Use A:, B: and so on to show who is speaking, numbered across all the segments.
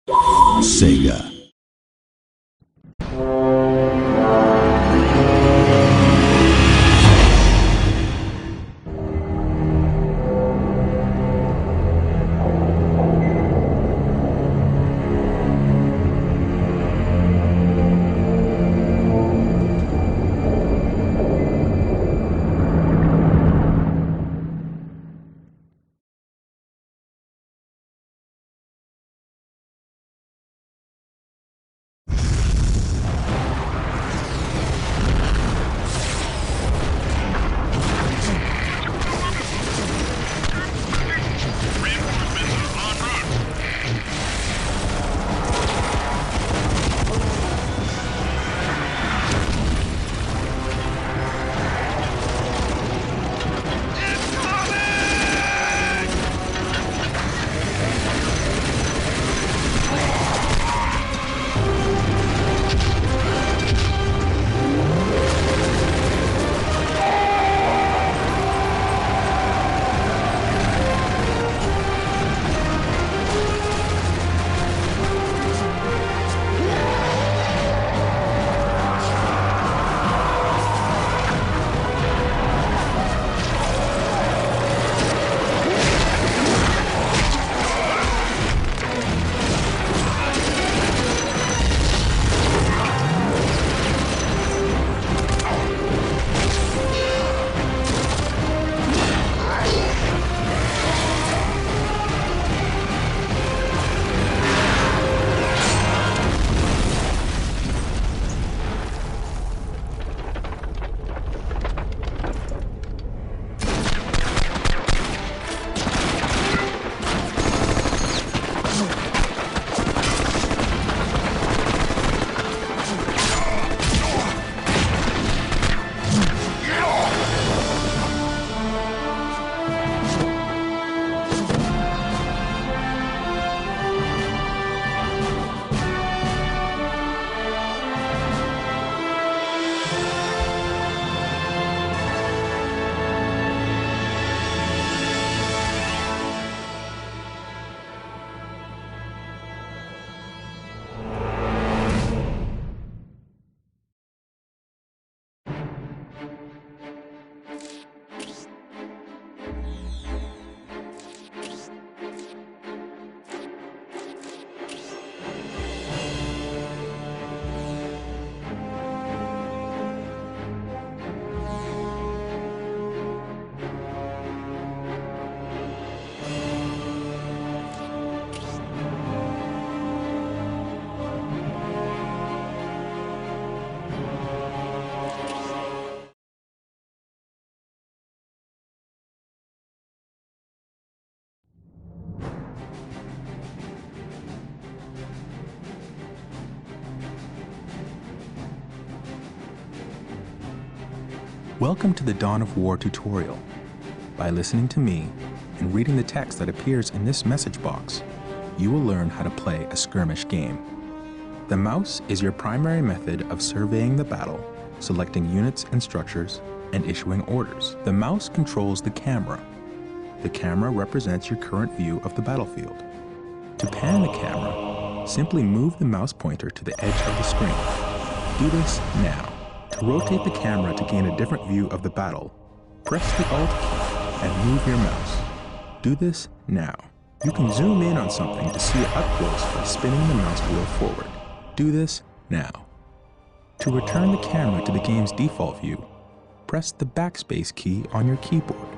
A: Sega.
B: Welcome to the Dawn of War tutorial. By listening to me and reading the text that appears in this message box, you will learn how to play a skirmish game. The mouse is your primary method of surveying the battle, selecting units and structures, and issuing orders. The mouse controls the camera. The camera represents your current view of the battlefield. To pan the camera, simply move the mouse pointer to the edge of the screen. Do this now. To rotate the camera to gain a different view of the battle, press the Alt key and move your mouse. Do this now. You can zoom in on something to see it up close by spinning the mouse wheel forward. Do this now. To return the camera to the game's default view, press the backspace key on your keyboard.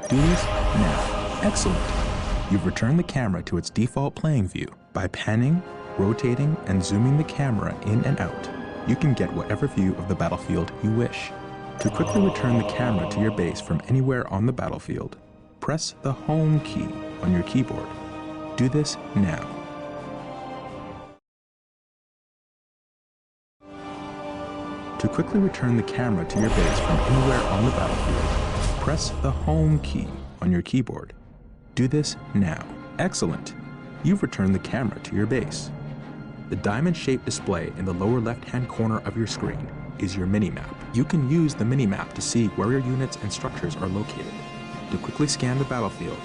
B: Do this now. Excellent. You've returned the camera to its default playing view. By panning, rotating, and zooming the camera in and out, you can get whatever view of the battlefield you wish. To quickly return the camera to your base from anywhere on the battlefield, press the Home key on your keyboard. Do this now. To quickly return the camera to your base from anywhere on the battlefield, press the Home key on your keyboard. Do this now. Excellent. You've returned the camera to your base. The diamond-shaped display in the lower left-hand corner of your screen is your minimap. You can use the minimap to see where your units and structures are located. To quickly scan the battlefield,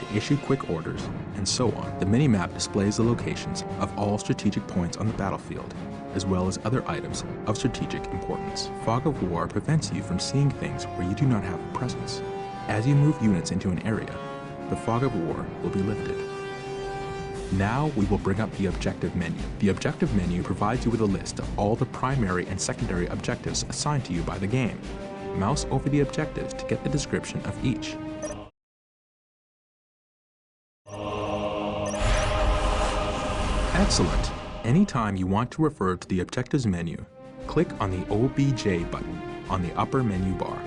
B: to issue quick orders, and so on. The minimap displays the locations of all strategic points on the battlefield, as well as other items of strategic importance. Fog of War prevents you from seeing things where you do not have a presence. As you move units into an area, the Fog of War will be lifted. Now we will bring up the objective menu. The objective menu provides you with a list of all the primary and secondary objectives assigned to you by the game. Mouse over the objectives to get the description of each. Excellent! Anytime you want to refer to the objectives menu, click on the OBJ button on the upper menu bar.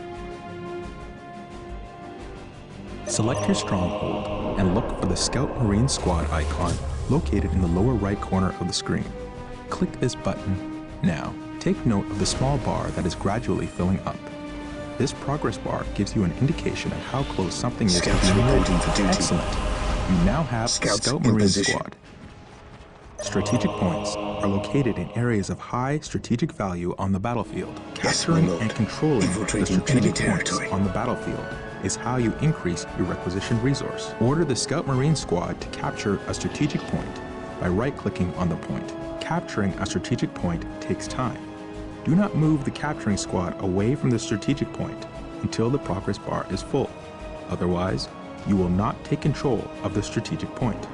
B: Select your stronghold and look for the Scout Marine Squad icon located in the lower right corner of the screen. Click this button now. Take note of the small bar that is gradually filling up. This progress bar gives you an indication of how close something is to being ready. Excellent. You now have Scout Marine Squad. Strategic points are located in areas of high strategic value on the battlefield. Capturing and controlling the strategic points on the battlefield is how you increase your requisition resource. Order the Scout Marine Squad to capture a strategic point by right-clicking on the point. Capturing a strategic point takes time. Do not move the capturing squad away from the strategic point until the progress bar is full. Otherwise, you will not take control of the strategic point.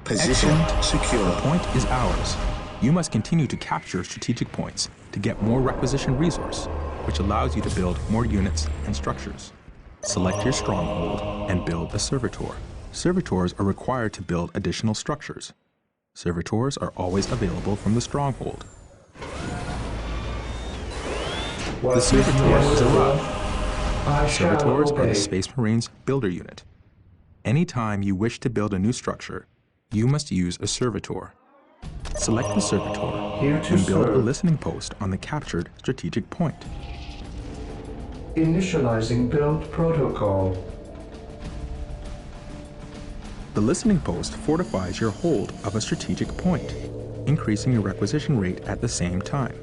A: Position secure.
B: The point is ours. You must continue to capture strategic points to get more requisition resource, which allows you to build more units and structures. Select your stronghold and build a servitor. Servitors are required to build additional structures. Servitors are always available from the stronghold. The servitor is arrived. Servitors are the Space Marines builder unit. Anytime you wish to build a new structure, you must use a servitor. Select the servitor and build a listening post on the captured strategic point.
C: Initializing build protocol.
B: The listening post fortifies your hold of a strategic point, increasing your requisition rate at the same time.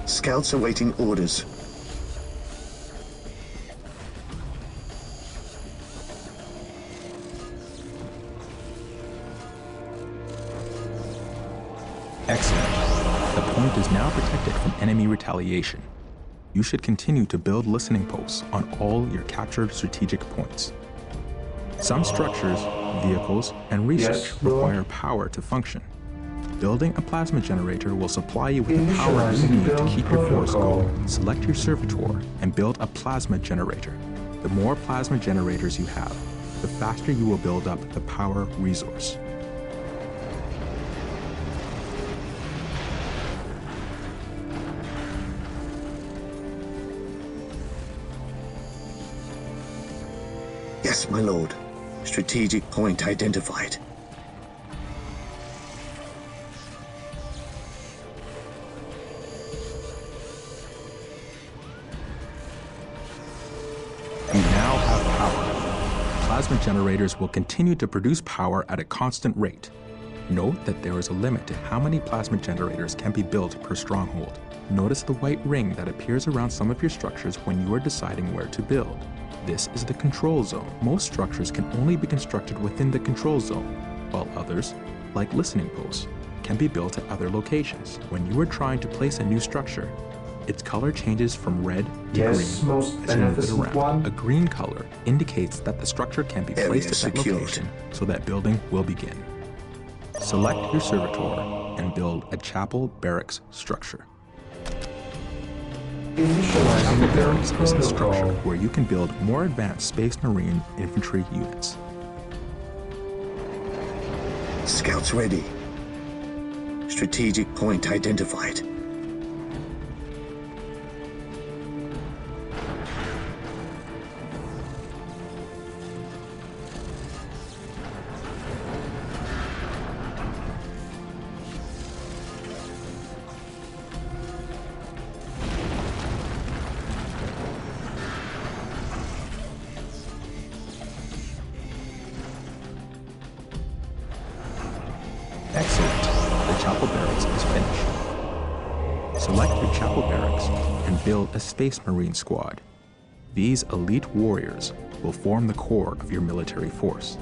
A: Scouts awaiting orders.
B: Excellent. The point is now protected from enemy retaliation. You should continue to build listening posts on all your captured strategic points. Some structures, vehicles, and research require power to function. Building a plasma generator will supply you with the power you need to keep your force going. Select your servitor and build a plasma generator. The more plasma generators you have, the faster you will build up the power resource.
A: Yes, my lord. Strategic point identified.
B: You now have power. Plasma generators will continue to produce power at a constant rate. Note that there is a limit to how many plasma generators can be built per stronghold. Notice the white ring that appears around some of your structures when you are deciding where to build. This is the control zone. Most structures can only be constructed within the control zone, while others, like listening posts, can be built at other locations. When you are trying to place a new structure, its color changes from red to green as you move it around. A green color indicates that the structure can be placed at that location, so that building will begin. Select your servitor and build a chapel barracks structure. Chapel barracks is a structure where you can build more advanced Space Marine infantry units.
A: Scouts ready. Strategic point identified.
B: Select your chapel barracks and build a Space Marine squad. These elite warriors will form the core of your military force.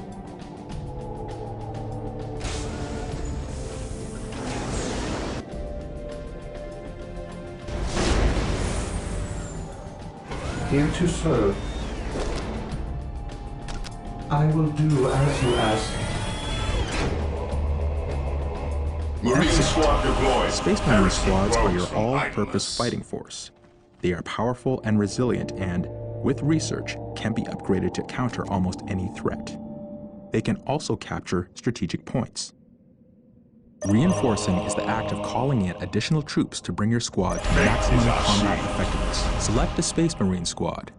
C: Here to serve. I will do as you ask.
D: Marine squad deployed.
B: Space Marine squads are your all-purpose fighting force. They are powerful and resilient and, with research, can be upgraded to counter almost any threat. They can also capture strategic points. Reinforcing is the act of calling in additional troops to bring your squad to maximum combat effectiveness. Select a Space Marine squad.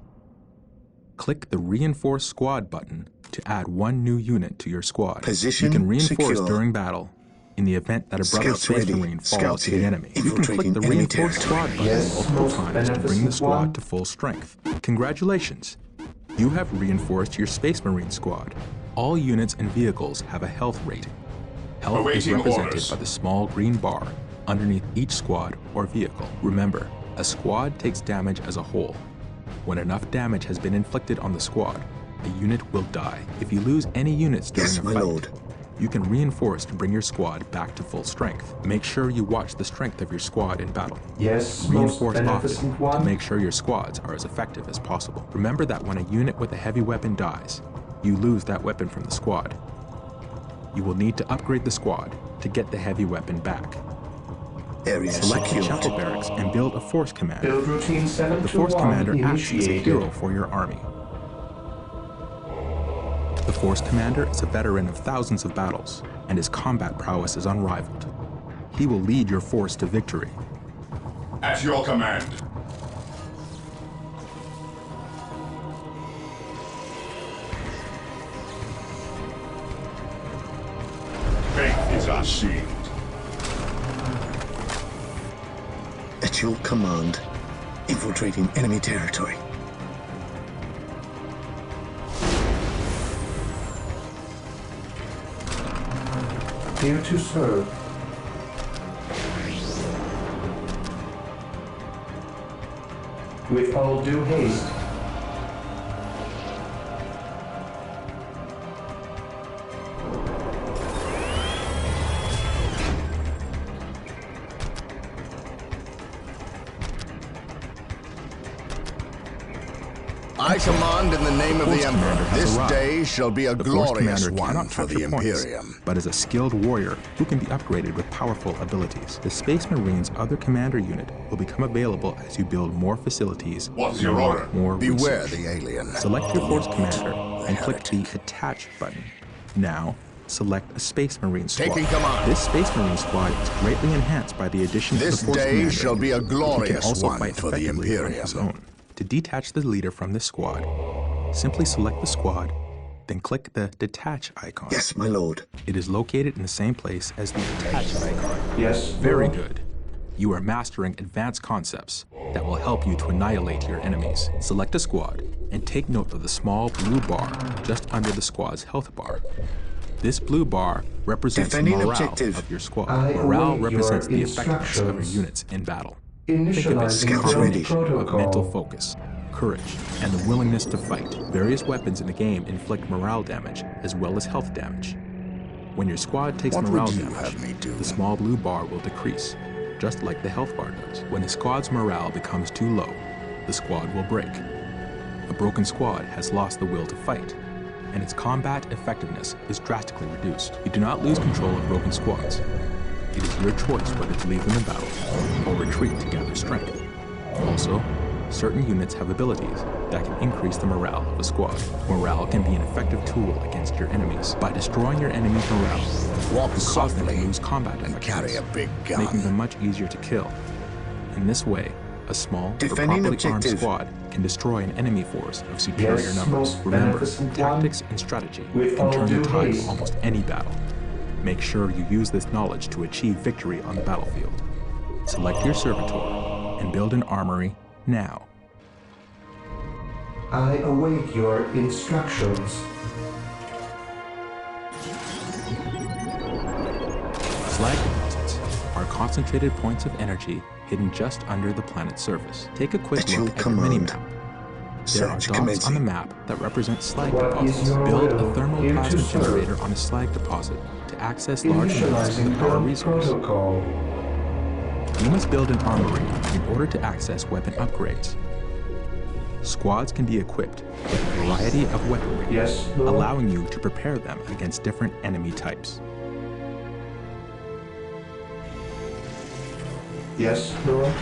B: Click the Reinforce Squad button to add one new unit to your squad.
A: Position
B: you can reinforce
A: secure.
B: during battle. In the event that a brother
A: Scouts
B: Space
A: ready.
B: Marine falls
A: Scouts
B: to the
A: here.
B: enemy, you can click the
A: Infiltrating enemy
B: Reinforce Squad
A: territory.
B: button
C: Yes,
B: multiple
C: most
B: times to bring the
C: beneficent
B: squad
C: one.
B: to full strength. Congratulations! You have reinforced your Space Marine squad. All units and vehicles have a health rating. Health is
D: Awaiting
B: represented
D: orders.
B: by the small green bar underneath each squad or vehicle. Remember, a squad takes damage as a whole. When enough damage has been inflicted on the squad, a unit will die. If you lose any units during
A: Yes,
B: a
A: my
B: fight,
A: lord.
B: you can reinforce to bring your squad back to full strength. Make sure you watch the strength of your squad in battle.
C: Yes, most
B: Reinforce
C: beneficent
B: often to
C: one.
B: make sure your squads are as effective as possible. Remember that when a unit with a heavy weapon dies, you lose that weapon from the squad. You will need to upgrade the squad to get the heavy weapon back.
A: Area
B: Select the
A: secured.
B: chapel barracks and build a force commander.
C: Build routine 7
B: The
C: to
B: force
C: 1
B: commander acts as a
C: initiated.
B: hero for your army. The force commander is a veteran of thousands of battles, and his combat prowess is unrivaled. He will lead your force to victory.
D: At your command. Faith is our shield.
A: At your command. Infiltrating enemy territory.
C: Here to serve. With all due haste.
E: I command in the name of
B: Force
E: the
B: commander
E: Emperor.
B: has
E: This
B: arrived.
E: day shall be a
B: The force
E: glorious
B: commander
E: one
B: cannot
E: for the
B: capture points,
E: Imperium.
B: but is a skilled warrior who can be upgraded with powerful abilities. The Space Marine's other commander unit will become available as you build more facilities
D: What's
B: and
D: your
B: unlock
D: order?
B: more
E: Beware
B: research.
E: the alien.
B: Select your force commander and click the
E: heretic.
B: Attach button. Now, select a Space Marine squad.
E: Taking command.
B: This Space Marine squad is greatly enhanced by the addition
E: This
B: of the force
E: day
B: commander.
E: shall be a
B: He can
E: glorious
B: also
E: one
B: fight
E: for the
B: effectively on his
E: Imperium.
B: own. To detach the leader from this squad, simply select the squad, then click the Detach icon.
A: Yes, my lord.
B: It is located in the same place as the Attach icon.
C: Yes,
B: Very
C: Lord.
B: good. You are mastering advanced concepts that will help you to annihilate your enemies. Select a squad and take note of the small blue bar just under the squad's health bar. This blue bar represents the
A: Defending
B: morale
A: objective.
B: of your squad.
C: I
B: Morale
C: await
B: represents
C: your
B: the effectiveness of your
C: instructions.
B: units in battle. Think of it as a
C: Initializing build
B: combination of
C: protocol.
B: mental focus, courage, and the willingness to fight. Various weapons in the game inflict morale damage as well as health damage. When your squad takes
E: What
B: morale
E: would you
B: damage,
E: have me do?
B: the small blue bar will decrease, just like the health bar does. When a squad's morale becomes too low, the squad will break. A broken squad has lost the will to fight, and its combat effectiveness is drastically reduced. You do not lose control of broken squads. It is your choice whether to leave them in battle or retreat to gather strength. Also, certain units have abilities that can increase the morale of a squad. Morale can be an effective tool against your enemies. By destroying your enemy's morale,
E: Walk
B: you cause them to
E: softly
B: lose combat
E: and carry
B: effectiveness,
E: a big gun.
B: making them much easier to kill. In this way, a small but
A: Defending
B: properly armed
A: objective.
B: squad can destroy an enemy force of superior
C: Yes,
B: numbers.
C: most
B: Remember,
C: beneficent
B: tactics and strategy
C: With
B: can
C: all
B: turn the
C: due
B: tide of
C: haste.
B: almost any battle. Make sure you use this knowledge to achieve victory on the battlefield. Select your servitor and build an armory now.
C: I await your instructions.
B: Slag deposits are concentrated points of energy hidden just under the planet's surface. Take a quick
A: At your
B: look at your mini-map.
A: command.
B: There are
A: Search
B: dots on the
A: commencing.
B: map that represent slag
C: What
B: deposits.
C: is your
B: Build
C: will?
B: a thermal
C: Here to
B: plasma
C: serve.
B: generator on a slag deposit to access large amounts of the
C: Initializing
B: power
C: build
B: resource.
C: protocol.
B: You must build an armory in order to access weapon upgrades. Squads can be equipped with a variety of weaponry,
C: Yes, Lord.
B: allowing you to prepare them against different enemy types.
C: Yes, Lord.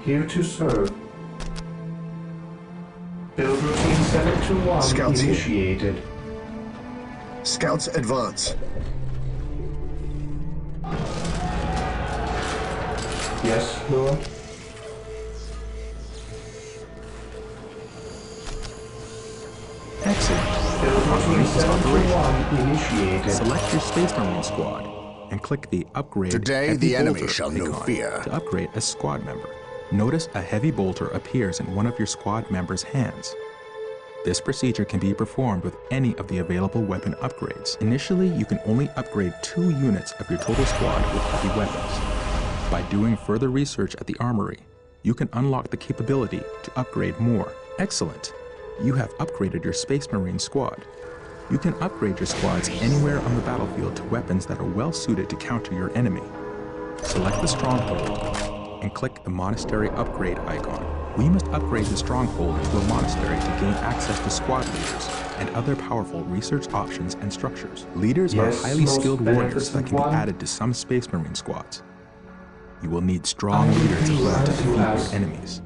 C: Here to serve. Build routine 721
A: Scouts here.
C: initiated.
A: Scouts advance.
C: Yes, Lord.
B: Excellent.
C: Build routine
B: This is operational.
C: 721 initiated.
B: Select your Space Marine squad and click the Upgrade
E: Today,
B: Heavy
E: the enemy
B: Bolter
E: shall know
B: icon
E: fear.
B: to upgrade a squad member. Notice a heavy bolter appears in one of your squad members' hands. This procedure can be performed with any of the available weapon upgrades. Initially, you can only upgrade 2 units of your total squad with heavy weapons. By doing further research at the armory, you can unlock the capability to upgrade more. Excellent! You have upgraded your Space Marine squad. You can upgrade your squads anywhere on the battlefield to weapons that are well suited to counter your enemy. Select the stronghold and click the monastery upgrade icon. We must upgrade the stronghold to a monastery to gain access to squad leaders and other powerful research options and structures. Leaders
C: Yes,
B: are highly
C: most
B: skilled warriors that
C: beneficent
B: can be
C: one.
B: added to some Space Marine squads. You will need strong
C: I will
B: leaders
C: do
B: to
C: as
B: defeat
C: you
B: your
C: ask.
B: enemies.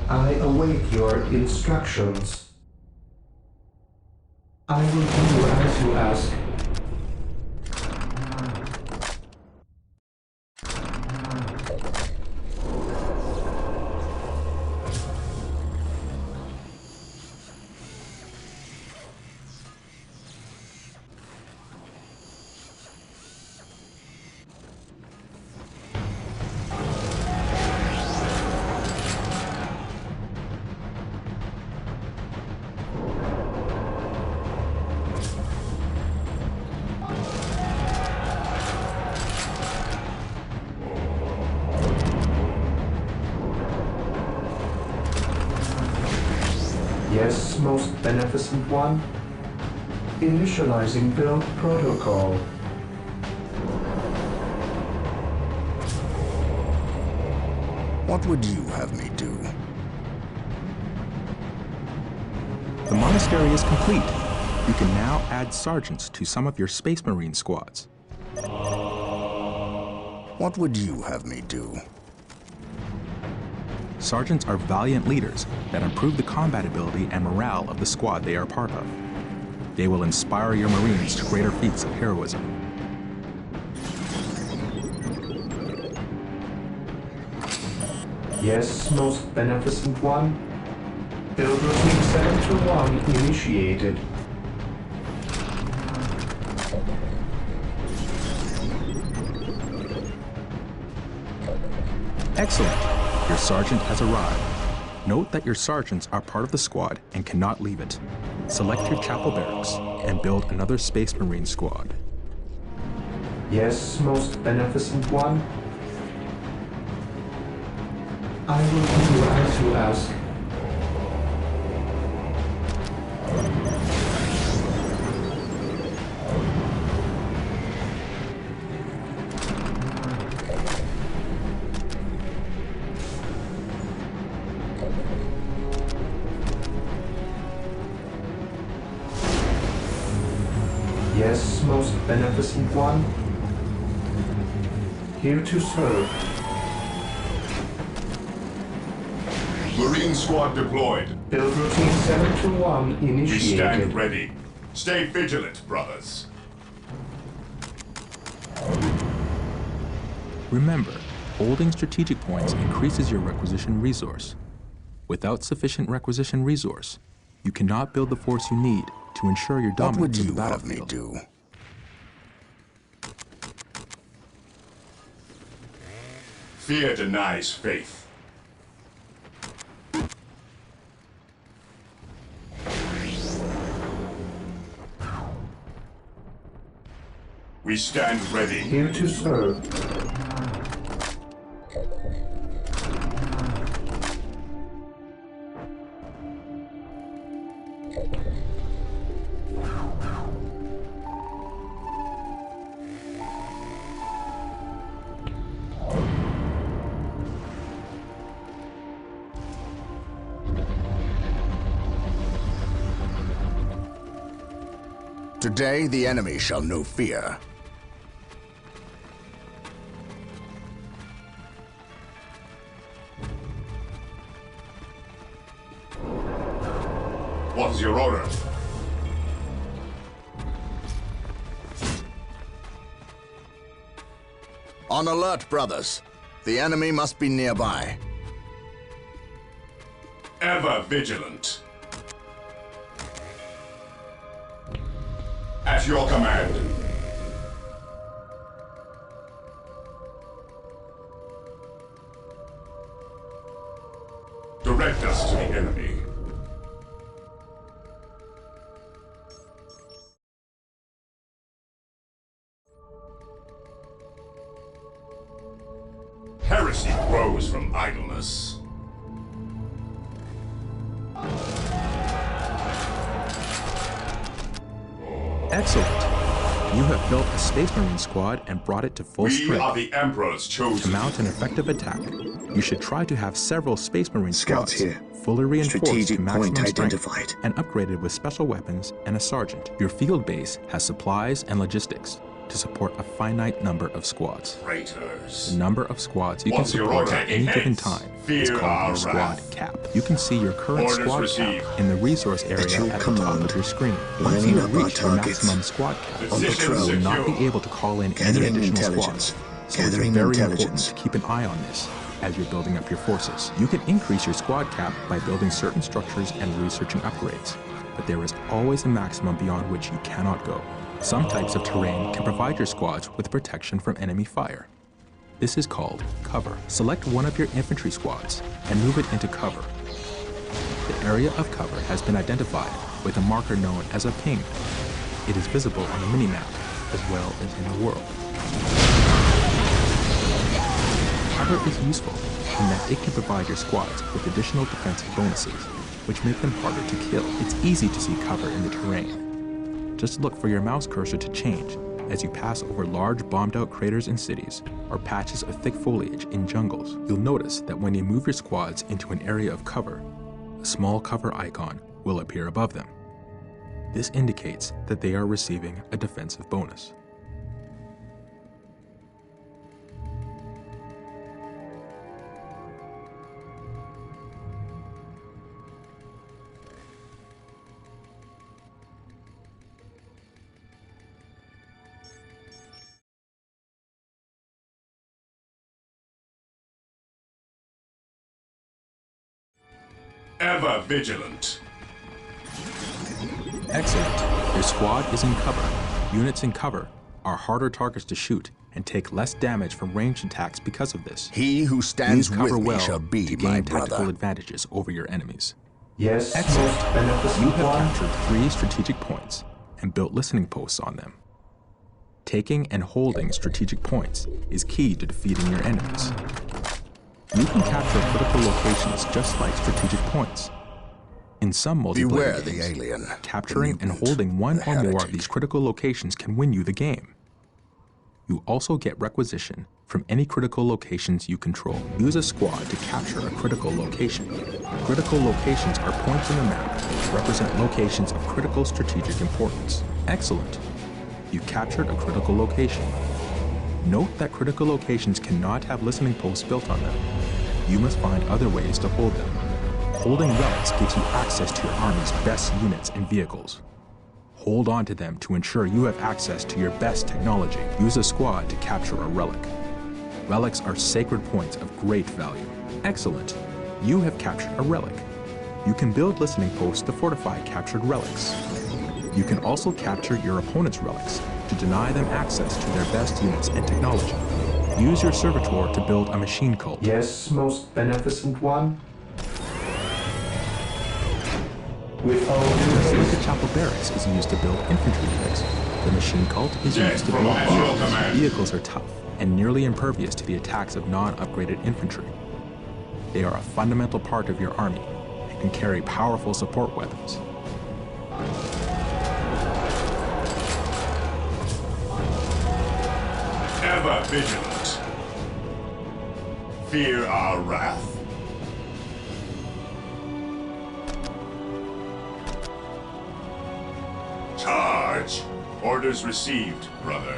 C: I await your instructions. I will do as you ask. Yes, most beneficent one. Initializing build protocol.
E: What would you have me do?
B: The monastery is complete. You can now add sergeants to some of your Space Marine squads.
E: What would you have me do?
B: Sergeants are valiant leaders that improve the combat ability and morale of the squad they are part of. They will inspire your Marines to greater feats of heroism.
C: Yes, most beneficent one. Build routine 721 initiated.
B: Excellent! Your sergeant has arrived. Note that your sergeants are part of the squad and cannot leave it. Select your chapel barracks and build another Space Marine squad.
C: Yes, most beneficent one. I will do as you ask. Yes, most beneficent one. Here to serve.
D: Marine squad deployed.
C: Build routine 721
D: We
C: initiated.
D: stand ready. Stay vigilant, brothers.
B: Remember, holding strategic points increases your requisition resource. Without sufficient requisition resource, you cannot build the force you need to ensure your
E: What would
B: dominance of the
E: you have me
B: battlefield.
E: do?
D: Fear denies faith. We stand ready.
C: Here to serve.
E: Today, the enemy shall know fear.
D: What is your order?
E: On alert, brothers. The enemy must be nearby.
D: Ever vigilant. At your command. Direct us to the enemy. Heresy grows from idleness.
B: Excellent. You have built a Space Marine squad and brought it to full
D: We
B: strength.
D: are the Emperor's chosen.
B: To mount an effective attack, you should try to have several Space Marine
A: Scouts
B: squads
A: here.
B: fully reinforced
A: Strategic
B: to maximum
A: point
B: strength
A: identified.
B: and upgraded with special weapons and a sergeant. Your field base has supplies and logistics to support a finite number of squads.
D: Traitors.
B: The number of squads you can
D: What's your
B: support
D: order?
B: at any given
D: Hence,
B: time
D: fear
B: is called
D: our
B: your squad
D: wrath.
B: cap. You can see your current
D: Orders
B: squad
D: received.
B: cap in the resource area
A: your
B: at the top
A: command.
B: of your screen. Once
A: Lining
B: you
A: up our
B: reach your
A: targets.
B: maximum squad cap,
A: On
D: Position
A: patrol.
B: you will not
D: secure.
B: be able to call in any
A: Gathering
B: additional
A: intelligence.
B: squads. So it's
A: Gathering
B: very
A: intelligence.
B: important to keep an eye on this as you're building up your forces. You can increase your squad cap by building certain structures and researching upgrades, but there is always a maximum beyond which you cannot go. Some types of terrain can provide your squads with protection from enemy fire. This is called cover. Select one of your infantry squads and move it into cover. The area of cover has been identified with a marker known as a ping. It is visible on the minimap as well as in the world. Cover is useful in that it can provide your squads with additional defensive bonuses, which make them harder to kill. It's easy to see cover in the terrain. Just look for your mouse cursor to change as you pass over large bombed-out craters in cities or patches of thick foliage in jungles. You'll notice that when you move your squads into an area of cover, a small cover icon will appear above them. This indicates that they are receiving a defensive bonus.
D: Ever vigilant.
B: Excellent. Your squad is in cover. Units in cover are harder targets to shoot and take less damage from ranged attacks because of this.
E: He who stands
B: Use
E: with
B: cover
E: me
B: well
E: shall be
B: to
E: my
B: gain tactical
E: brother.
B: advantages over your enemies.
C: Yes,
B: Excellent.
C: most beneficent
B: You have
C: one.
B: captured 3 strategic points and built listening posts on them. Taking and holding strategic points is key to defeating your enemies. You can capture critical locations just like strategic points. In some
E: Beware
B: multiplayer
E: the
B: games,
E: alien.
B: capturing
E: the
B: and
E: mutant,
B: holding one
E: the
B: or more of
E: heretic.
B: these critical locations can win you the game. You also get requisition from any critical locations you control. Use a squad to capture a critical location. Critical locations are points on the map that represent locations of critical strategic importance. Excellent. You captured a critical location. Note that critical locations cannot have listening posts built on them. You must find other ways to hold them. Holding relics gives you access to your army's best units and vehicles. Hold on to them to ensure you have access to your best technology. Use a squad to capture a relic. Relics are sacred points of great value. Excellent. You have captured a relic. You can build listening posts to fortify captured relics. You can also capture your opponent's relics to deny them access to their best units and technology. Use your servitor to build a machine cult.
C: Yes, most beneficent one. With all due
B: The
C: haste.
B: Chapel Barracks is used to build infantry units. The machine cult is
D: Death
B: used to
D: from
B: build
D: at your
B: vehicles.
D: command.
B: Vehicles are tough and nearly impervious to the attacks of non-upgraded infantry. They are a fundamental part of your army and can carry powerful support weapons.
D: Ever vigilant. Fear our wrath. Charge. Orders received, brother.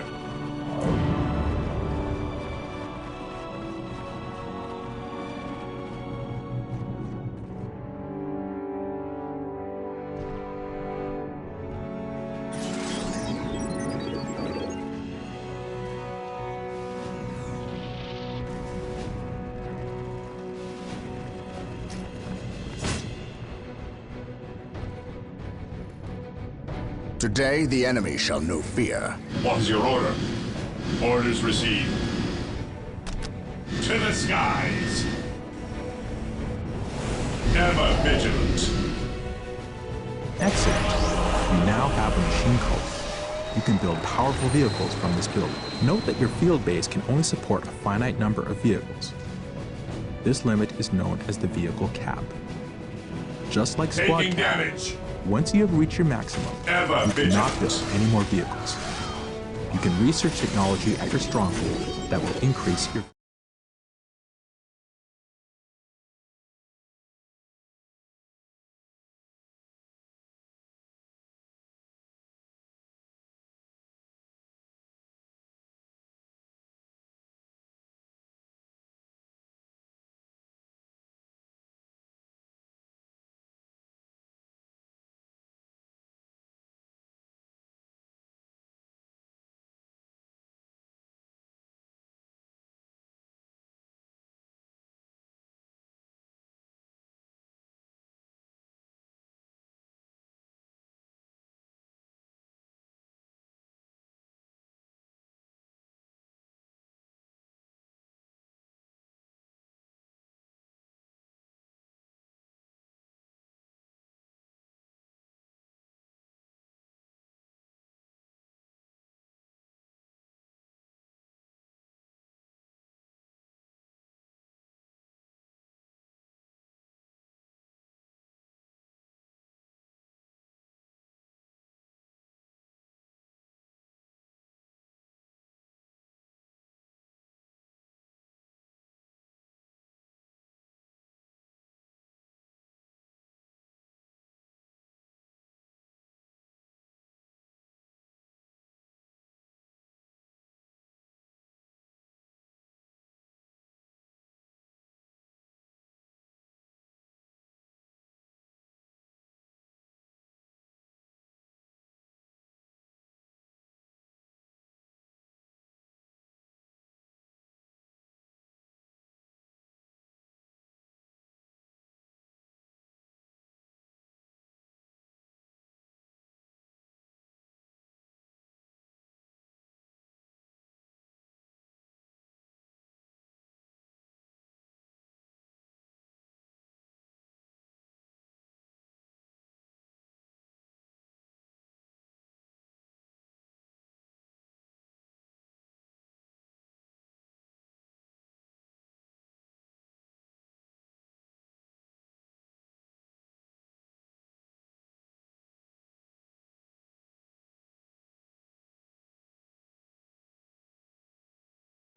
E: Today, the enemy shall know fear.
D: What's your order? Orders received. To the skies. Ever vigilant.
B: Excellent. You now have a machine cult. You can build powerful vehicles from this build. Note that your field base can only support a finite number of vehicles. This limit is known as the vehicle cap. Just like squad
D: Taking
B: cap,
D: damage.
B: once you have reached your maximum,
D: Ever
B: you cannot
D: vigilant.
B: build any more vehicles. You can research technology at your stronghold that will increase your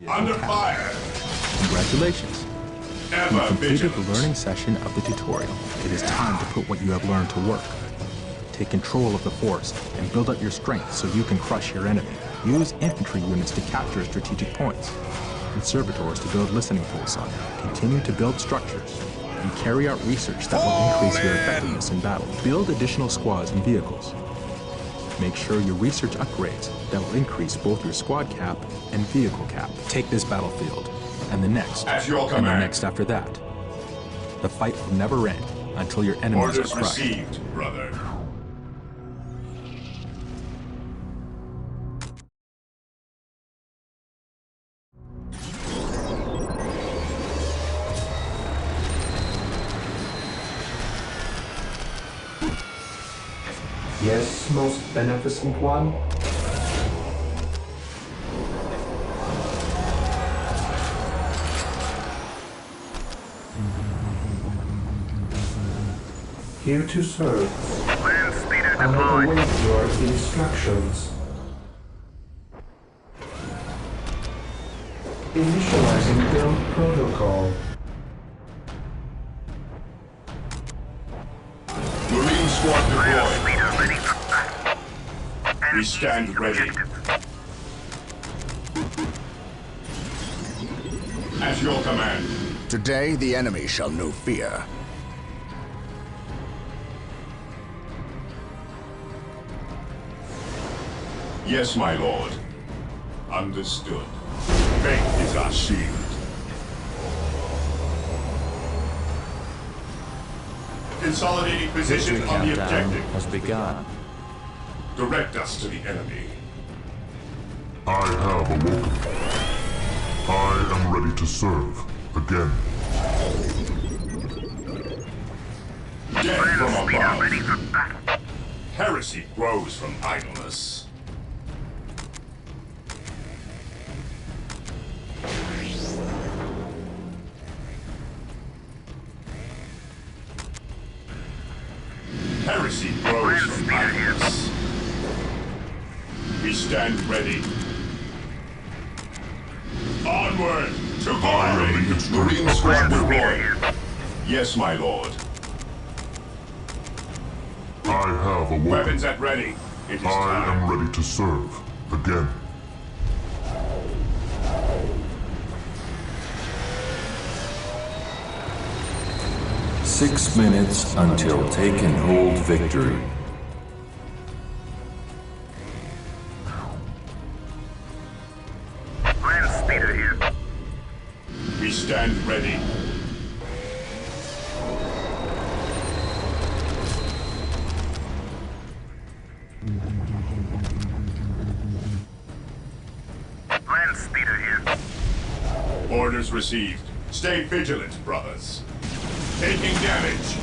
D: Under fire.
B: Congratulations. You
D: Ever
B: completed the
D: vigilant.
B: learning session of the tutorial. It is time to put what you have learned to work. Take control of the force and build up your strength so you can crush your enemy. Use infantry units to capture strategic points, and servitors to build listening posts on. Continue to build structures, and carry out research that will increase your effectiveness in battle. Build additional squads and vehicles. Make sure you research upgrades that will increase both your squad cap and vehicle cap. Take this battlefield, and the next,
D: At your
B: and the
D: command.
B: next after that. The fight will never end until your enemies
D: Orders
B: are crushed.
D: received, brother.
C: Yes, most beneficent one. Here to serve.
F: Land speeder
C: I
F: deployed.
C: await your instructions. Initializing build protocol.
D: Marine squad
F: Land
D: deployed.
F: speeder ready for battle. An
D: We stand
F: easy
D: ready.
F: objective.
D: At your command.
E: Today, the enemy shall know fear.
D: Yes, my lord. Understood. Faith is our shield. Consolidating position on the objective.
G: Has begun.
D: Direct us to the enemy.
H: I have awoken. I am ready to serve again.
D: Death
F: Land
D: from
F: speeder
D: above.
F: ready for battle.
D: Heresy grows from idleness. Heresy grows from idleness. We stand ready. Onward to
H: I
D: glory!
H: am the instrument
D: Marine
H: of
D: squad
H: his will.
D: deployed. Yes, my lord.
H: I have awoken.
D: Weapons at ready. It is
H: I
D: time.
H: am ready to serve again.
G: Six minutes until take and hold victory.
F: Land speeder here.
D: We stand ready.
F: Land speeder here.
D: Orders received. Stay vigilant, brothers. Taking damage.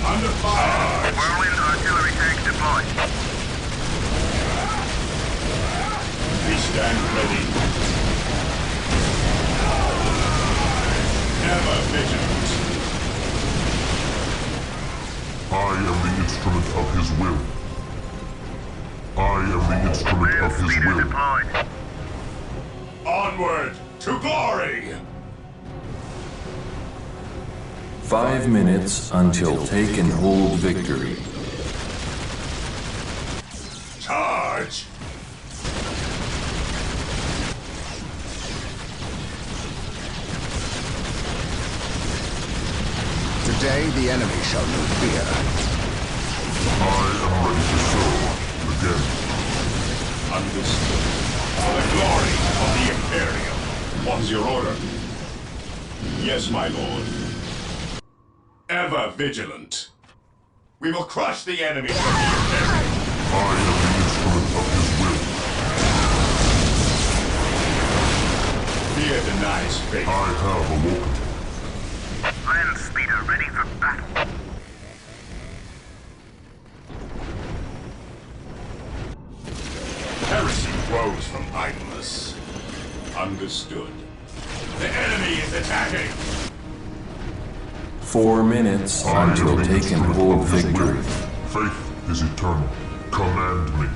D: Under fire.
F: Whirlwind artillery tank deployed.
D: We stand ready. Ever vigilant.
H: I am the instrument of his will. I am the instrument
F: Land
H: of his
F: speeder
H: will.
F: deployed.
D: Onward to glory.
G: 5 minutes until take and hold victory.
D: Charge.
E: Today, the enemy shall know fear.
H: I am ready to serve again.
D: Understood. For the glory of the Imperium. What's your order? Yes, my lord. Ever vigilant. We will crush the enemy from the Imperium.
H: I am the instrument of his will.
D: Fear denies faith.
H: I have awoken.
F: Land speeder ready for battle.
D: Heresy grows from idleness. Understood. The enemy is attacking.
G: 4 minutes
H: I am
G: until
H: the
G: take and
H: instrument
G: hold
H: of his
G: victory.
H: will. Faith is eternal. Command me.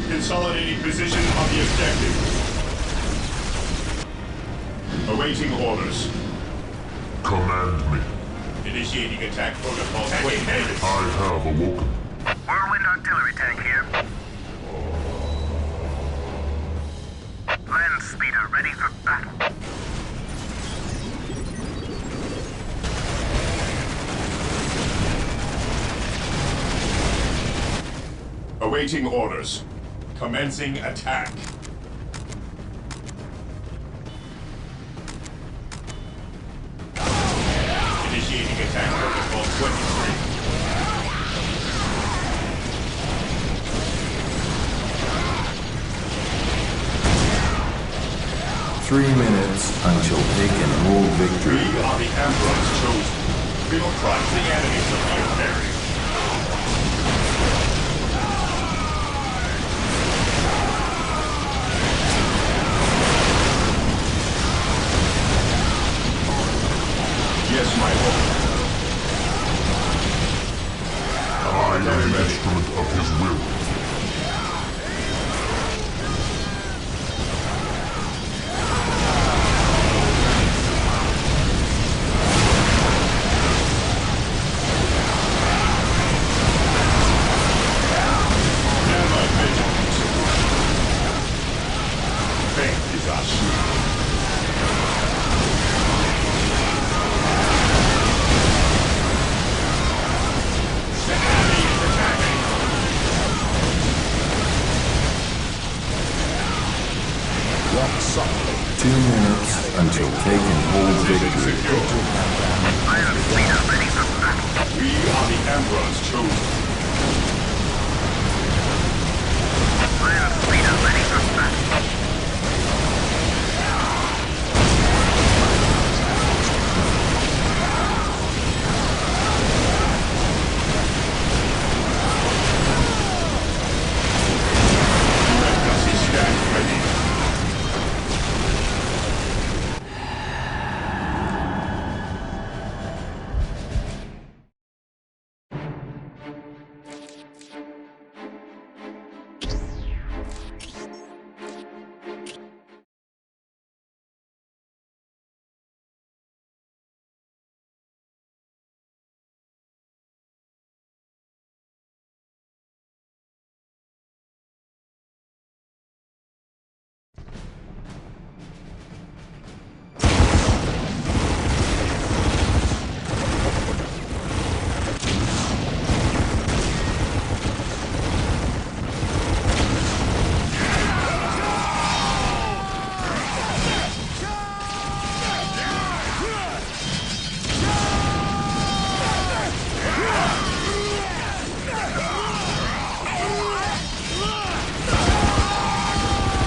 D: Consolidating position on the objective. Awaiting orders.
H: Command me.
D: Initiating attack protocol. Taking damage.
H: I have awoken.
F: Whirlwind artillery tank here. Land speeder ready for battle.
D: Awaiting orders. Commencing attack. Initiating attack protocol 23.
G: Three minutes until take and hold victory.
D: We are the Emperor's chosen. We will crush the enemies of the Imperium. Yes, my lord.
H: I am the instrument of his will.
D: Never vigilant. Faith is our shield.
E: Walk softly.
G: 2 minutes until take and hold victory.
F: Land speeder ready for battle.
D: We are the Emperor's chosen.
F: Land speeder ready for battle.
D: Legacy stand ready.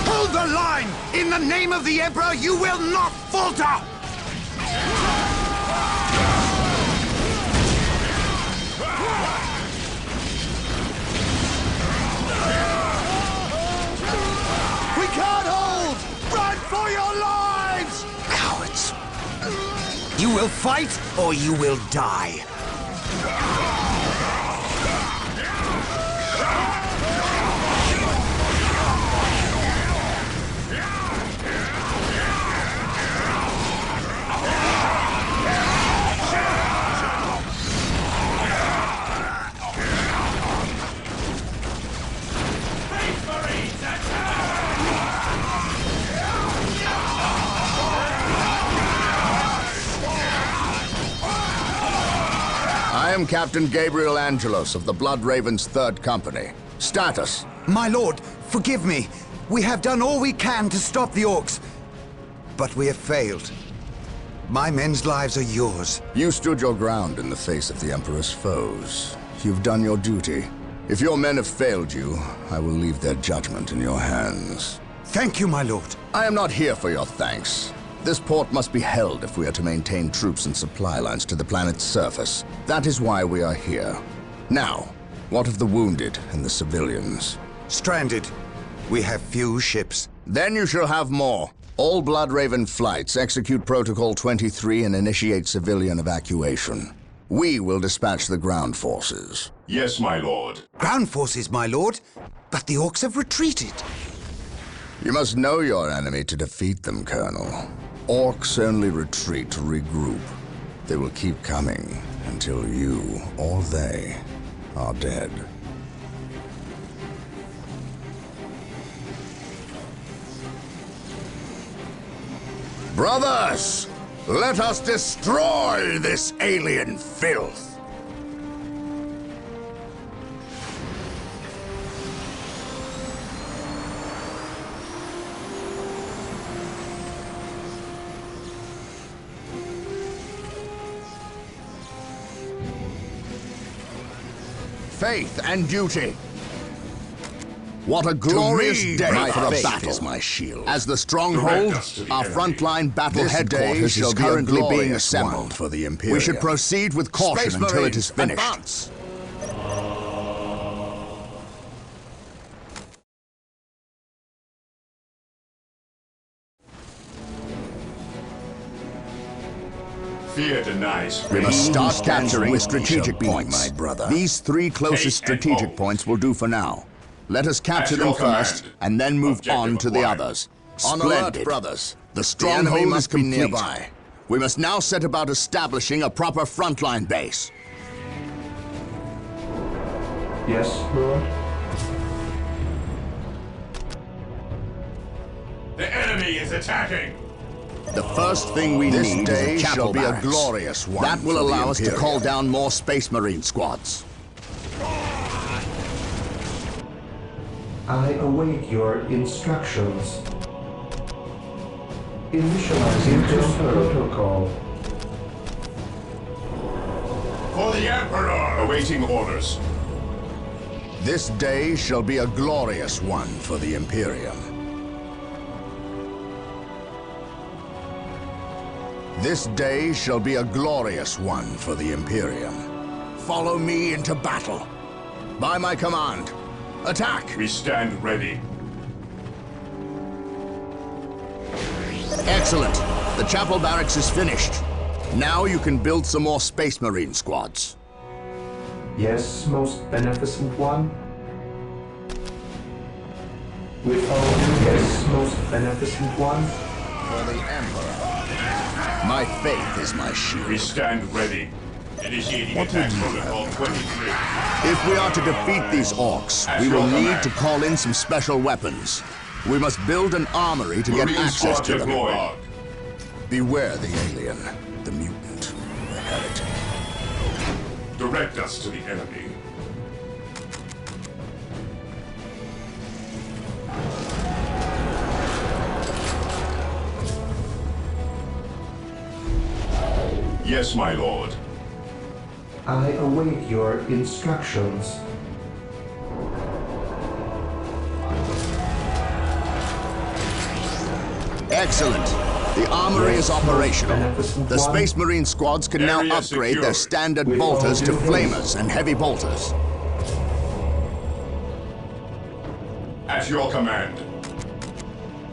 E: Hold the line! In the name of the Emperor, you will not falter! We can't hold! Run for your lives! Cowards! You will fight, or you will die. I am Captain Gabriel Angelos of the Blood Raven's 3rd Company. Status.
I: My lord, forgive me. We have done all we can to stop the Orks, but we have failed. My men's lives are yours.
E: You stood your ground in the face of the Emperor's foes. You've done your duty. If your men have failed you, I will leave their judgment in your hands.
I: Thank you, my lord.
E: I am not here for your thanks. This port must be held if we are to maintain troops and supply lines to the planet's surface. That is why we are here. Now, what of the wounded and the civilians?
I: Stranded. We have few ships.
E: Then you shall have more. All Blood Raven flights execute Protocol 23 and initiate civilian evacuation. We will dispatch the ground forces.
D: Yes, my lord.
I: Ground forces, my lord. But the Orks have retreated.
E: You must know your enemy to defeat them, Colonel. Orks only retreat to regroup. They will keep coming until you or they are dead. Brothers, let us destroy this alien filth. Faith and duty. What a glorious day for a battle is my shield. As the stronghold, our frontline battle headquarters is currently being assembled
A: for the Imperium.
E: We should proceed with caution until it is finished.
A: Advance.
D: Fear denies.
E: We must start capturing
A: with
E: strategic points.
A: my brother.
E: These three closest
D: Take and
E: strategic
D: hold.
E: points will do for now. Let us capture
D: At
E: them
D: your
E: first,
D: command.
E: and then move
D: Objective
E: on to the
D: acquired.
E: others.
A: On alert,
E: Splendid.
A: brothers.
E: The
A: enemy
E: stronghold
A: must
E: is
A: be
E: complete.
A: nearby.
E: We must now set about establishing a proper frontline base.
C: Yes, Lord?
D: The enemy is attacking.
E: The first thing we
A: This
E: need
A: day
E: is a chapel
A: shall be a
E: barracks.
A: glorious one
E: That will
A: for the
E: allow us to
A: Imperium.
E: call down more Space Marine squads.
C: I await your instructions. Initializing protocol.
D: For the Emperor! Awaiting orders.
A: This day shall be a glorious one for the Imperium. This day shall be a glorious one for the Imperium. Follow me into battle. By my command, attack!
D: We stand ready.
E: Excellent. The chapel barracks is finished. Now you can build some more Space Marine squads.
C: Yes, most beneficent one? With all due yes, most beneficent one?
A: For the Emperor. My faith is my
D: We
A: shield.
D: stand ready. Initiating attack protocol 23.
E: If we are to defeat these Orks, we will need to call in some special weapons. We must build an armory to get
D: Marine
E: access
D: squad
E: to them.
D: deployed.
A: Beware the alien, the mutant, the heretic.
D: Direct us to the enemy. Yes, my lord.
C: I await your instructions.
E: Excellent. The armory is
C: Yes,
E: operational.
C: beneficent
E: The
C: one.
E: Space Marine squads can now
D: Area
E: upgrade their
D: secured.
E: standard
C: With all
E: bolters to
C: due
E: flamers and heavy bolters.
D: At your command.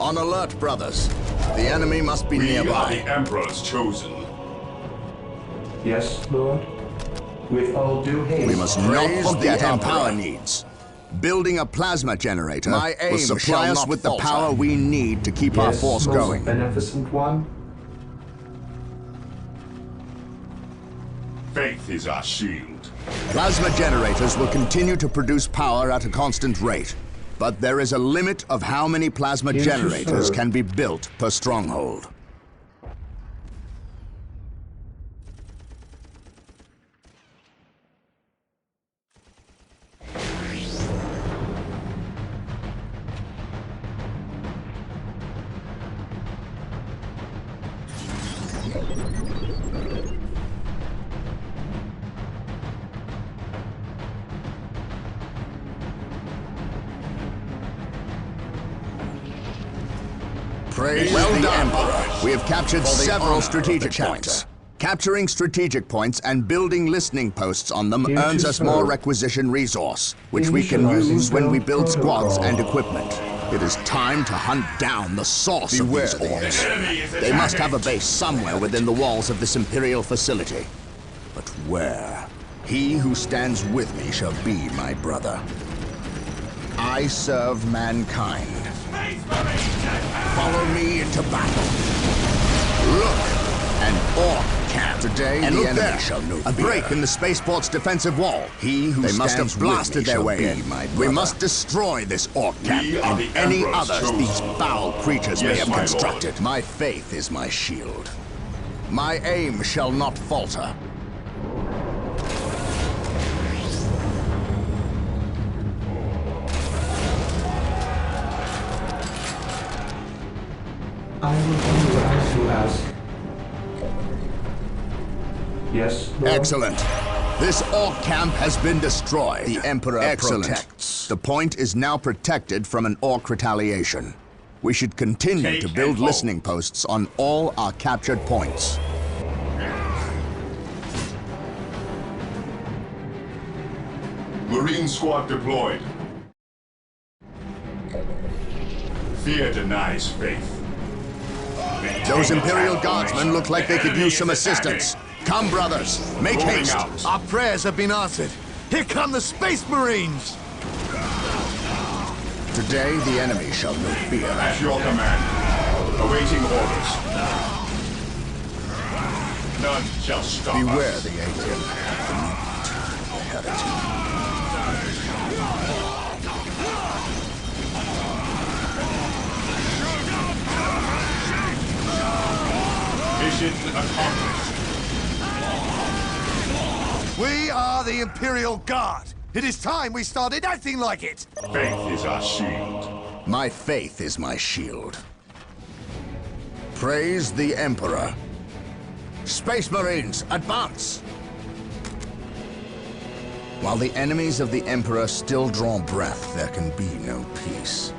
E: On alert, brothers. The enemy must be
D: We are
E: nearby.
D: the Emperor's chosen.
C: Yes, Lord? With all due haste.
E: We must
A: Praise
E: not forget
A: the
E: our
A: Emperor.
E: power needs. Building a plasma generator
A: My aim
E: will
A: shall
E: supply us
A: not
E: with the
A: falter.
E: power we need to keep our
C: Yes,
E: force
C: most
E: going.
C: beneficent one?
D: Faith is our shield.
E: Plasma generators will continue to produce power at a constant rate, but there is a limit of how many plasma
C: Into
E: generators
C: serve.
E: can be built per stronghold.
A: Praise
E: Well
A: the
E: done.
A: Emperor.
E: We have captured
A: For the
E: several
A: honor of
E: strategic
A: the chapter.
E: points. Capturing strategic points and building listening posts on them
C: Here to
E: earns us more
C: serve.
E: requisition resource, which we can
C: Initializing
E: use when we build
C: build
E: squads
C: protocol.
E: and equipment. It is time to hunt down the source
A: Beware
E: of these
A: the
E: Orks.
D: Enemy is
E: They must have a
D: attacking.
E: base somewhere within the walls of this Imperial facility. But where? He who stands with me shall be my brother. I serve mankind. Follow me into battle. Look,
A: An orc camp. Today,
E: And
A: the
E: look
A: enemy
E: there,
A: shall know
E: a
A: fear.
E: break in the spaceport's defensive wall.
A: He who
E: They must
A: stands
E: have blasted
A: with me
E: their
A: shall
E: way
A: be
E: in.
A: my
E: We
A: brother.
E: must destroy this orc camp
D: We are
E: and
D: the
E: any
D: Emperor's
E: others
D: chosen.
E: these foul creatures may
D: Yes,
E: have
D: my
E: constructed.
A: My faith is my shield. My aim shall not falter.
C: I will do as you ask. Yes, Lord?
E: Excellent. This orc camp has been destroyed.
A: The Emperor protects.
E: The point is now protected from an orc retaliation. We should continue
D: Take
E: to build
D: and hold.
E: listening posts on all our captured points.
D: Marine squad deployed. Fear denies faith.
E: Those Imperial Guardsmen look like they could use some assistance. Come, brothers, make
D: Rolling
E: haste.
D: out.
I: Our prayers have been answered. Here come the Space Marines!
A: Today, the enemy shall know fear.
D: At your command. Awaiting orders. None shall stop
A: Beware
D: us.
A: the alien, the mutant, the heretic.
D: Mission accomplished.
I: We are the Imperial Guard. It is time we started acting like it.
D: Faith is our shield.
A: My faith is my shield. Praise the Emperor.
E: Space Marines, advance!
A: While the enemies of the Emperor still draw breath, there can be no peace.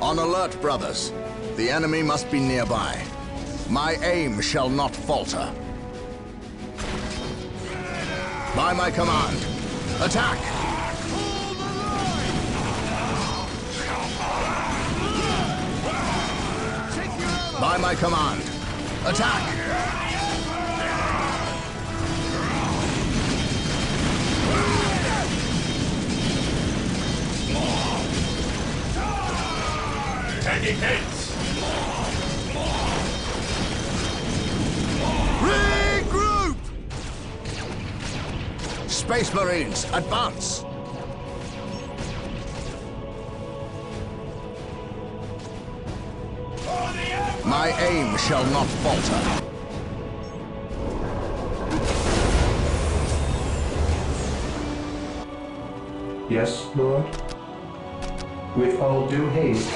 E: On alert, brothers. The enemy must be nearby. My aim shall not falter. By my command, attack! By my command, attack!
D: Taking hits.
E: Regroup! Space Marines, advance! My aim shall not falter.
C: Yes, Lord? With all due haste.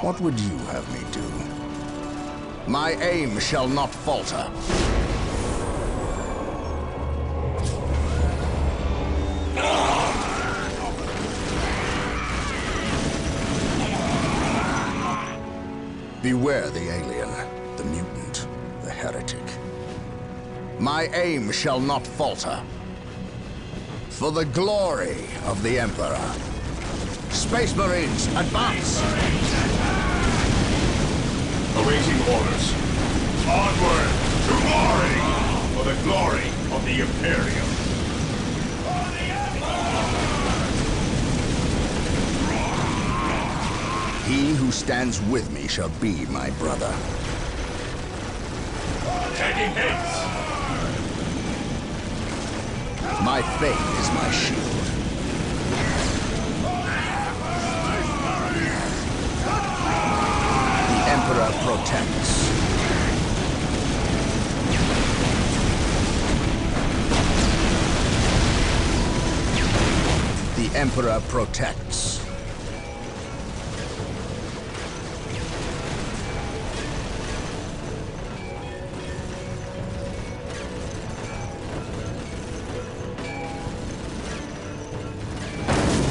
A: What would you have me do?
E: My aim shall not falter.
A: Beware the alien, the mutant, the heretic.
E: My aim shall not falter. For the glory of the Emperor. Space Marines, advance!
D: Awaiting orders. Onward to glory! For the glory of the Imperium.
A: He who stands with me shall be my brother.
D: Taking hits.
A: My faith is my shield. The Emperor protects. The Emperor protects.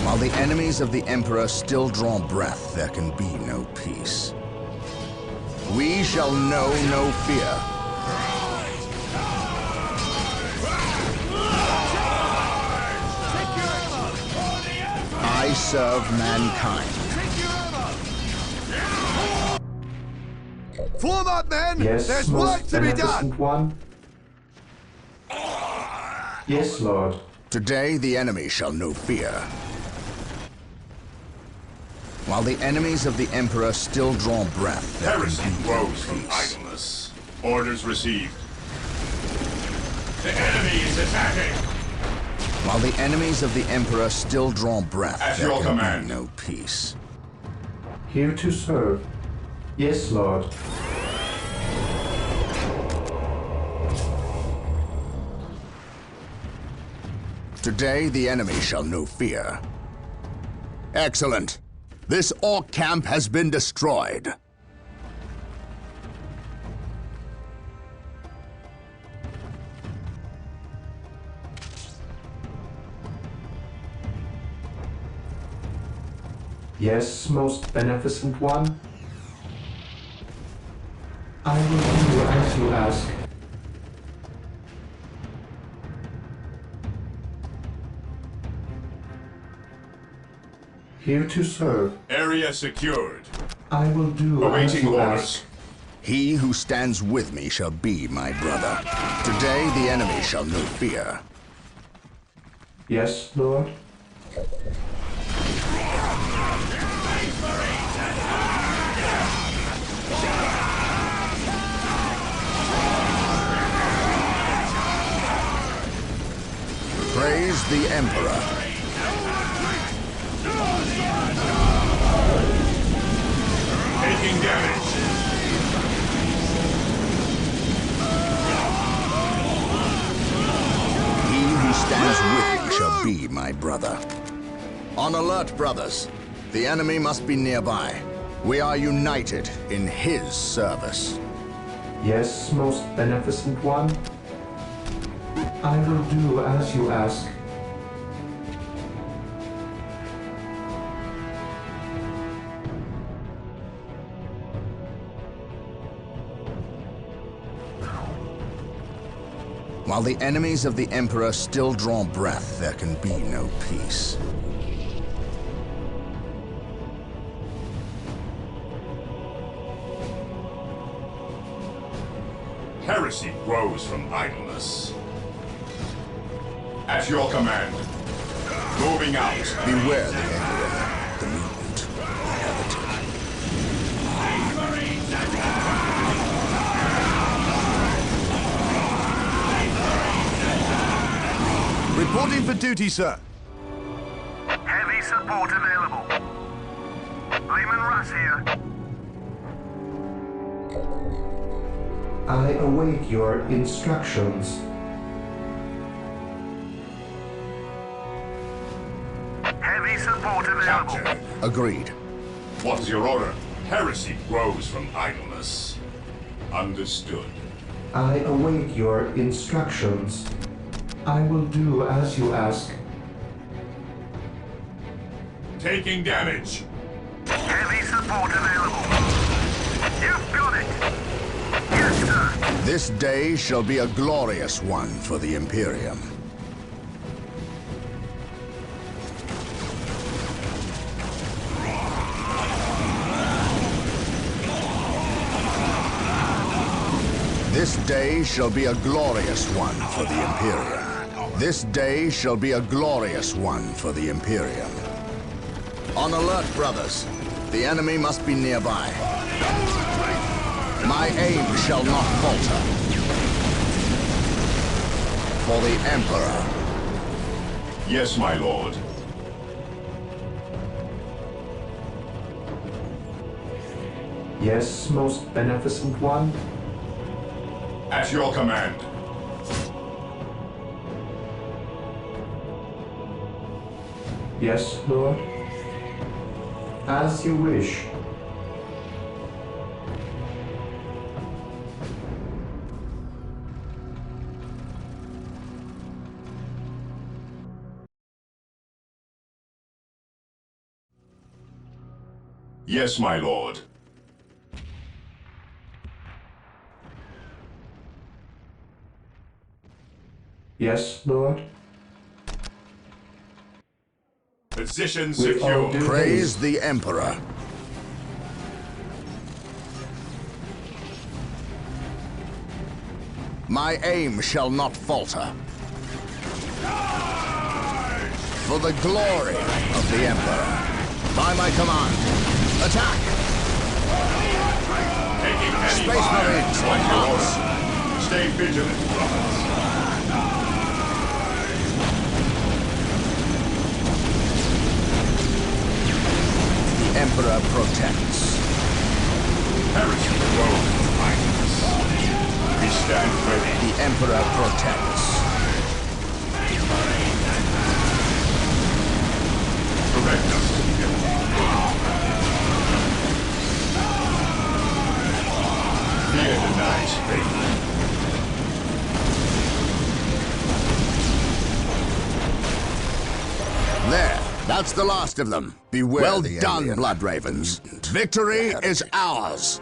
A: While the enemies of the Emperor still draw breath, there can be no peace.
E: We shall know no fear.
A: I serve mankind.
I: Form up, men!
C: Yes,
I: There's
C: most
I: work to be done!
C: beneficent one. Yes, Lord.
A: Today the enemy shall know fear.
E: While the enemies of the Emperor still draw breath, there can
D: Heresy
E: be
D: grows from
E: peace.
D: idleness. Orders received. The enemy is attacking!
E: While the enemies of the Emperor still draw breath,
D: At
E: there
D: your
E: can
D: command.
E: be no peace.
C: Here to serve. Yes, Lord.
E: Today, the enemy shall know fear. Excellent. This Ork camp has been destroyed.
C: Yes, most beneficent one. I will do as you ask. Here to serve.
D: Area secured.
C: I will do as
D: Awaiting
C: you
D: orders.
C: ask.
E: He who stands with me shall be my brother. Today, the enemy shall know fear.
C: Yes, Lord.
E: Praise the Emperor.
D: Taking damage.
E: He who stands with me shall be my brother. On alert, brothers. The enemy must be nearby. We are united in his service.
C: Yes, most beneficent one. I will do as you ask.
E: While the enemies of the Emperor still draw breath, there can be no peace.
D: Heresy grows from idleness. At your command. Moving out.
E: Beware the Emperor, the mutant, the heretic.
I: Reporting for duty, sir.
F: Heavy support available. Lyman Russ here.
C: I await your instructions.
F: Heavy support available.
D: Captain.
E: Agreed.
D: What is your order? Heresy grows from idleness. Understood.
C: I await your instructions. I will do as you ask.
D: Taking damage.
F: Heavy support available. You've got it. Yes, sir.
E: This day shall be a glorious one for the Imperium. This day shall be a glorious one for the Imperium. This day shall be a glorious one for the Imperium. On alert, brothers. The enemy must be nearby. My aim shall not falter. For the Emperor.
D: Yes, my lord.
C: Yes, most beneficent one.
D: At your command.
C: Yes, Lord. As you wish.
D: Yes, my lord.
C: Yes, Lord.
D: Position
C: With all
D: secure.
C: due
E: Praise
C: haste.
E: the Emperor. My aim shall not falter. For the glory of the Emperor. By my command. Attack!
D: Taking heavy
E: Space
D: fire.
E: Marines,
D: On your
E: advance.
D: order. Stay vigilant, brothers.
E: The Emperor protects.
D: Heresy alone binds us. We stand ready.
E: The Emperor protects.
D: Direct us together. Fear denies faith.
E: There, that's the last of them. Beware well done, alien. Blood Ravens. Victory is ours.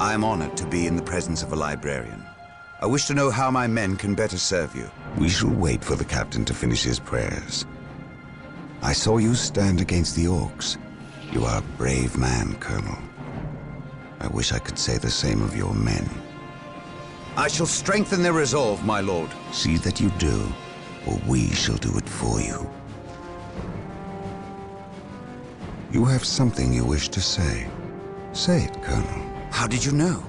I: I am honored to be in the presence of a librarian. I wish to know how my men can better serve you.
J: We shall wait for the captain to finish his prayers. I saw you stand against the Orks. You are a brave man, Colonel. I wish I could say the same of your men.
I: I shall strengthen their resolve, my lord.
J: See that you do, or we shall do it for you. You have something you wish to say. Say it, Colonel.
I: How did you know?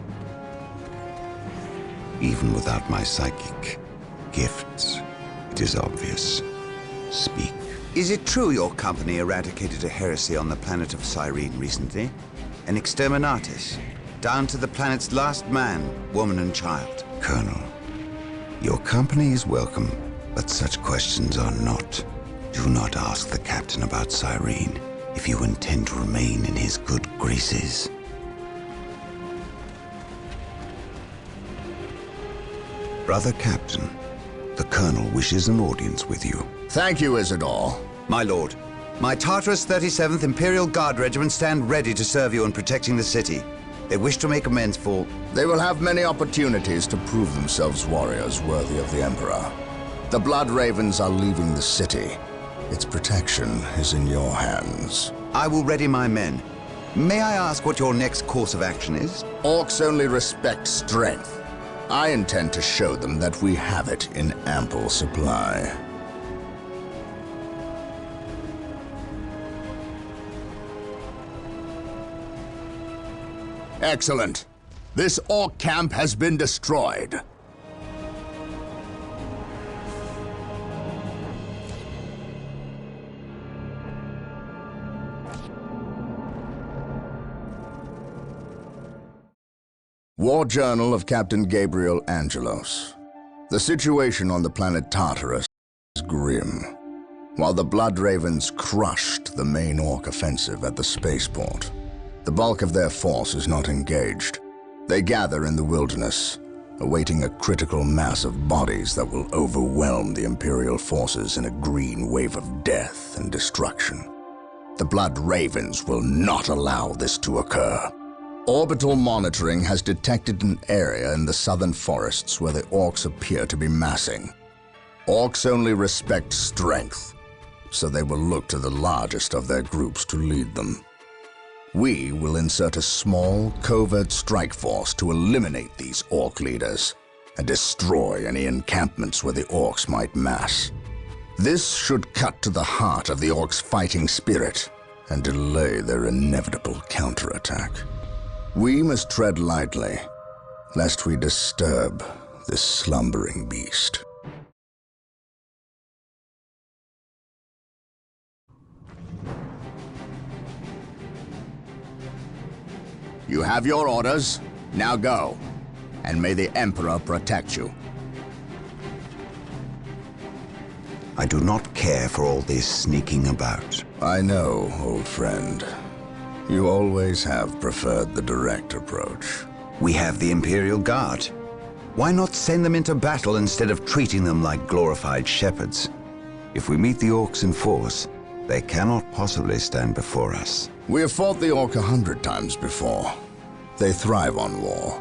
J: Even without my psychic gifts, it is obvious. Speak.
I: Is it true your company eradicated a heresy on the planet of Cyrene recently? An exterminatus, down to the planet's last man, woman and child?
J: Colonel, your company is welcome, but such questions are not. Do not ask the captain about Cyrene if you intend to remain in his good graces. Brother Captain, the Colonel wishes an audience with you.
E: Thank you, Isidore.
I: My lord, my Tartarus 37th Imperial Guard Regiment stand ready to serve you in protecting the city. They wish to make amends for...
E: They will have many opportunities to prove themselves warriors worthy of the Emperor. The Blood Ravens are leaving the city. Its protection is in your hands.
I: I will ready my men. May I ask what your next course of action is?
E: Orks only respect strength. I intend to show them that we have it in ample supply. Excellent. This Ork camp has been destroyed. War Journal of Captain Gabriel Angelos. The situation on the planet Tartarus is grim. While the Blood Ravens crushed the main Ork offensive at the spaceport, the bulk of their force is not engaged. They gather in the wilderness, awaiting a critical mass of bodies that will overwhelm the Imperial forces in a green wave of death and destruction. The Blood Ravens will not allow this to occur. Orbital monitoring has detected an area in the southern forests where the Orks appear to be massing. Orks only respect strength, so they will look to the largest of their groups to lead them. We will insert a small, covert strike force to eliminate these Ork leaders and destroy any encampments where the Orks might mass. This should cut to the heart of the Orks' fighting spirit and delay their inevitable counterattack. We must tread lightly, lest we disturb this slumbering beast. You have your orders. Now go, and may the Emperor protect you.
J: I do not care for all this sneaking about.
E: I know, old friend. You always have preferred the direct approach.
I: We have the Imperial Guard. Why not send them into battle instead of treating them like glorified shepherds?
J: If we meet the Orks in force, they cannot possibly stand before us.
E: We have fought the Ork 100 times before. They thrive on war.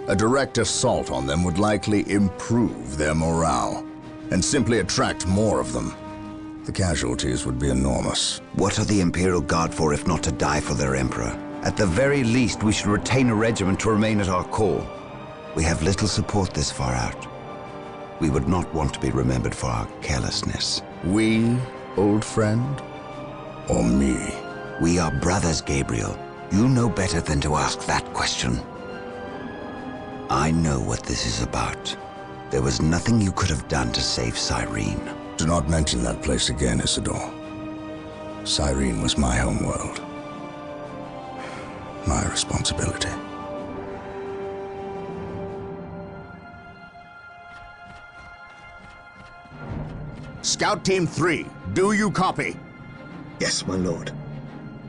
E: A direct assault on them would likely improve their morale and simply attract more of them. The casualties would be enormous.
I: What are the Imperial Guard for if not to die for their Emperor? At the very least, we should retain a regiment to remain at our core. We have little support this far out. We would not want to be remembered for our carelessness.
E: We, old friend? Or me?
I: We are brothers, Gabriel. You know better than to ask that question. I know what this is about. There was nothing you could have done to save Cyrene.
E: Do not mention that place again, Isidore. Cyrene was my homeworld. My responsibility. Scout Team 3, do you copy?
K: Yes, my lord.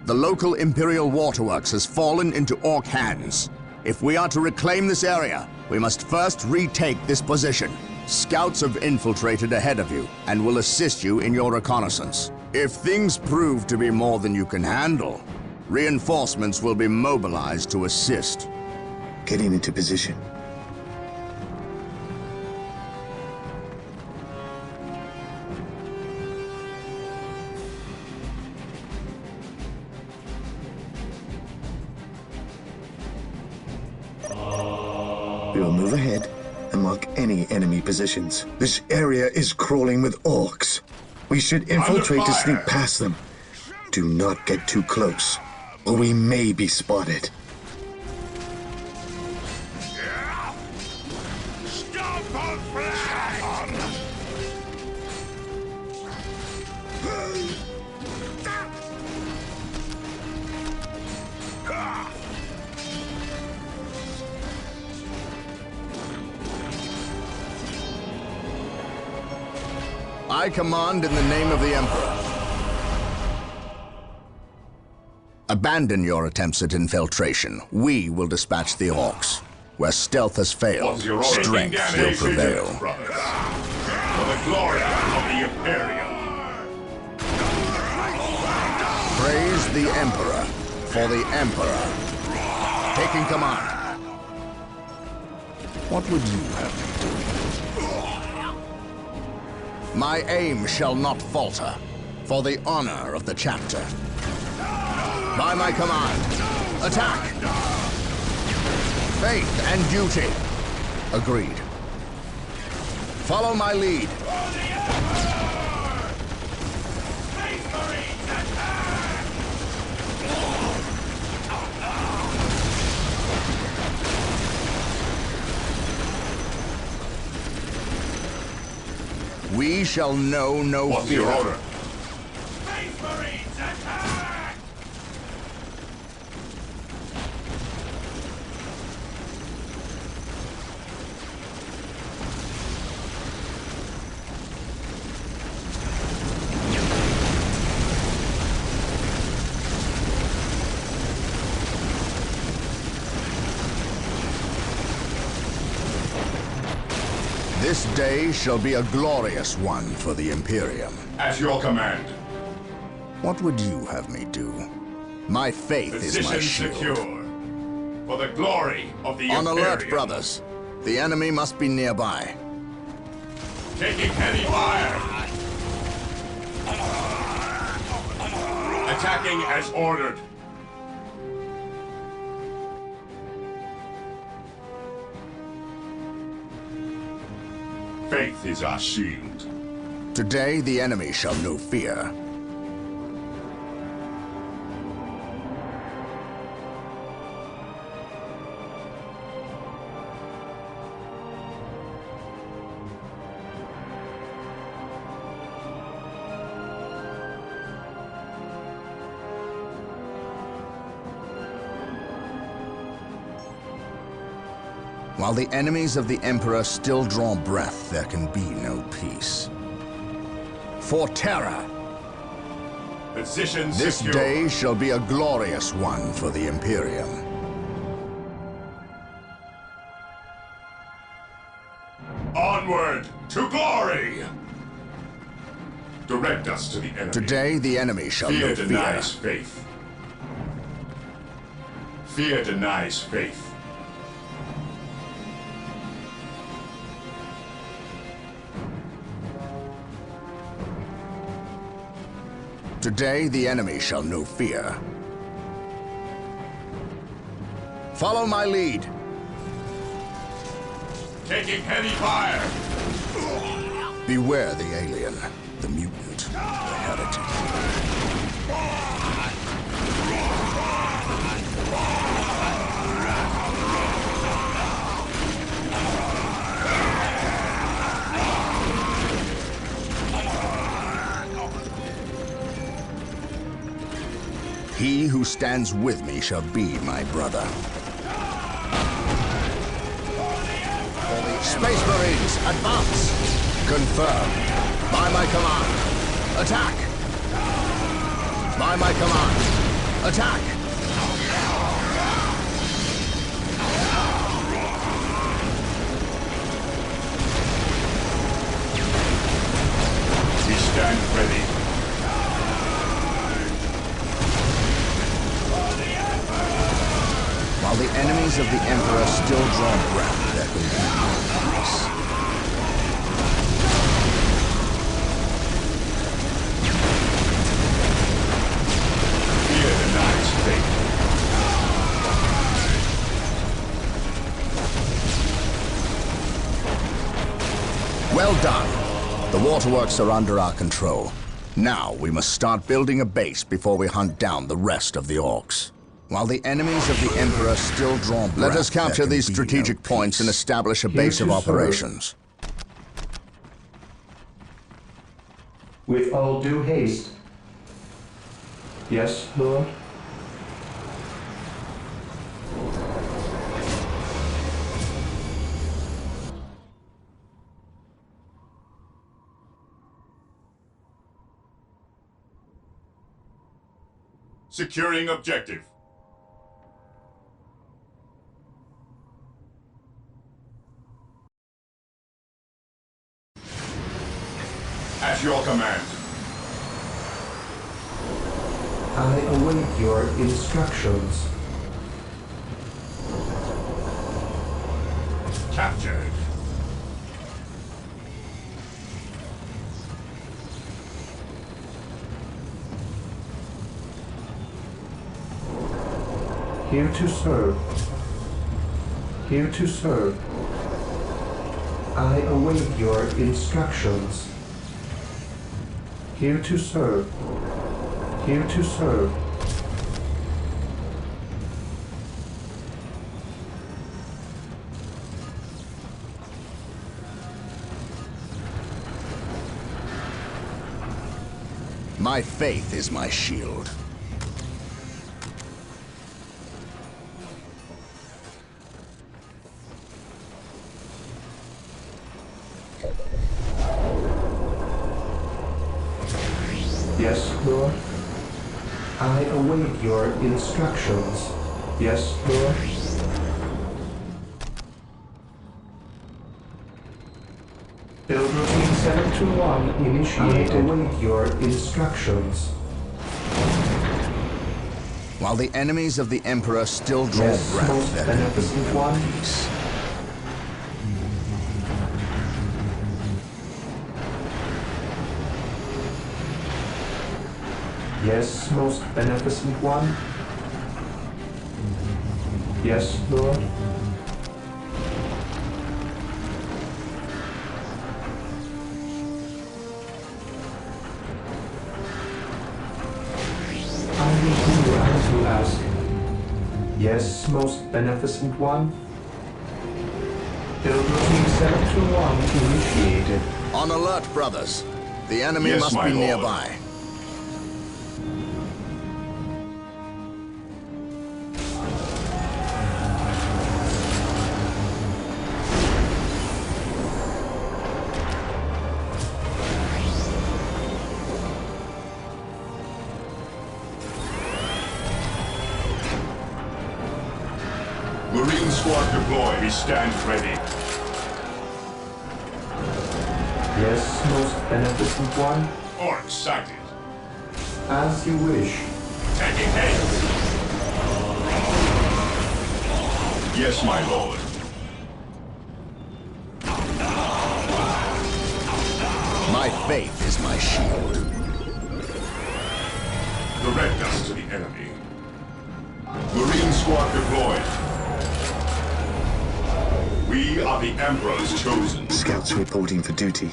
E: The local Imperial waterworks has fallen into Ork hands. If we are to reclaim this area, we must first retake this position. Scouts have infiltrated ahead of you and will assist you in your reconnaissance. If things prove to be more than you can handle, reinforcements will be mobilized to assist.
K: Getting into position. We will move ahead and mark any enemy positions. This area is crawling with Orks. We should infiltrate to sneak past them. Do not get too close, or we may be spotted.
E: I command in the name of the Emperor. Abandon your attempts at infiltration. We will dispatch the Orks. Where stealth has failed, strength will prevail.
D: For the glory of the Imperium.
E: Praise the Emperor for the Emperor. Taking command. What would you have me do? My aim shall not falter, for the honor of the chapter. By my command, attack! Faith and duty. Agreed. Follow my lead. We shall know no
D: What's
E: fear.
D: your order?
F: Space Marines attack!
E: This day shall be a glorious one for the Imperium.
D: At your command.
E: What would you have me do? My faith is my
D: Position
E: shield.
D: secure. For the glory of the
E: On
D: Imperium.
E: alert, brothers. The enemy must be nearby.
D: Taking heavy fire. Attacking as ordered. Faith is our shield.
E: Today the enemy shall know fear. While the enemies of the Emperor still draw breath, there can be no peace. For terror!
D: Position
E: This
D: secure.
E: day shall be a glorious one for the Imperium.
D: Onward to glory! Direct us to the enemy.
E: Today the enemy shall know
D: Fear
E: fear.
D: denies faith. Fear denies faith.
E: Today, the enemy shall know fear. Follow my lead.
D: Taking heavy fire!
E: Beware the alien, the mutant, the heretic. He who stands with me shall be my brother. Space Marines, advance! Confirmed. By my command. Attack! By my command. Attack!
D: We stand ready.
E: While the enemies of the Emperor still draw breath, there can be no peace.
D: Fear denies fate.
E: Well done. The waterworks are under our control. Now we must start building a base before we hunt down the rest of the Orks. While the enemies of the Emperor still draw breath, let us capture these strategic points and establish a base of operations.
C: With all due haste. Yes, Lord?
D: Securing objective. At your command.
C: I await your instructions.
D: Captured.
C: Here to serve. Here to serve. I await your instructions. Here to serve. Here to serve.
E: My faith is my shield.
C: Yes, Lord. I await your instructions. Yes, Lord. Build routine 721 initiated. I await your instructions.
E: While the enemies of the Emperor still draw breath,
C: most
E: there can be
C: beneficent
E: no
C: one.
E: peace.
C: Yes, most beneficent one. Yes, Lord. I will do as you ask. Yes, most beneficent one. Build routine 721 initiated.
E: On alert, brothers. The enemy
D: Yes,
E: must
D: my
E: be
D: lord.
E: nearby.
D: Marine squad deploy. We stand ready.
C: Yes, most beneficent one.
D: Orcs sighted.
C: As you wish.
D: Taking aim. Yes, my lord.
E: My faith is my shield.
D: Direct us to the enemy. Marine squad deployed. We are the Emperor's chosen.
K: Scouts reporting for duty.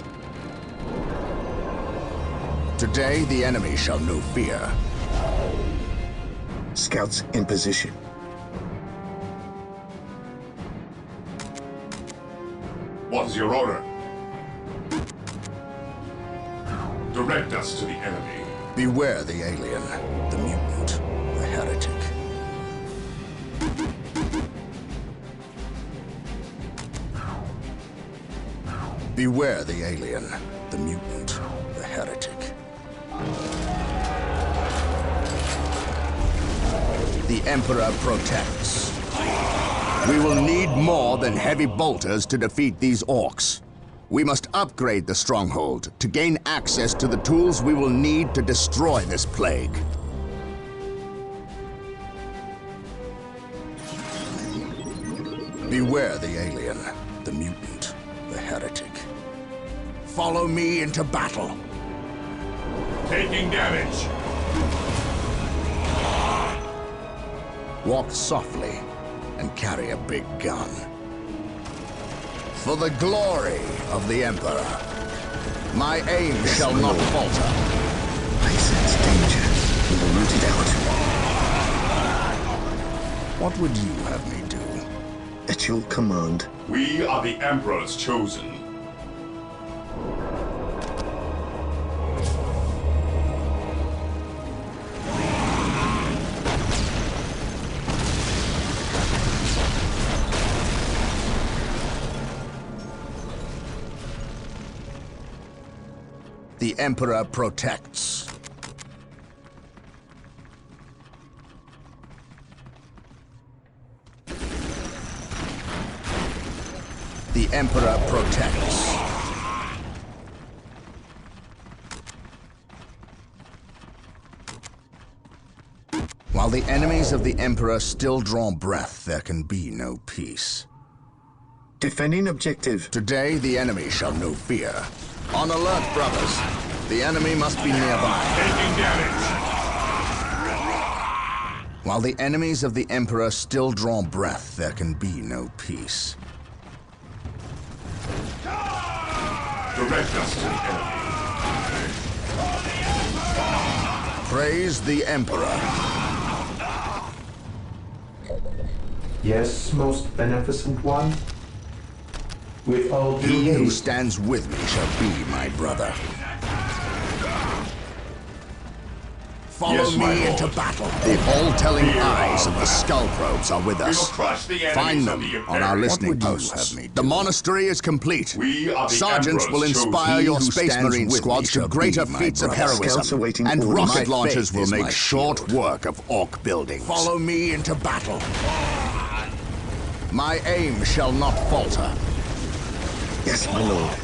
E: Today, the enemy shall know fear.
K: Scouts in position.
D: What is your order? Direct us to the enemy.
E: Beware the alien, the mutant, the heretic. Beware the alien, the mutant, the heretic. The Emperor protects. We will need more than heavy bolters to defeat these orcs. We must upgrade the stronghold to gain access to the tools we will need to destroy this plague. Beware the alien, the mutant, the heretic. Follow me into battle.
D: Taking damage.
E: Walk softly and carry a big gun. For the glory of the Emperor, my aim shall not falter.
K: I sense danger. We will root it out.
E: What would you have me do?
K: At your command.
D: We are the Emperor's chosen.
E: The Emperor protects. The Emperor protects. While the enemies of the Emperor still draw breath, there can be no peace.
K: Defending objective.
E: Today, the enemy shall know fear. On alert, brothers. The enemy must be nearby.
D: Taking damage.
E: While the enemies of the Emperor still draw breath, there can be no peace.
D: Direct us to the enemy.
E: Praise the Emperor.
C: Yes, most beneficent one. With all due
E: He who
C: haste.
E: stands with me shall be my brother. Follow
D: Yes, my
E: me
D: lord.
E: into battle. The all-telling eyes of the skull probes are with
D: We will
E: us.
D: crush the enemies
E: Find
D: of
E: them
D: the
E: on
D: Imperium.
E: our
D: What
E: listening
D: would you
E: posts.
D: have me do?
E: The monastery is complete.
D: We are the
E: Sergeants will
D: Emperor's
E: inspire
D: chosen.
E: your
D: He who
E: Space
D: stands
E: Marine
D: with me
E: squads to
D: shall
E: greater
D: be my
E: feats of
D: brother.
K: Scouts
E: heroism.
K: awaiting
E: And
K: orders.
E: rocket
K: My
E: launchers
K: faith
E: will
K: is
E: make
K: my
E: short
K: shield.
E: work of orc buildings. Follow me into battle. My aim shall not falter.
K: Yes, my lord.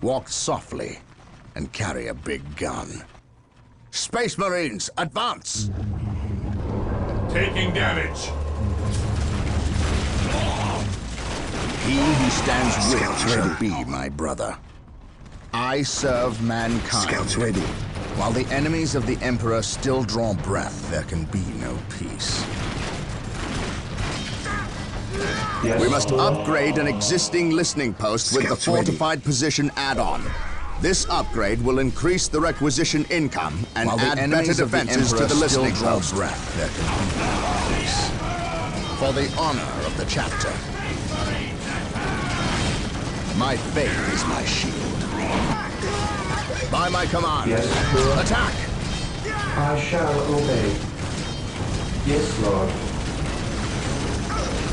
E: Walk softly and carry a big gun. Space Marines, advance!
D: Taking damage.
E: He who stands with
K: Scouts
E: me shall
K: ready.
E: be my brother. I serve mankind.
K: Scouts ready.
E: While the enemies of the Emperor still draw breath, there can be no peace.
C: Yes,
E: We must
C: Lord.
E: upgrade an existing listening post with the
K: Scouts ready.
E: fortified position add-on. This upgrade will increase the requisition income and While the add enemies better of the defenses to Emperor the still listening draw post. breath, there can be no peace. For the honor of the chapter, my faith is my shield. By my command,
C: Yes, Lord.
E: attack!
C: I shall obey. Yes, Lord.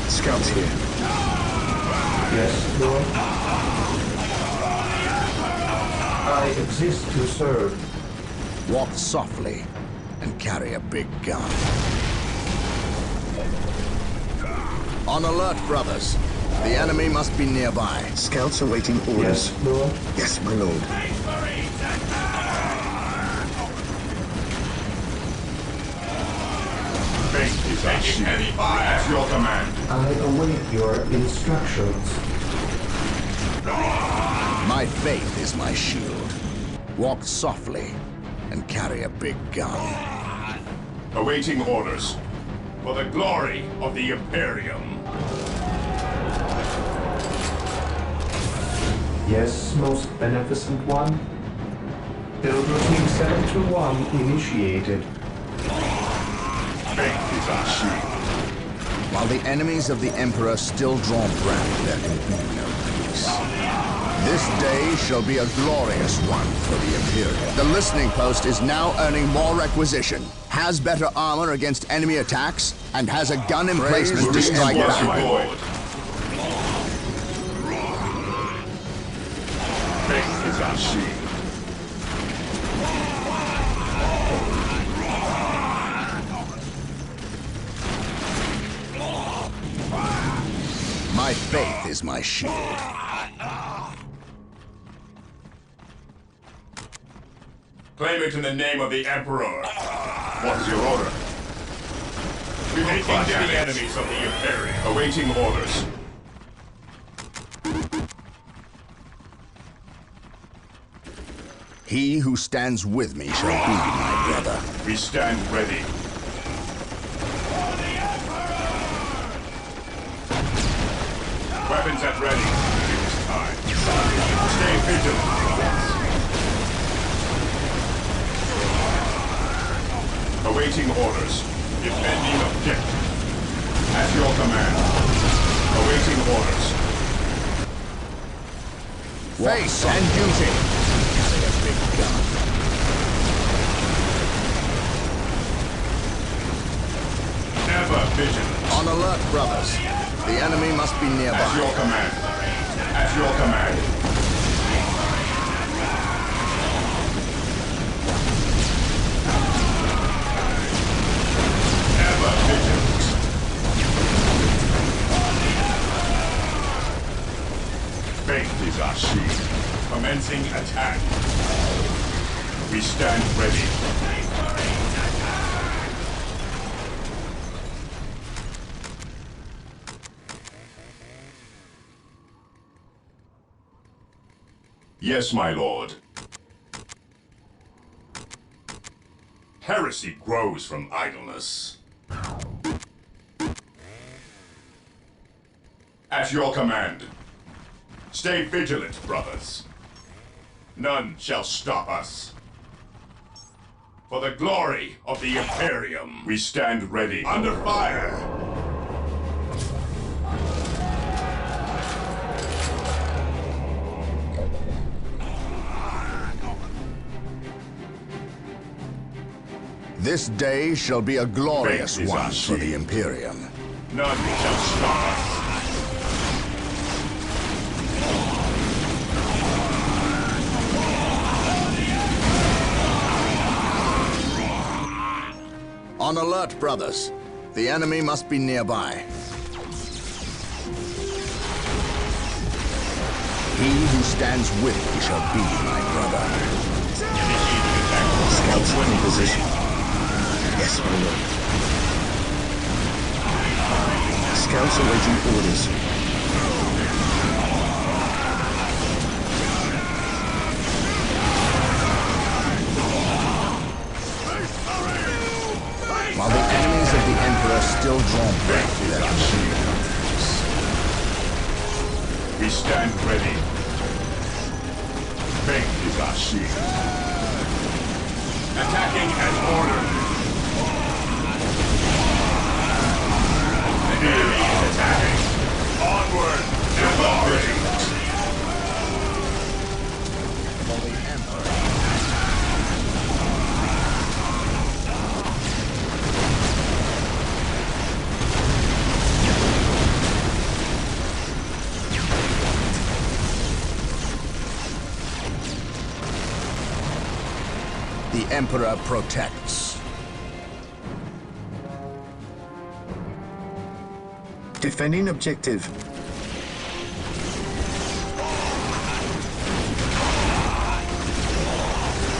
K: Scouts here.
C: Yes, Lord. I exist to serve.
E: Walk softly and carry a big gun. On alert, brothers. The enemy must be nearby.
K: Scouts awaiting orders.
C: Yes, Lord.
K: Yes, my lord.
D: Fate is our shield. At your command.
C: I await your instructions.
E: My faith is my shield. Walk softly and carry a big gun.
D: Awaiting orders. For the glory of the Imperium.
C: Yes, most beneficent one. Build routine 721 initiated.
D: Fate is our shield.
E: While the enemies of the Emperor still draw breath, there can be no peace. This day shall be a glorious one for the Imperium. The listening post is now earning more requisition, has better armor against enemy attacks, and has a gun emplacement to strike back.
D: Fate is our shield.
E: My faith is my shield.
D: Claim it in the name of the Emperor. What is your order? Taking down the enemies of the Imperium. Awaiting orders.
E: He who stands with me shall be my brother.
D: We stand ready. Weapons at ready. It is time. Stay vigilant. Awaiting orders. Defending objective. At your command. Awaiting orders.
E: Face and duty. Carry a big gun.
D: Ever vigilant.
E: On alert, brothers. The enemy must be nearby.
D: At your command. At your command. Ever vigilant. Faith is our shield. Commencing attack. We stand ready. Yes, my lord. Heresy grows from idleness. At your command. Stay vigilant, brothers. None shall stop us. For the glory of the Imperium, we stand ready. Under fire!
E: This day shall be a glorious
D: Fate is our
E: one for the
D: shield.
E: Imperium.
D: None shall stop us.
E: On alert, brothers. The enemy must be nearby. He who stands with me shall be my brother.
K: Scouts in position. Yes, my lord. Scouts awaiting orders.
E: While the enemies of the Emperor still draw breath, there can be no peace.
D: We stand ready. Faith is our shield. Attacking as ordered. The enemy is attacking. Onward and glory.
E: For the Emperor. The Emperor protects.
K: Defending objective.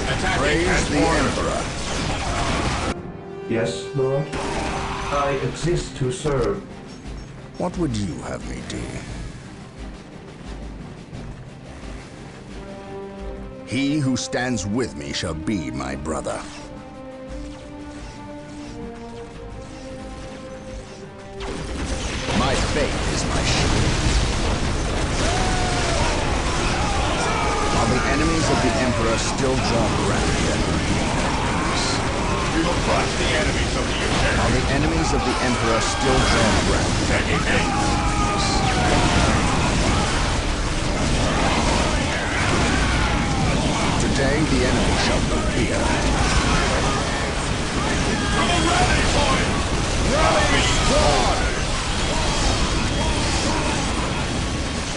D: Attacking
E: Praise
D: as
E: the
D: ordered.
C: Yes,
E: Emperor.
C: Lord? I exist to serve.
E: What would you have me do? He who stands with me shall be my brother. My faith is my shield. While the enemies of the Emperor still draw breath,
D: We will crush the enemies of the Imperium.
E: while the enemies of the Emperor still draw breath, today the enemy shall appear.
D: Rally point! Rally squad!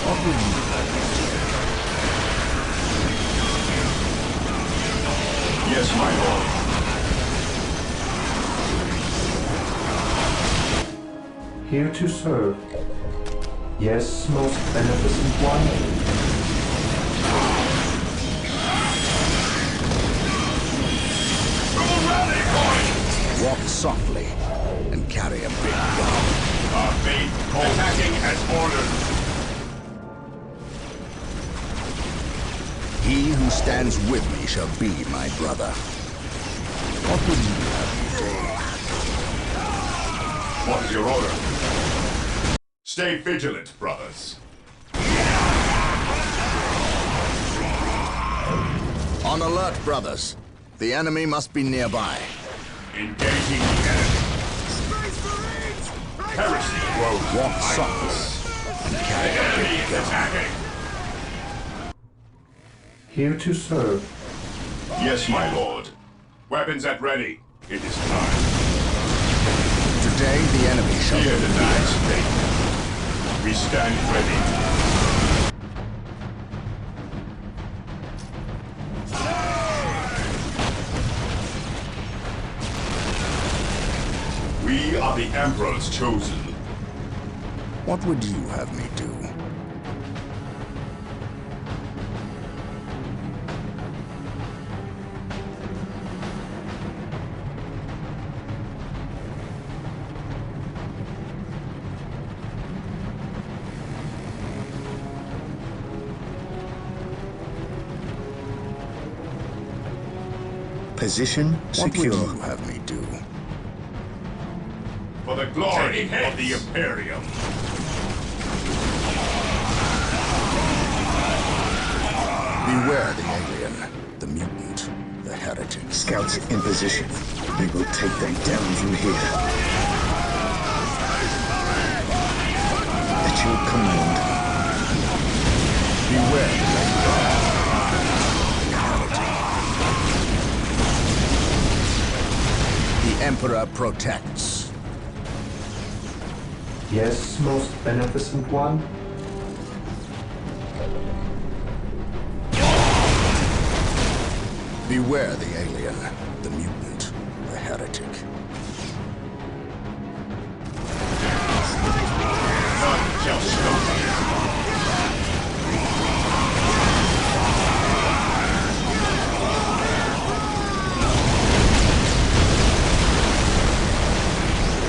E: What would you
D: Yes, my lord.
C: Here to serve. Yes, most beneficent one.
E: walk softly and carry a big gun?
D: Our faith attacking as ordered.
E: He who stands with me shall be my brother. What would you have me do?
D: What is your order? Stay vigilant, brothers.
E: On alert, brothers. The enemy must be nearby.
D: Engaging the enemy. Heresy grows.
E: Walk softly and carry a
D: Enemy
E: big
D: is
E: gun.
D: attacking.
C: Here to serve.
D: Yes, my lord. Weapons at ready. It is time.
E: Today the enemy shall
D: Fear
E: be
D: denies faith. We stand ready. We are the Emperor's chosen.
E: What would you have me do?
K: Position
E: What would
K: secure.
E: you have me do?
D: For the glory of the Imperium.
E: Beware the alien, the mutant, the heretic.
K: Scouts in position. We will take them down from here. At your command.
E: Beware the alien, the heretic. The Emperor protects.
C: Yes, most beneficent one.
E: Beware the alien, the mutant, the heretic.
D: None shall stop us.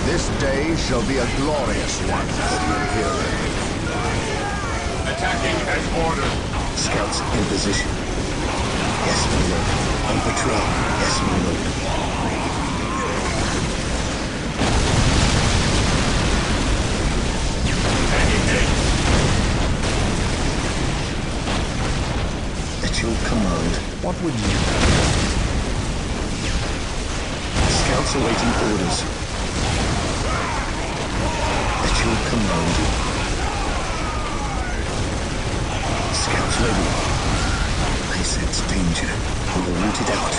E: This day shall be a glorious one for the Imperium.
D: Attacking as ordered.
K: Scouts in position. Yes, my lord. On patrol. Yes, my lord. At your command.
E: What would you have?
K: Scouts awaiting orders. At your command. Scouts ready. I sense danger. We will root it out.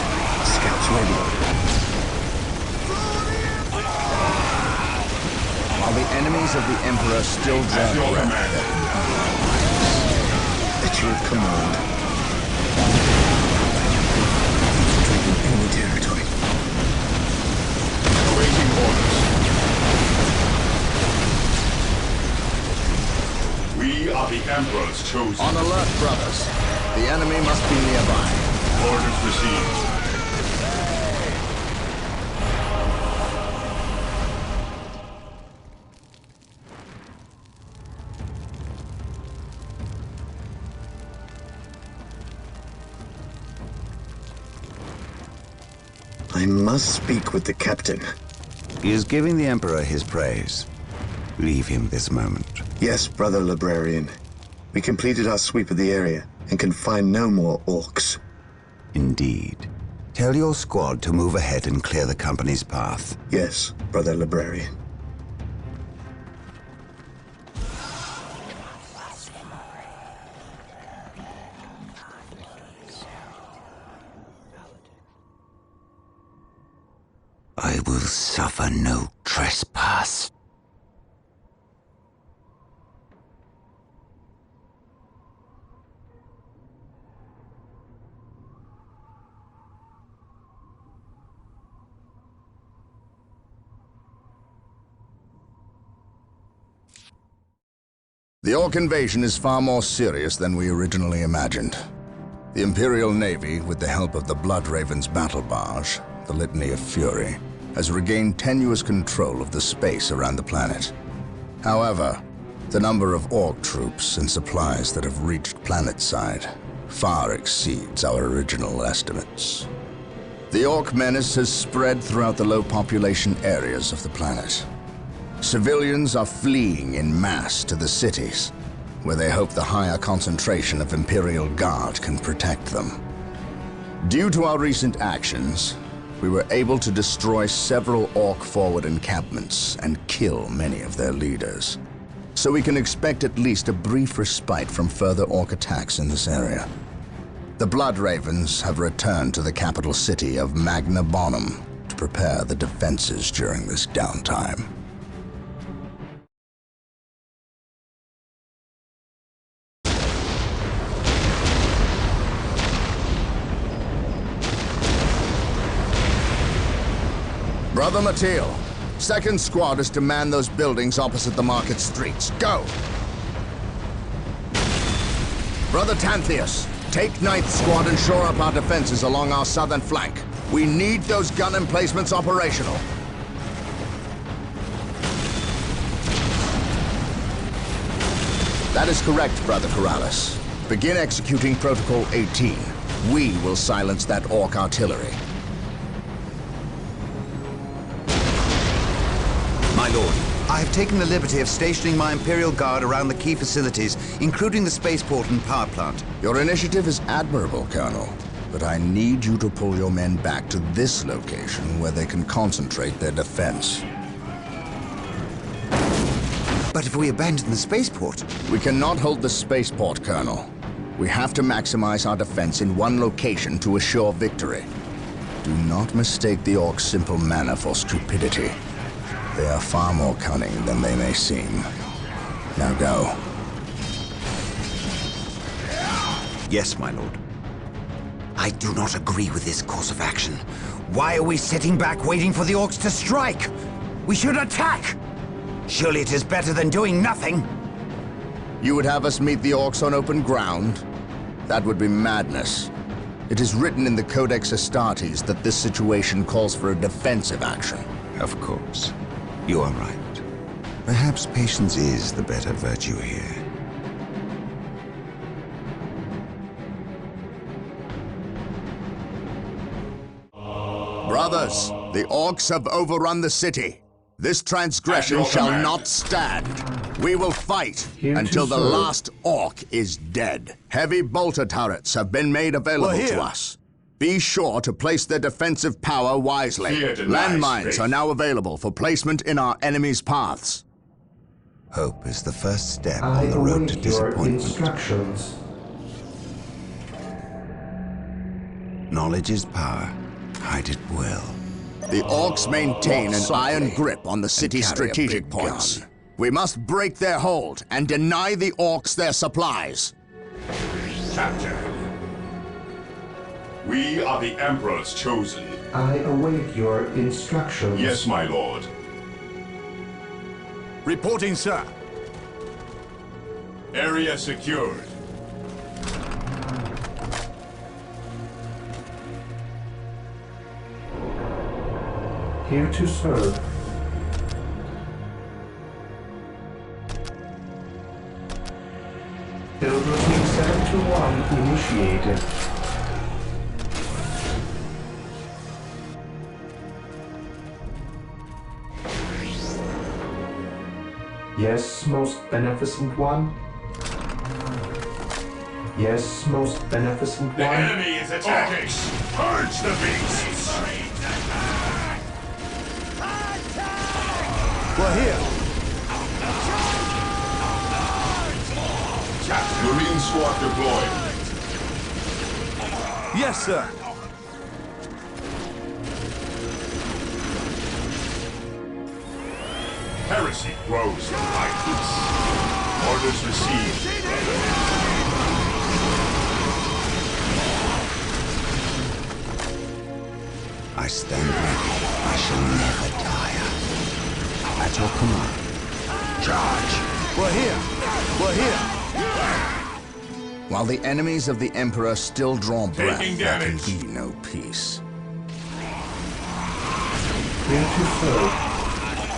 K: Scouts ready.
E: While the enemies of the Emperor still
D: At
E: draw
D: your
E: breath,
D: command.
K: At your command. Infiltrating enemy territory.
D: Awaiting orders. We are the Emperor's chosen.
E: on alert, brothers. The enemy must be nearby.
D: Orders received.
K: I must speak with the captain.
I: He is giving the Emperor his praise. Leave him this moment.
K: Yes, brother librarian. We completed our sweep of the area and can find no more orcs.
I: Indeed. Tell your squad to move ahead and clear the company's path.
K: Yes, brother librarian.
I: I will suffer no trespass.
E: The Ork invasion is far more serious than we originally imagined. The Imperial Navy, with the help of the Blood Raven's battle barge, the Litany of Fury, has regained tenuous control of the space around the planet. However, the number of Ork troops and supplies that have reached planetside far exceeds our original estimates. The Ork menace has spread throughout the low-population areas of the planet. Civilians are fleeing in mass to the cities, where they hope the higher concentration of Imperial Guard can protect them. Due to our recent actions, we were able to destroy several Ork forward encampments and kill many of their leaders. So we can expect at least a brief respite from further Ork attacks in this area. The Blood Ravens have returned to the capital city of Magna Bonum to prepare the defenses during this downtime. Brother Mateel, second squad is to man those buildings opposite the market streets. Go! Brother Tantheus, take ninth squad and shore up our defenses along our southern flank. We need those gun emplacements operational. That is correct, Brother Corrales. Begin executing Protocol 18. We will silence that Ork artillery.
I: My lord, I have taken the liberty of stationing my Imperial Guard around the key facilities, including the spaceport and power plant.
E: Your initiative is admirable, Colonel, but I need you to pull your men back to this location where they can concentrate their defense.
I: But if we abandon the spaceport...
E: We cannot hold the spaceport, Colonel. We have to maximize our defense in one location to assure victory. Do not mistake the Orks' simple manner for stupidity. They are far more cunning than they may seem. Now go.
I: Yes, my lord. I do not agree with this course of action. Why are we sitting back waiting for the Orks to strike? We should attack! Surely it is better than doing nothing.
E: You would have us meet the Orks on open ground? That would be madness. It is written in the Codex Astartes that this situation calls for a defensive action.
I: Of course. You are right. Perhaps patience is the better virtue here.
E: Brothers, the Orks have overrun the city. This transgression shall not stand. We will fight until the last Ork is dead. Heavy bolter turrets have been made available to us. Be sure to place their defensive power wisely. Landmines are now available for placement in our enemy's paths.
I: Hope is the first step on the road to disappointment.
C: Instructions.
I: Knowledge is power. Hide it well.
E: The Orks maintain an iron grip on the city's strategic points. We must break their hold and deny the Orks their supplies.
D: Captain, we are the Emperor's chosen.
C: I await your instructions.
D: Yes, my lord.
E: Reporting, sir.
D: Area secured.
C: Here to serve. Build routine 721 initiated. Yes, most beneficent one. Yes, most beneficent
D: The
C: one.
D: enemy is attacking! Purge the beasts!
L: We're here.
D: Marine squad deployed.
L: Yes, sir.
D: Heresy grows from idleness. Orders received, brother.
I: I stand ready. I shall never tire. At your command. Charge!
L: We're here. We're here.
E: While the enemies of the Emperor still draw breath,
D: Taking
E: there can
D: damage.
E: be no peace.
C: Here to serve.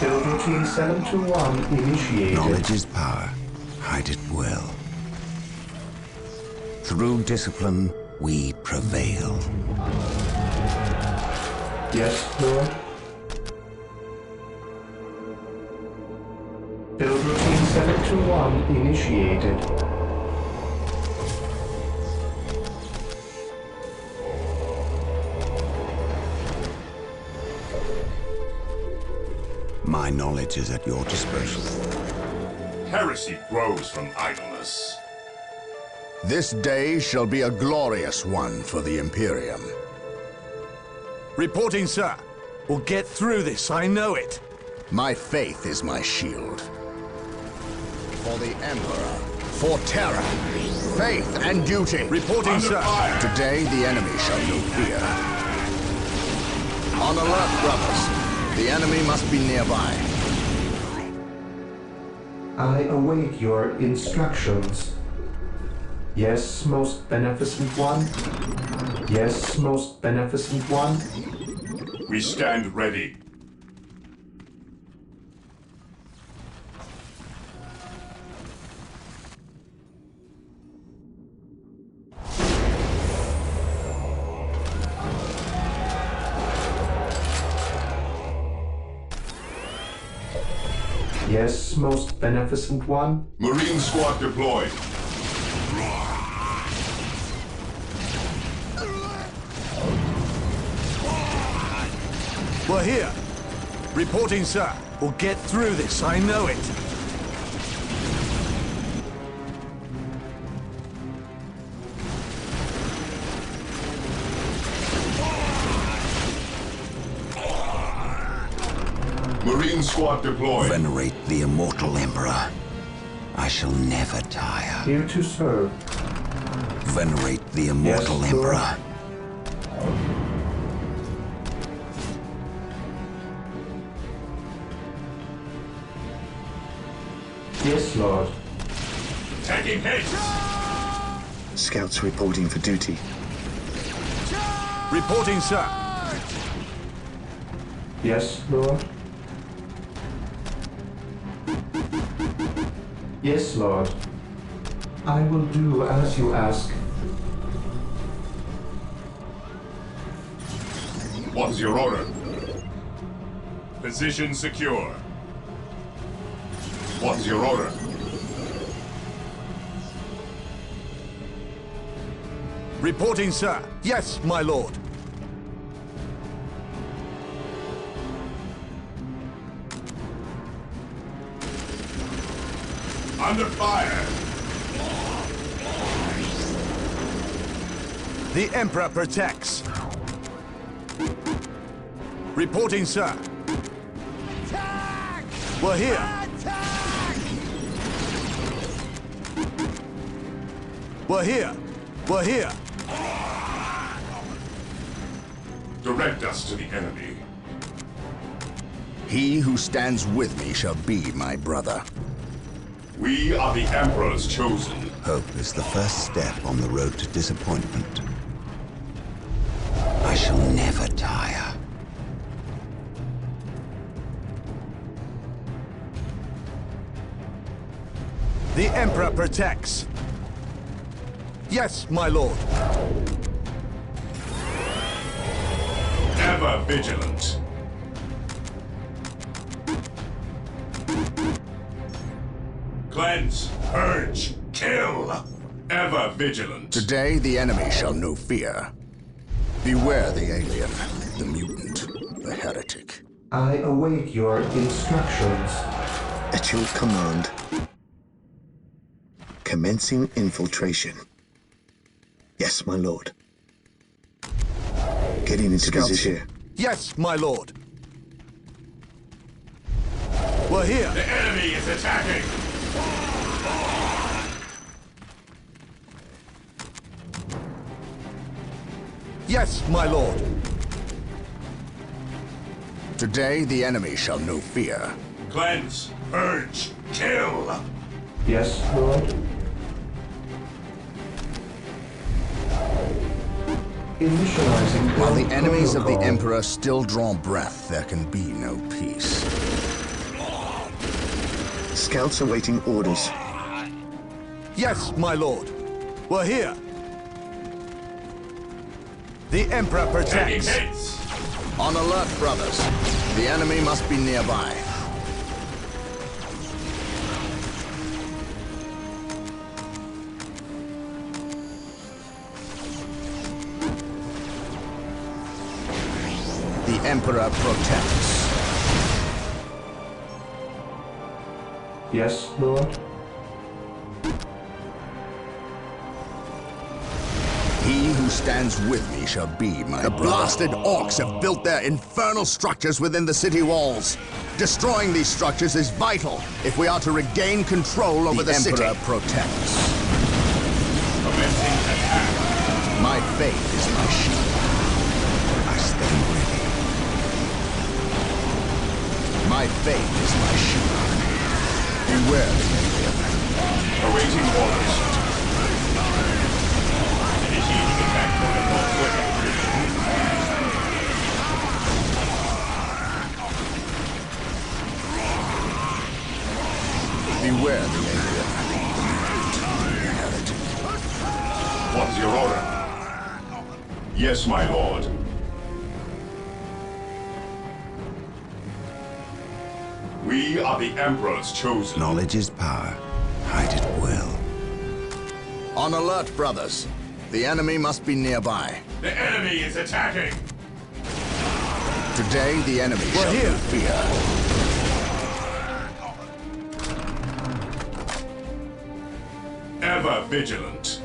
C: Build routine 721 initiated.
I: Knowledge is power. Hide it well. Through discipline, we prevail.
C: Yes, Lord. Build routine 721 initiated.
I: My knowledge is at your disposal.
D: Heresy grows from idleness.
A: This day shall be a glorious one for the Imperium.
L: Reporting, sir. We'll get through this, I know it.
A: My faith is my shield. For the Emperor, for terror, faith and duty.
L: Reporting,
D: Under
L: sir.
D: fire.
A: Today the enemy shall know fear. On alert, brothers. The enemy must be nearby.
C: I await your instructions. Yes, most beneficent one. Yes, most beneficent one.
D: We stand ready.
C: Yes, most beneficent one.
D: Marine squad deployed.
L: We're here. Reporting, sir. We'll get through this, I know it.
D: Marine squad deployed.
I: Venerate the immortal Emperor. I shall never tire.
C: Here to serve.
I: Venerate the immortal
C: Yes, Lord.
I: Emperor.
C: Yes, Lord.
D: Taking hits.
K: Scouts reporting for duty.
L: Reporting, sir.
C: Yes, Lord. Yes, Lord. I will do as you ask.
D: What is your order? Position secure. What is your order?
L: Reporting, sir. Yes, my lord.
D: Under fire.
L: The Emperor protects. Reporting, sir. We're here. We're here. We're here.
D: Direct us to the enemy.
A: He who stands with me shall be my brother.
D: We are the Emperor's chosen.
I: Hope is the first step on the road to disappointment. I shall never tire.
L: The Emperor protects. Yes, my lord.
D: Ever vigilant. Cleanse, purge, kill. Ever vigilant.
E: Today, the enemy shall know fear. Beware the alien, the mutant, the heretic.
C: I await your instructions.
K: At your command. Commencing infiltration. Yes, my lord. Getting into
L: Scouts
K: position.
L: here. Yes, my lord. We're here.
D: The enemy is attacking.
L: Yes, my lord.
E: Today, the enemy shall know fear.
D: Cleanse, purge, kill.
C: Yes, lord. Initializing.
E: While the enemies of the Emperor still draw breath, there can be no peace.
K: Scouts awaiting orders.
L: Yes, my lord. We're here. The Emperor protects.
E: On alert, brothers. The enemy must be nearby. The Emperor protects.
C: Yes, lord.
E: He who stands with me shall be my brother. The blasted Orks have built their infernal structures within the city walls. Destroying these structures is vital if we are to regain control over the city. The Emperor protects. My faith is my shield. I stand ready. My faith is my shield. Beware the alien.
D: Awaiting orders. Initiating attack protocol switch.
E: Beware the alien.
D: What is your order? Yes, my lord. We are the Emperor's chosen.
J: Knowledge is power. Hide it well.
E: On alert, brothers. The enemy must be nearby.
D: The enemy is attacking.
E: Today, the enemy shall
L: here.
E: know fear.
D: Ever vigilant.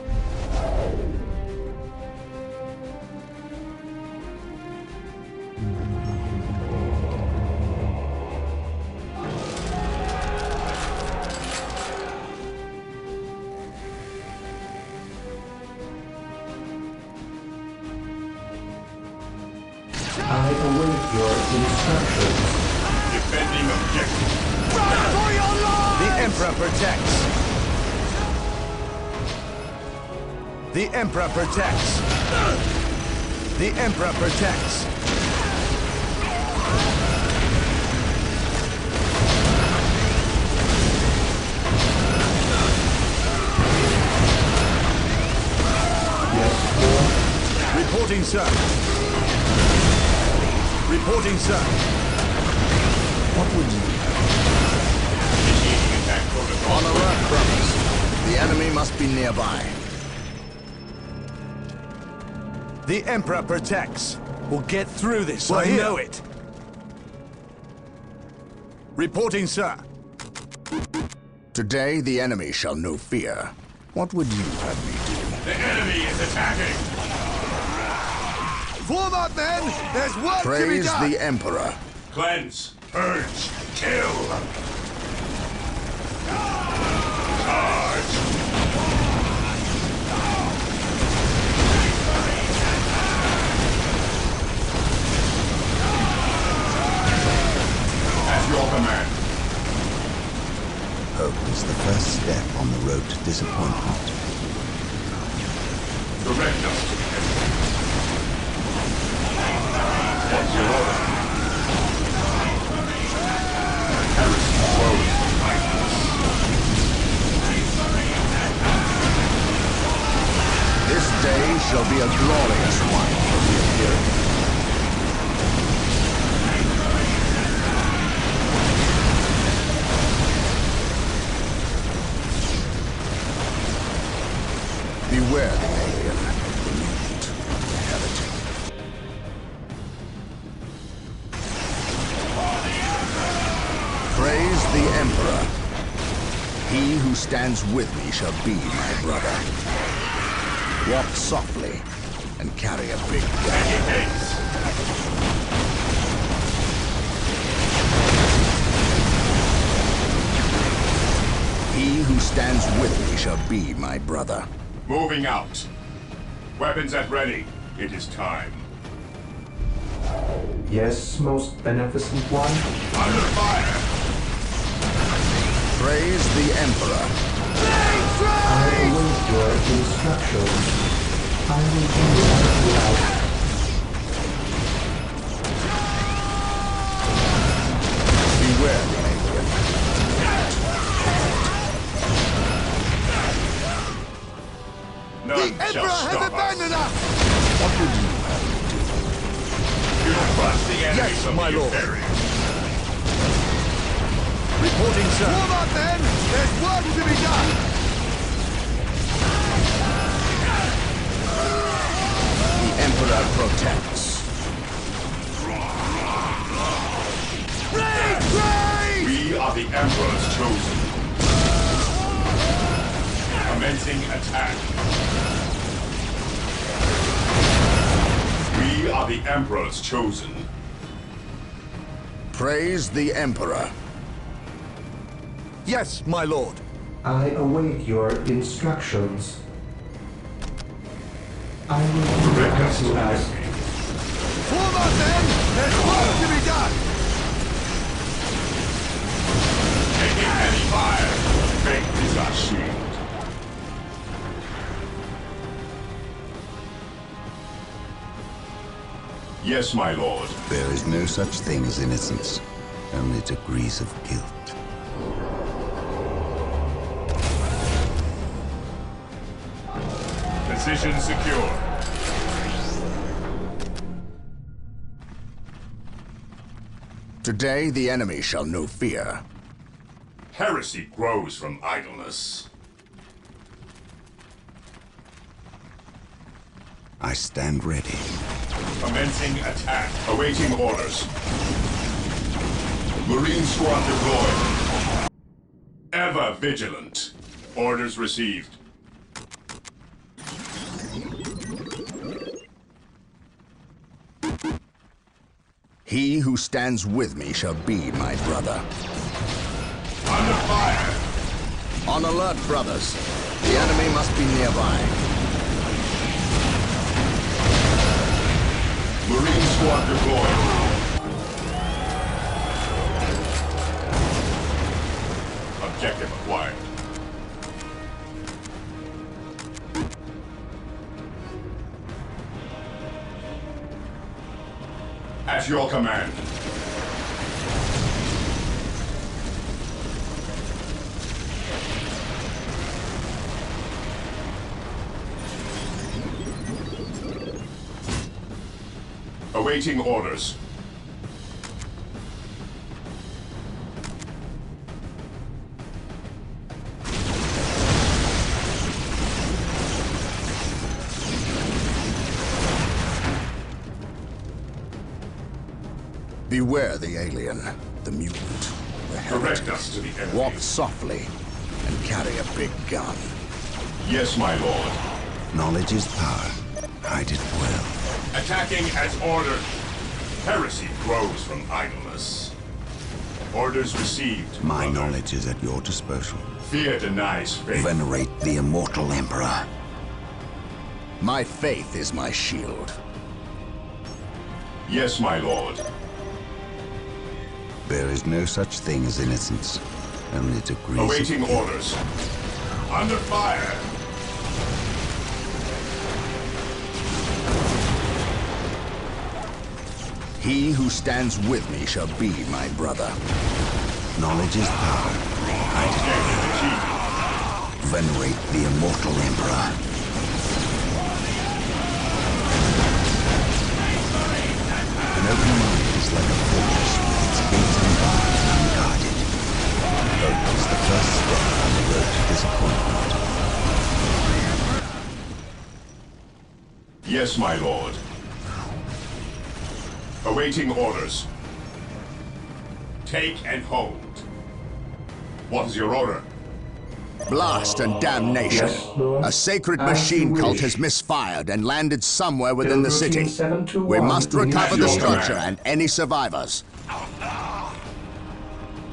C: I await your instructions.
D: Defending objective.
L: The Emperor protects. The Emperor protects. The Emperor protects.
C: Yes, lord.
L: Reporting, sir. Reporting, sir.
E: What would you?
D: Initiating attack protocol.
E: On alert, brothers. The enemy must be nearby.
L: The Emperor protects. We'll get through this. I know it. Reporting, sir.
E: Today, the enemy shall know fear. What would you have me do?
D: The enemy is attacking.
L: Form up, men! There's work to be
E: Praise
L: done!
E: the Emperor.
D: Cleanse, purge, kill. Charge. At your command.
J: Hope is the first step on the road to disappointment.
D: Direct us to the enemy. What's your order? Heresy flows behind us.
E: This day shall be a glorious one for the Imperium. Beware the alien, the mutant, the heretic. Praise the Emperor. He who stands with me shall be my brother. Walk softly and carry a big gun. He who stands with me shall be my brother.
D: Moving out. Weapons at ready. It is time.
C: Yes, most beneficent one?
D: Under fire!
E: Praise the Emperor.
C: I await your instructions. I will do as you ask.
E: Beware the alien.
D: None shall stop us.
E: What would you have me do?
D: You will crush the enemies
L: Yes,
D: of
L: my
D: the
L: lord.
D: Imperium.
L: Reporting, sir.
M: Warm up, men! There's work to be done!
E: The Emperor protects.
D: We are the Emperor's chosen. Commencing attack. We are the Emperor's chosen.
E: Praise the Emperor.
L: Yes, my lord.
C: I await your instructions. I will do as you ask.
M: Warm up, men! There's work to be done!
D: Taking heavy fire. Faith is our shield. Yes, my lord.
J: There is no such thing as innocence, only degrees of guilt.
D: Position secure.
E: Today the enemy shall know fear.
D: Heresy grows from idleness.
J: I stand ready.
D: Commencing attack. Awaiting orders. Marine squad deployed. Ever vigilant. Orders received.
E: He who stands with me shall be my brother.
D: Under fire.
E: On alert, brothers. The enemy must be nearby.
D: Marine squad deployed. Objective acquired. At your command. Awaiting orders.
E: Beware the alien, the mutant, the heretic.
D: Direct us to the enemy.
E: Walk softly and carry a big gun.
D: Yes, my lord.
J: Knowledge is power. Hide it well.
D: Attacking as ordered. Heresy grows from idleness. Orders received.
J: My
D: brother.
J: knowledge is at your disposal.
D: Fear denies faith.
J: Venerate the immortal Emperor.
E: My faith is my shield.
D: Yes, my lord.
J: There is no such thing as innocence, only degrees
D: Awaiting
J: of guilt.
D: orders. Under fire.
E: He who stands with me shall be my brother.
J: Knowledge is power. Hide it well. Venerate the immortal Emperor. An open mind is like a fortress with its gates unbarred and unguarded. Hope is the first step on the road to disappointment.
D: Yes, my lord. Awaiting orders. Take and hold. What is your order?
A: Blast and damnation.
C: Yes, Lord.
A: A sacred
C: As
A: machine
C: you
A: cult
C: wish.
A: has misfired and landed somewhere within the
C: Build
A: city.
C: routine 721
A: We must recover the
C: initiated.
A: structure and any survivors.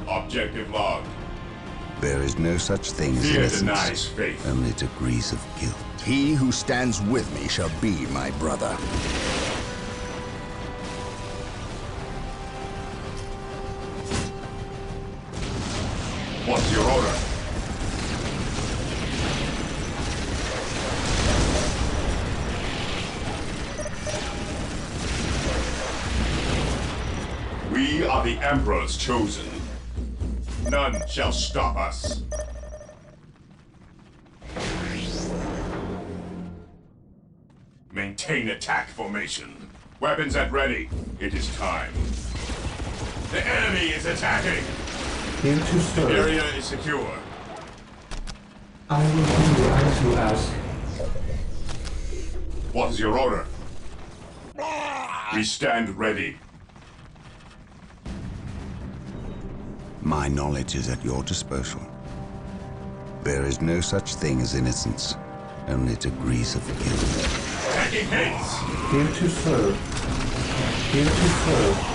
D: Objective log.
J: There is no such thing as
D: Fear
J: innocence,
D: denies faith.
J: only degrees of guilt.
A: He who stands with me shall be my brother.
D: What's your order? We are the Emperor's chosen. None shall stop us. Maintain attack formation. Weapons at ready. It is time. The enemy is attacking.
C: Here to
D: The
C: serve.
D: area is secure.
C: I will do as you ask.
D: What is your order? We stand ready.
J: My knowledge is at your disposal. There is no such thing as innocence, only degrees of guilt.
D: Taking hits.
C: Here to serve. Here to serve.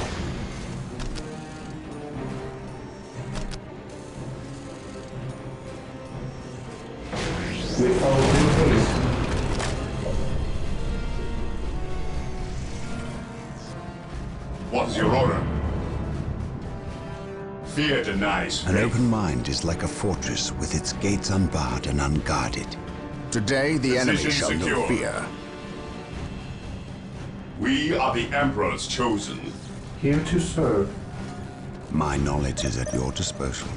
C: Without due haste.
D: What is your order? Fear denies
J: An
D: faith.
J: open mind is like a fortress with its gates unbarred and unguarded.
A: Today the enemy
D: Position
A: shall know
D: secure.
A: fear.
D: We are the Emperor's chosen.
C: Here to serve.
J: My knowledge is at your disposal.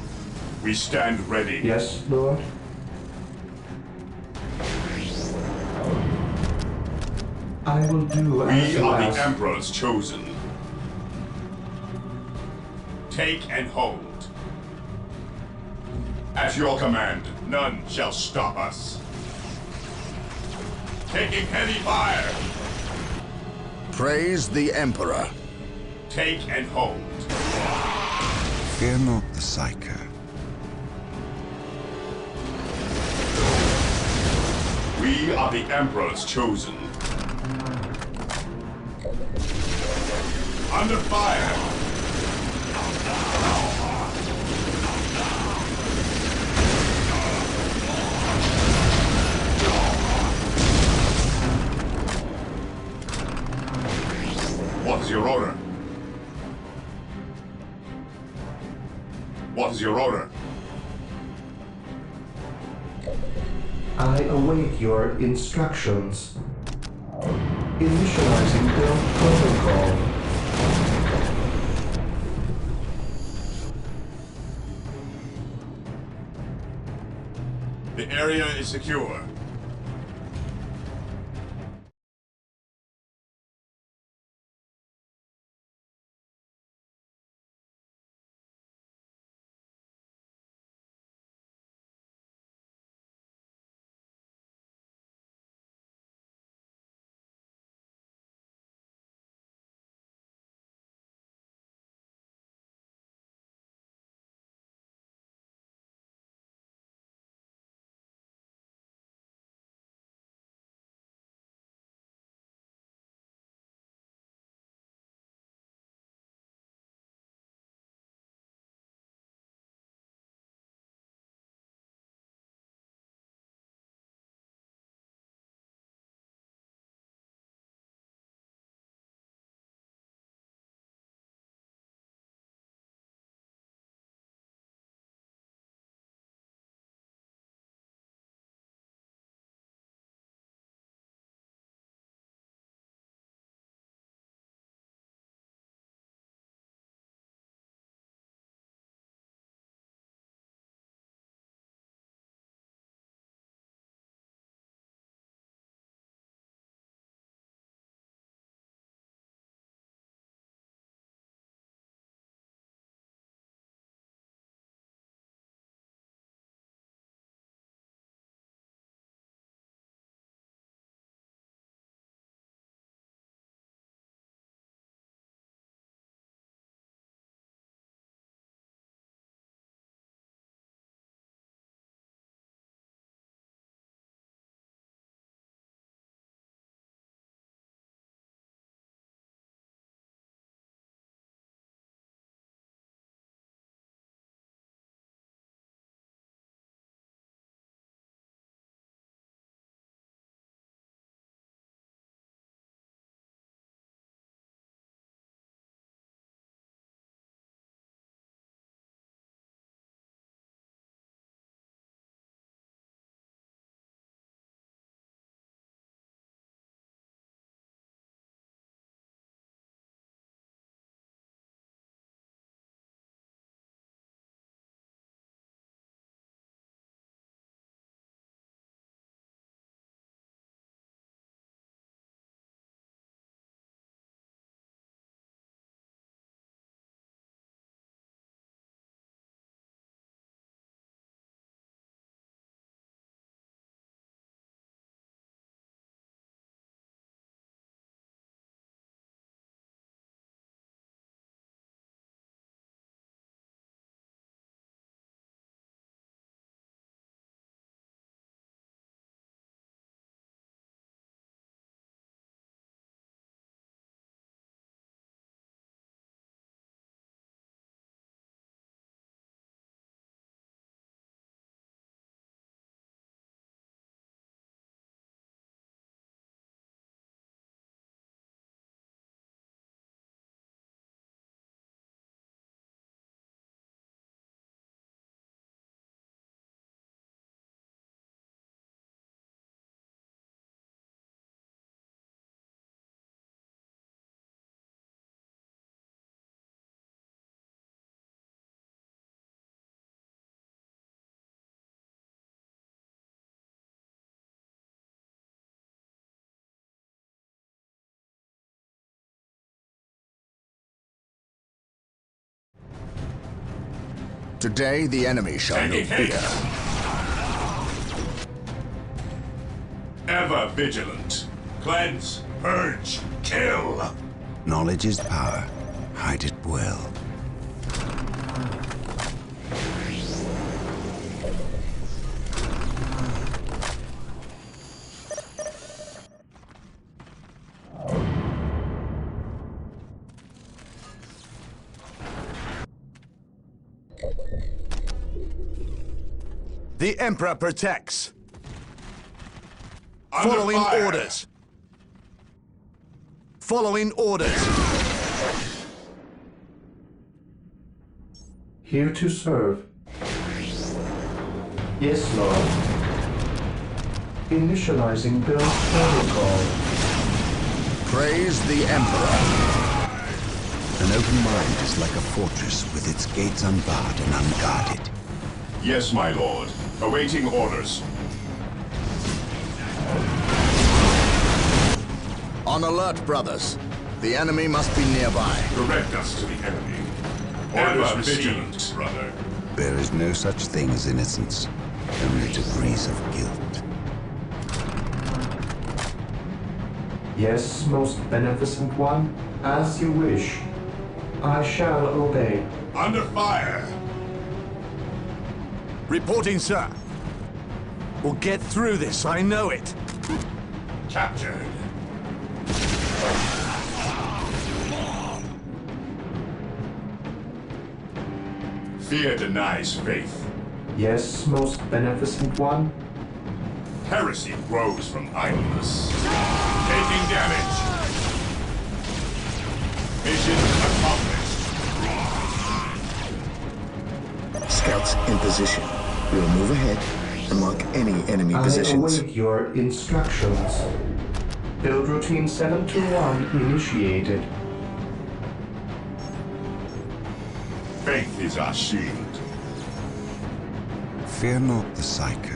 D: We stand ready.
C: Yes, Lord. I will do as
D: We
C: you
D: are
C: ask.
D: the Emperor's chosen. Take and hold. At your command, none shall stop us. Taking heavy fire.
A: Praise the Emperor.
D: Take and hold.
J: Fear not the Psyker.
D: We are the Emperor's chosen. Under fire. What is your order? What is your order?
C: I await your instructions. Initializing build protocol.
D: The area is secure.
A: Today the enemy shall know fear.
D: Ever vigilant. Cleanse, purge, kill.
J: Knowledge is power. Hide it well.
L: The Emperor protects.
D: Under
L: Following
D: fire.
L: orders. Following orders.
C: Here to serve. Yes, Lord. Initializing build protocol.
A: Praise the Emperor.
J: An open mind is like a fortress with its gates unbarred and unguarded.
D: Yes, my lord. Awaiting orders.
A: On alert, brothers. The enemy must be nearby.
D: Direct us to the enemy.
H: Orders
D: Ever
H: received.
D: vigilant, brother.
J: There is no such thing as innocence, only degrees of guilt.
C: Yes, most beneficent one, as you wish. I shall obey.
D: Under fire.
L: Reporting, sir. We'll get through this, I know it.
D: Captured. Fear denies faith.
C: Yes, most beneficent one.
D: Heresy grows from idleness. Taking damage. Mission accomplished.
K: Scouts in position. We will move ahead and mark any enemy positions.
C: I await your instructions. Build routine 721 initiated.
D: Faith is our shield.
J: Fear not the psycho.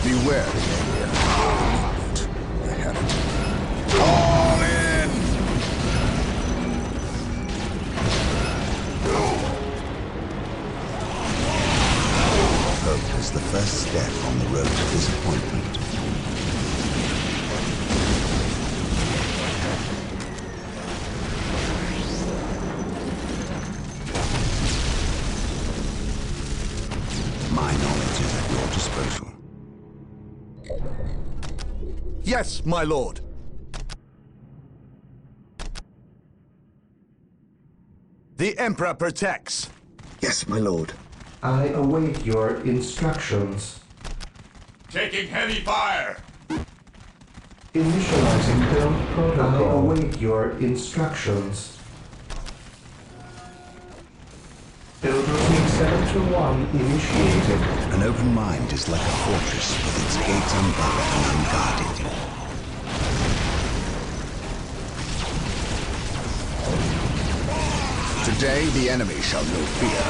A: Beware the alien. They have it. All in!
J: Hope is the first step on the road to disappointment. My knowledge is at your disposal.
L: Yes, my lord. The Emperor protects.
K: Yes, my lord.
C: I await your instructions.
D: Taking heavy fire.
C: Initializing build protocol. I await your instructions. Build routine 721 initiated.
J: An open mind is like a fortress with its gates unbarred and unguarded.
A: Today the enemy shall know fear.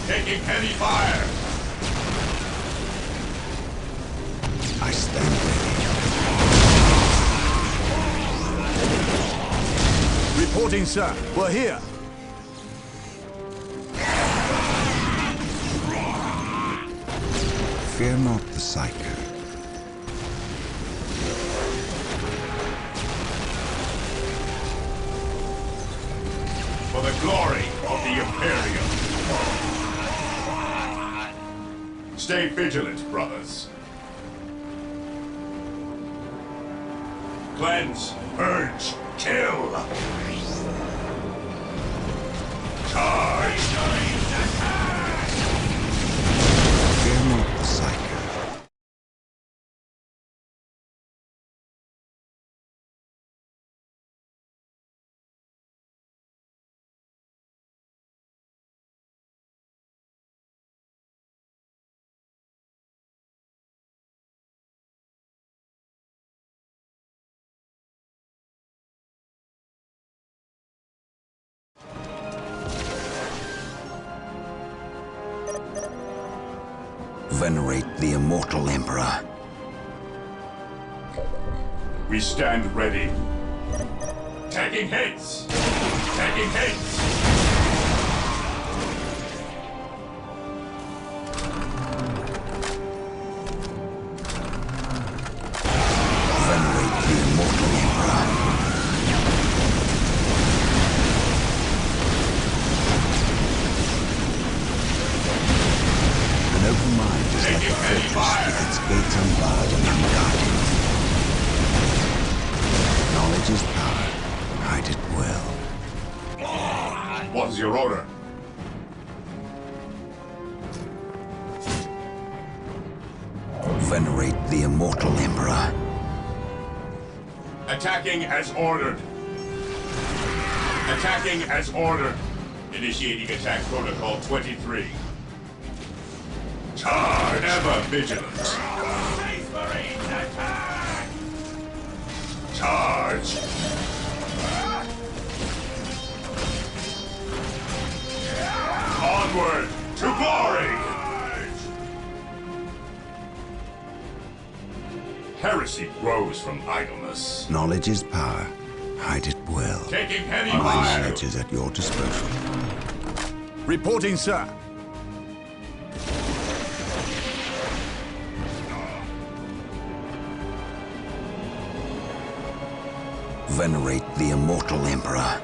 D: Taking heavy fire.
J: I stand ready.
L: Reporting, sir. We're here.
J: Fear not the psycho.
D: For the glory of the Imperium. Stay vigilant, brothers. Cleanse, purge, kill. Charge!
J: Fear not the psycho. Venerate the immortal Emperor.
D: We stand ready. Taking hits! Taking hits!
J: Venerate the immortal Emperor. An open mind is like a fortress with its gates unbarred and unguarded. Knowledge is power. Hide it well.
D: What is your order?
J: Venerate the immortal Emperor.
D: Attacking as ordered. Attacking as ordered. Initiating attack protocol 23. Charge! Ever vigilant. Space Marines attack! Charge! Onward to glory! Heresy grows from idleness.
J: Knowledge is power. Hide it well.
D: Taking heavy
J: My
D: fire.
J: knowledge is at your disposal.
L: Reporting, sir.
J: Venerate the immortal Emperor.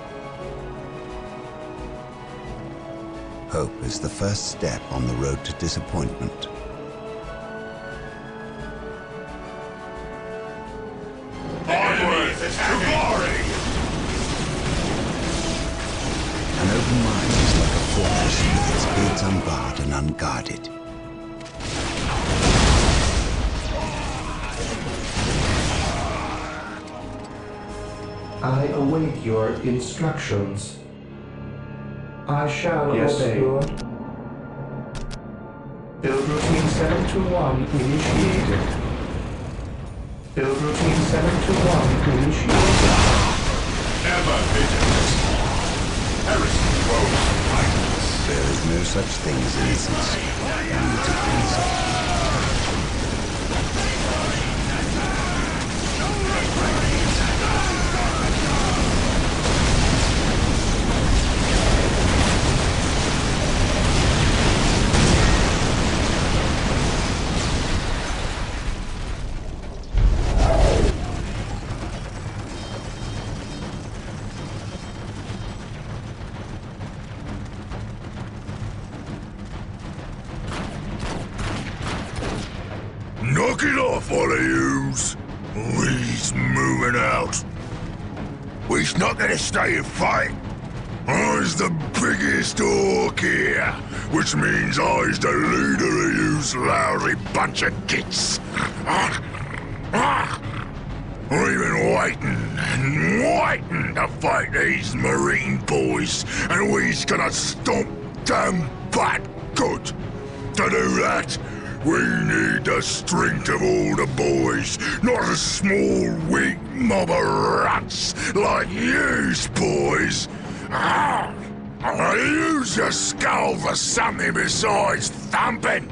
J: Hope is the first step on the road to disappointment.
D: Onward to glory!
J: An open mind is like a fortress with its gates unbarred and unguarded.
C: I await your instructions. I shall obey. Lord. Build routine 721 initiated. Build routine 721 initiated.
D: Ever vigilant. Heresy grows from idleness.
J: There is no such thing as innocence. Only to innocence.
H: Knock it off, all of yous! We's moving out. We's not gonna stay and fight. I's the biggest orc here, which means I's the leader of yous lousy bunch of gits. We've been waiting and waiting to fight these Marine boys, and we's gonna stomp them butt good. To do that, we need the strength of all the boys, not a small, weak mob of rats like yous boys. Use your skull for something besides thumping.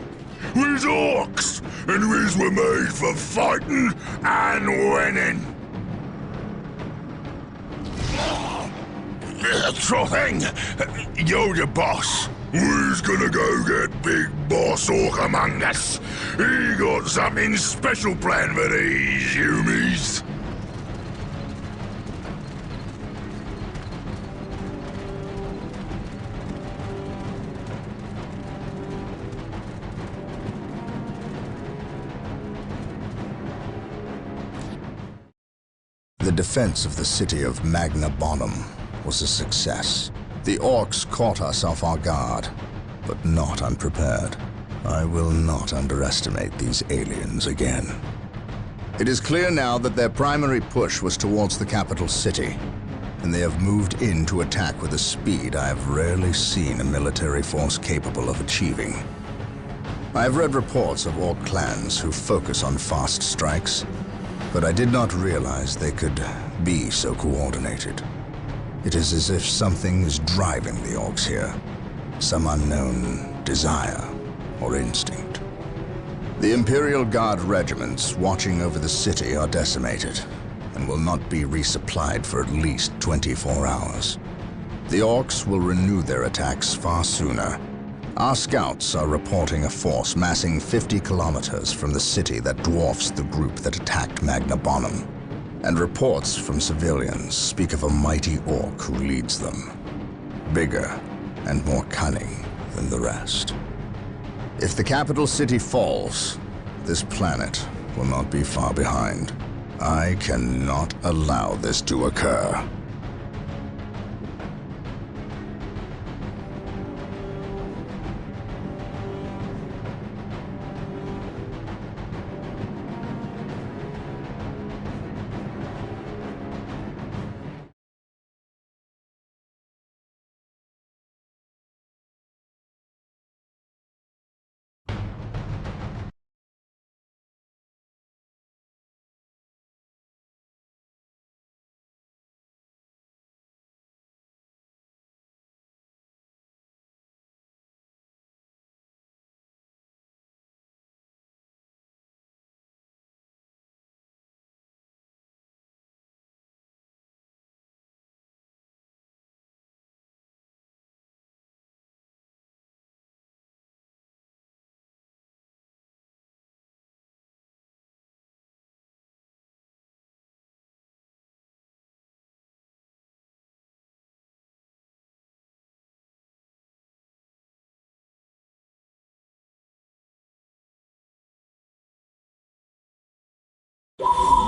H: We's orcs, and we's were made for fighting and winning. Sure thing. You're the boss. We's gonna go get Big Boss Orc among us. He got something special planned for these humies.
E: The defense of the city of Magna Bonum was a success. The Orks caught us off our guard, but not unprepared. I will not underestimate these aliens again. It is clear now that their primary push was towards the capital city, and they have moved in to attack with a speed I have rarely seen a military force capable of achieving. I have read reports of Ork clans who focus on fast strikes, but I did not realize they could be so coordinated. It is as if something is driving the Orks here, some unknown desire or instinct. The Imperial Guard regiments watching over the city are decimated, and will not be resupplied for at least 24 hours. The Orks will renew their attacks far sooner. Our scouts are reporting a force massing 50 kilometers from the city that dwarfs the group that attacked Magna Bonum. And reports from civilians speak of a mighty Ork who leads them. Bigger and more cunning than the rest. If the capital city falls, this planet will not be far behind. I cannot allow this to occur.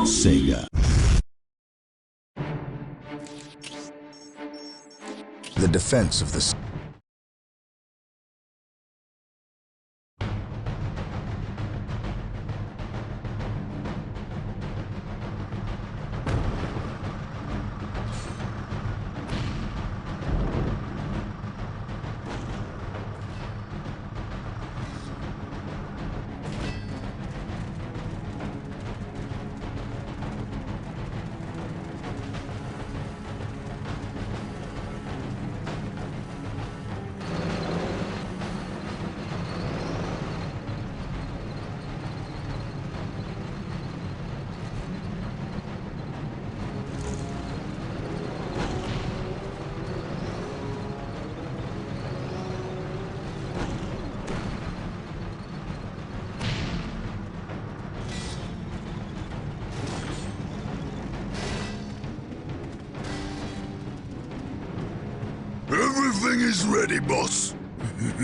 E: Sega. The defense of the
H: Everything is ready, boss. Them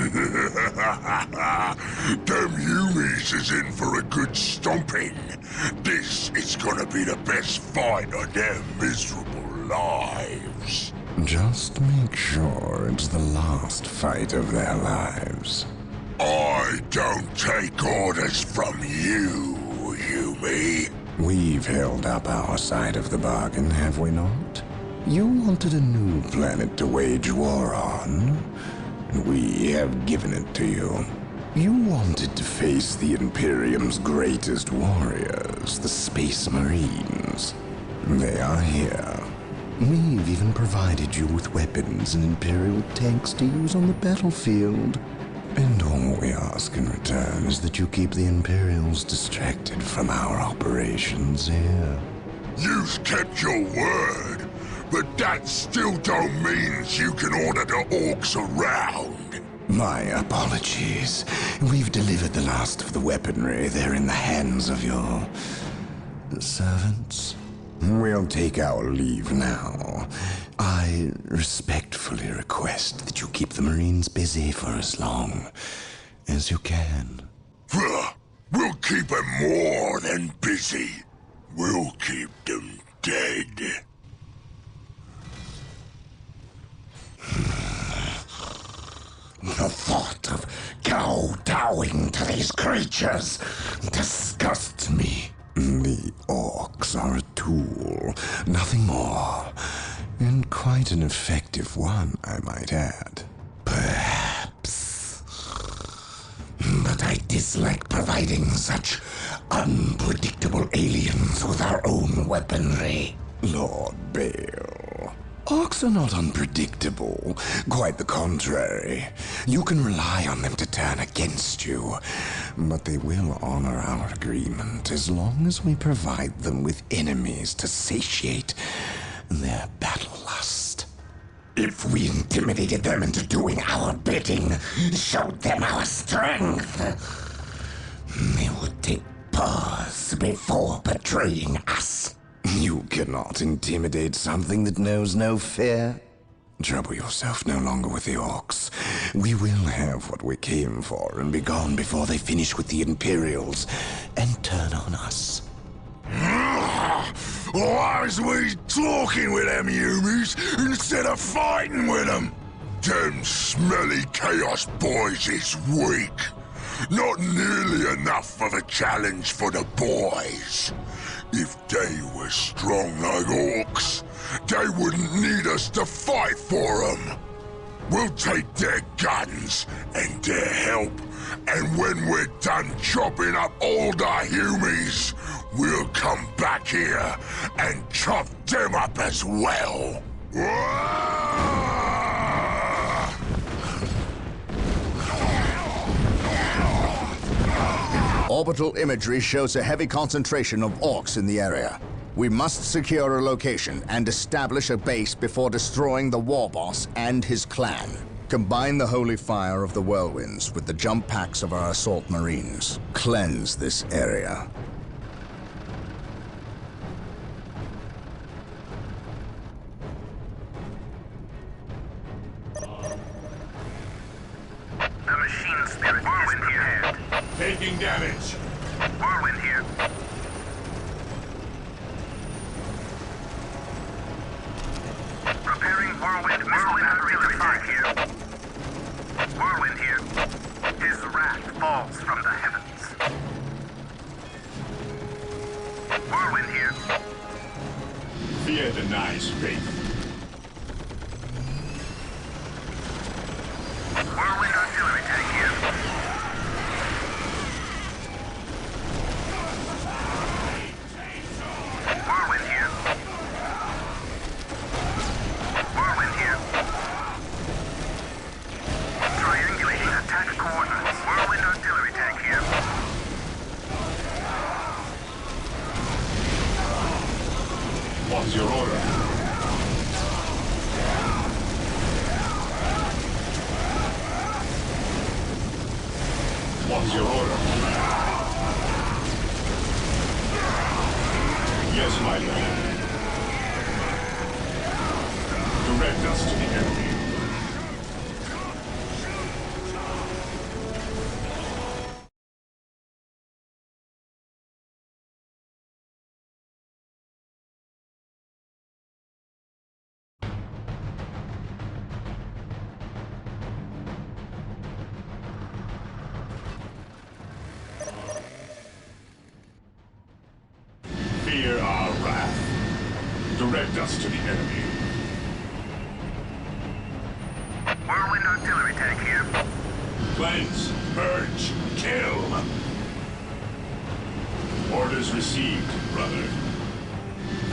H: Humies is in for a good stomping. This is gonna be the best fight of their miserable lives.
N: Just make sure it's the last fight of their lives.
H: I don't take orders from you, Humie.
N: We've held up our side of the bargain, have we not? You wanted a new planet to wage war on, and we have given it to you. You wanted to face the Imperium's greatest warriors, the Space Marines. They are here. We've even provided you with weapons and Imperial tanks to use on the battlefield. And all we ask in return is that you keep the Imperials distracted from our operations here.
H: You've kept your word. But that still don't mean you can order the Orks around.
N: My apologies. We've delivered the last of the weaponry. They're in the hands of your servants. We'll take our leave now. I respectfully request that you keep the Marines busy for as long as you can.
H: We'll keep them more than busy. We'll keep them dead.
N: The thought of kowtowing to these creatures disgusts me. The Orks are a tool, nothing more. And quite an effective one, I might add. Perhaps. But I dislike providing such unpredictable aliens with our own weaponry. Lord Bale. Orcs are not unpredictable. Quite the contrary. You can rely on them to turn against you. But they will honor our agreement as long as we provide them with enemies to satiate their battle lust.
H: If we intimidated them into doing our bidding, showed them our strength, they would take pause before betraying us.
N: You cannot intimidate something that knows no fear. Trouble yourself no longer with the Orcs. We will have what we came for and be gone before they finish with the Imperials and turn on us.
H: Why is we talking with them humies instead of fighting with them? Them smelly chaos boys is weak. Not nearly enough of a challenge for the boys. If they were strong like Orcs, they wouldn't need us to fight for them. We'll take their guns and their help, and when we're done chopping up all the humies, we'll come back here and chop them up as well.
A: Orbital imagery shows a heavy concentration of Orks in the area. We must secure a location and establish a base before destroying the war boss and his clan. Combine the holy fire of the whirlwinds with the jump packs of our assault marines. Cleanse this area.
F: The machine spirit is prepared.
D: Taking damage.
F: Whirlwind here. Preparing whirlwind missile battery to fire here. Whirlwind here. His wrath falls from the heavens. Whirlwind here.
D: Fear denies faith.
F: Whirlwind artillery tank here. Whirlwind here. Whirlwind here. Triangulating attack coordinates. Whirlwind artillery tank here.
D: What's your order? What's your order? Yes, my lord. Direct us to the enemy. Fear our wrath. Direct us to the enemy.
F: Whirlwind artillery tank here.
D: Cleanse, purge, kill. Orders received, brother.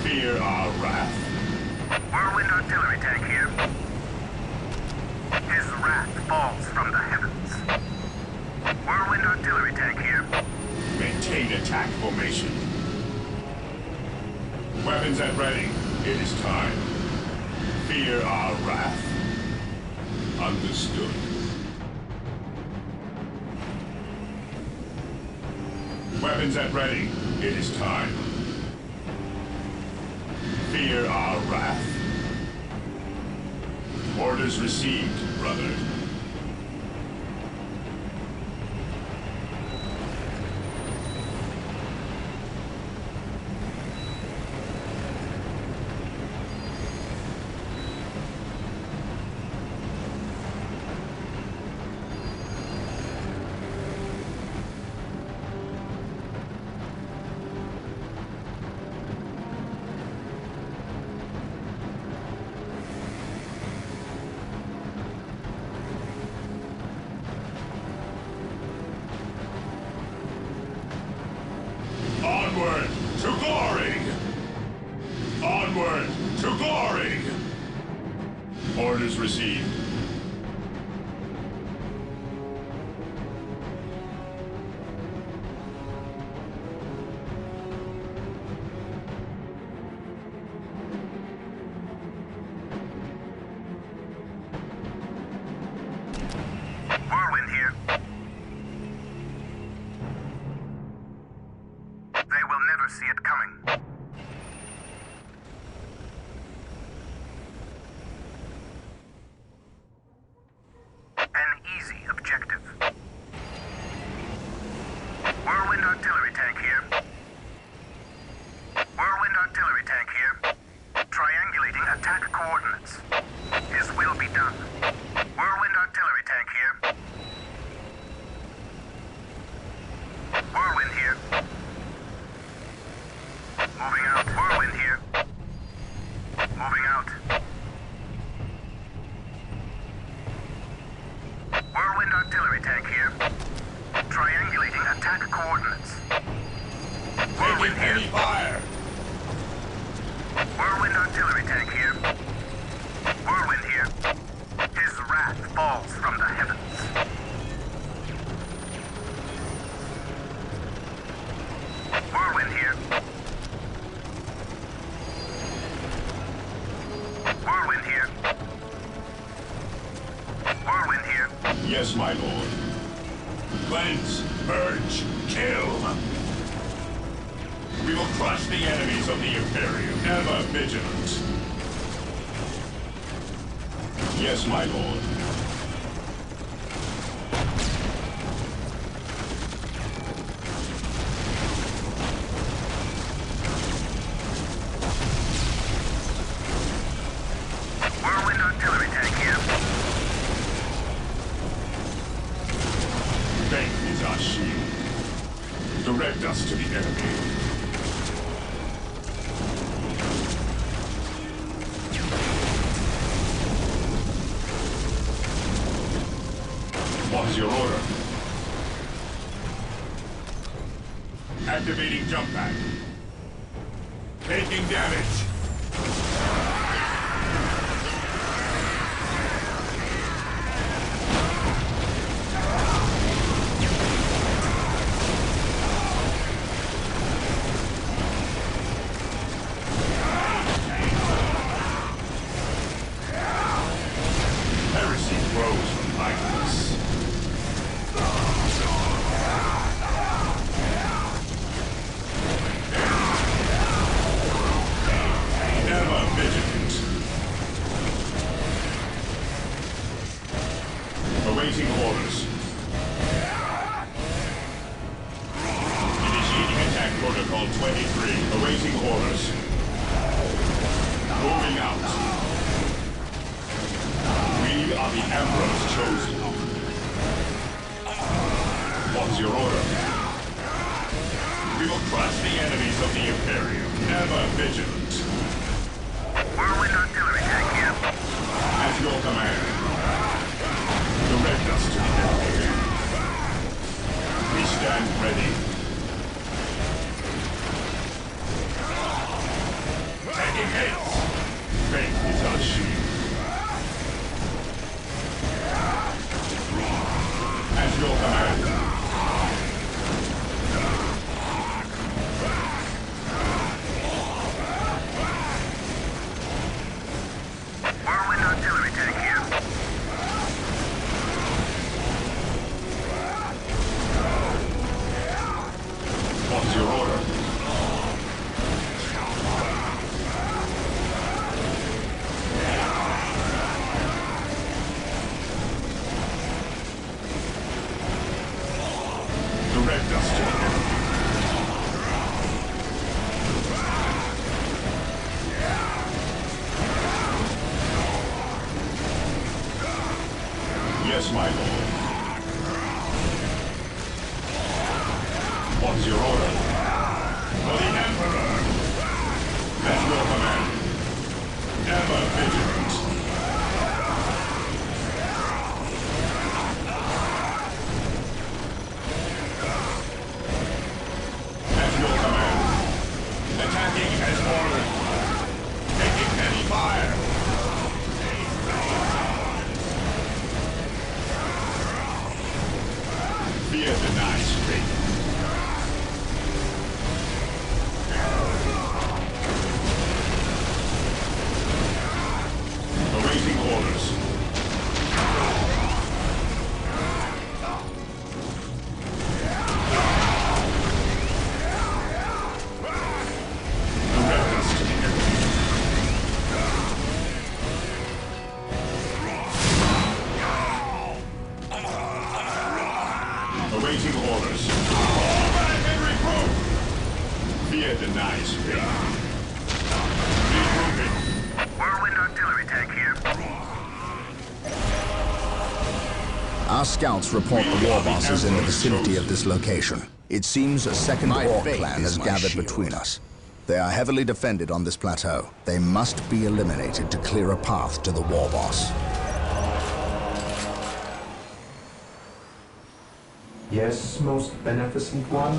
D: Fear our wrath.
F: Whirlwind artillery tank here. His wrath falls from the heavens. Whirlwind artillery tank here.
D: Maintain attack formation. Weapons at ready. It is time. Fear our wrath. Understood. Weapons at ready. It is time. Fear our wrath. Orders received, brother. Onward to glory! Onward to glory! Orders received.
F: Whirlwind here. They will never see it coming. An easy objective. Whirlwind artillery tank here. Whirlwind artillery tank here. Triangulating attack coordinates. His will be done. Whirlwind artillery tank here. Whirlwind here. Moving out. Whirlwind here. Moving out. Whirlwind artillery tank here. Triangulating attack coordinates. Whirlwind here.
D: Taking fire.
F: Whirlwind artillery tank here. Whirlwind here. His wrath falls from the heavens. Whirlwind here. Whirlwind here. Whirlwind here.
D: Yes, my lord. Cleanse, purge, kill. We will crush the enemies of the Imperium, ever vigilant. Yes, my lord.
F: Whirlwind artillery tank here.
D: Faith is our shield. Direct us to the enemy. What is your order? Activating jump pack. Taking damage. Heresy grows from idleness. Ever vigilant. Awaiting orders. Initiating attack protocol 23. Awaiting orders. Moving out. We are the Emperor's chosen. What's your order? We will crush the enemies of the Imperium, ever vigilant.
F: Whirlwind artillery tank here.
D: At your command. Direct us to the enemy. We stand ready. Taking hits. Faith is our shield. At your command.
F: Whirlwind artillery tank here.
D: What's your order? Direct us to the enemy. Yes, my lord. What's your order? For the Emperor. At your command. Ever vigilant. At your command. Attacking as ordered. Taking heavy fire.
A: Our scouts report the war boss is in the vicinity of this location. It seems a second Orc clan has gathered between us. They are heavily defended on this plateau. They must be eliminated to clear a path to the war boss.
C: Yes, most beneficent one.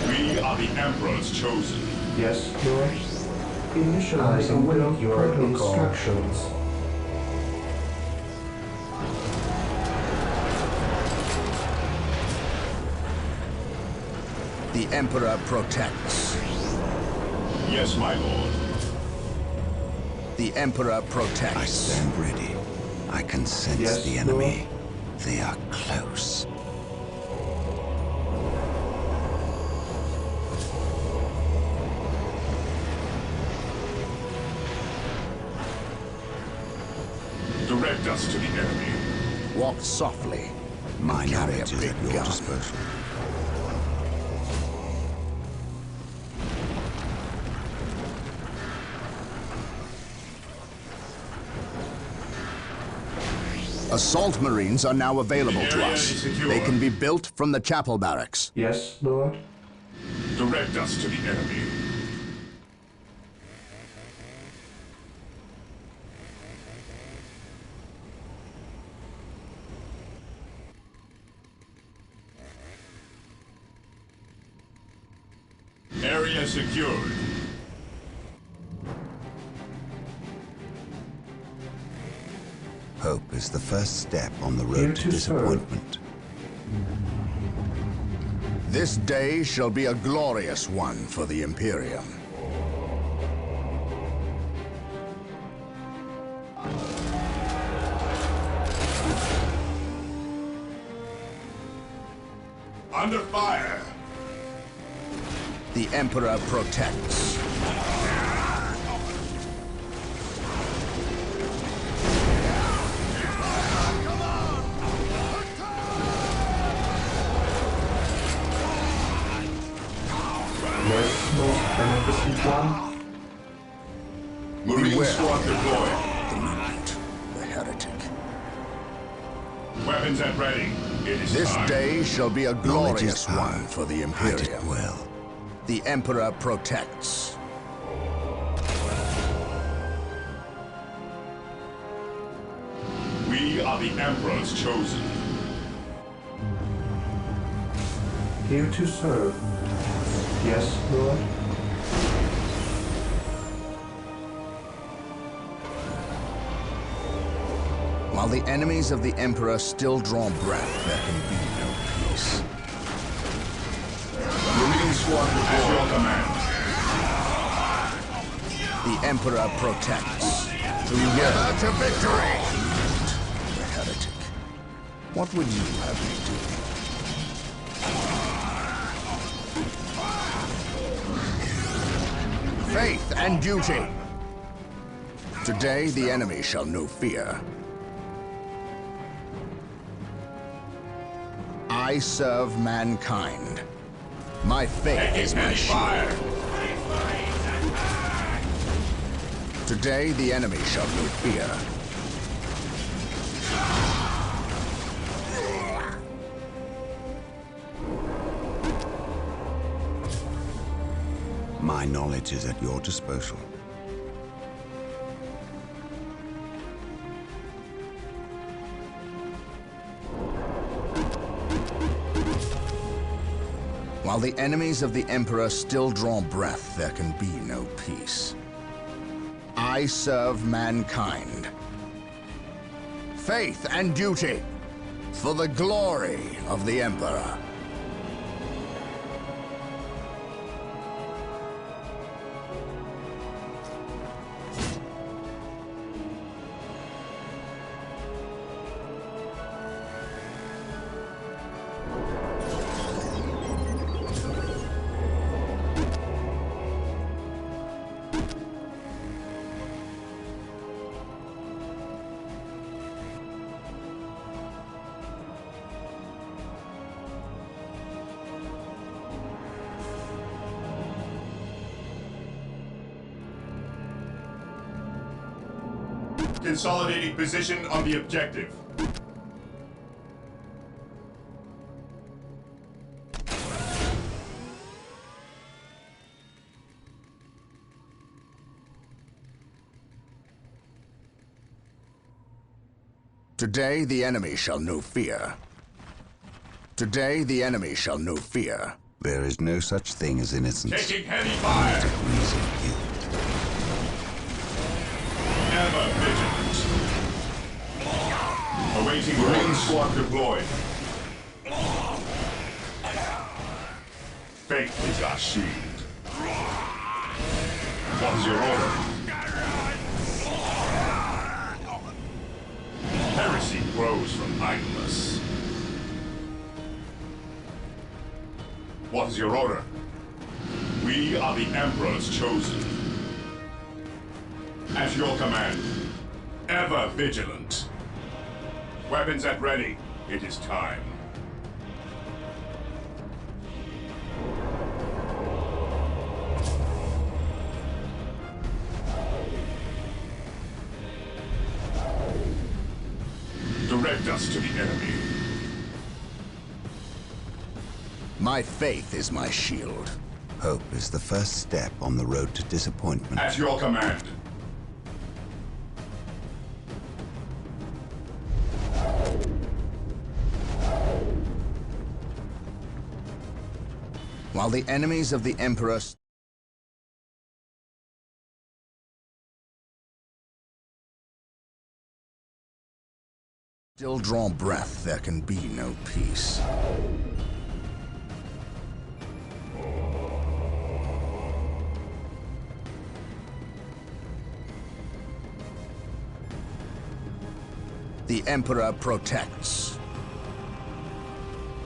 D: We are the Emperor's chosen.
C: Yes, Lord. Initializing your instructions.
A: The Emperor protects.
D: Yes, my lord.
A: The Emperor protects.
I: I stand ready. I can sense the enemy. They are close.
D: Direct us to the enemy.
A: Walk softly.
I: My
A: Carry
I: knowledge
A: a
I: is
A: big
I: at your
A: gun.
I: disposal.
A: Assault Marines are now available to us. They can be built from the chapel barracks.
C: Yes, Lord.
D: Direct us to the enemy. Area secured.
I: Hope is the first step on the road to disappointment.
A: This day shall be a glorious one for the Imperium.
D: Under fire.
A: The Emperor protects.
D: Marine
A: Beware.
D: squad deployed.
A: The mutant, the heretic.
D: Weapons at ready. It is
A: This
D: time.
A: day shall be a
I: Knowledge is
A: glorious
I: power.
A: one for the
I: Hide it
A: Imperium.
I: well.
A: The Emperor protects.
D: We are the Emperor's chosen.
C: Here to serve. Yes, Lord.
A: While the enemies of the Emperor still draw breath, there can be no peace.
D: Marine squad at your command.
A: The Emperor protects. Together to victory! The heretic. What would you have me do? Faith and duty. Today the enemy shall know fear. I serve mankind. My faith is my shield. Today the enemy shall know fear.
I: My knowledge is at your disposal.
A: While the enemies of the Emperor still draw breath, there can be no peace. I serve mankind. Faith and duty for the glory of the Emperor.
D: Consolidating position on the objective.
A: Today the enemy shall know fear. Today the enemy shall know fear.
J: There is no such thing as innocence.
D: Taking heavy fire.
J: Degrees of guilt.
D: Ever vigilant. Awaiting Marine squad deployed. Faith is our shield. What is your order? Heresy grows from idleness. What is your order? We are the Emperor's chosen. At your command, ever vigilant. Weapons at ready. It is time. Direct us to the enemy.
A: My faith is my shield.
J: Hope is the first step on the road to disappointment.
D: At your command.
A: While the enemies of the Emperor still draw breath, there can be no peace. The Emperor protects.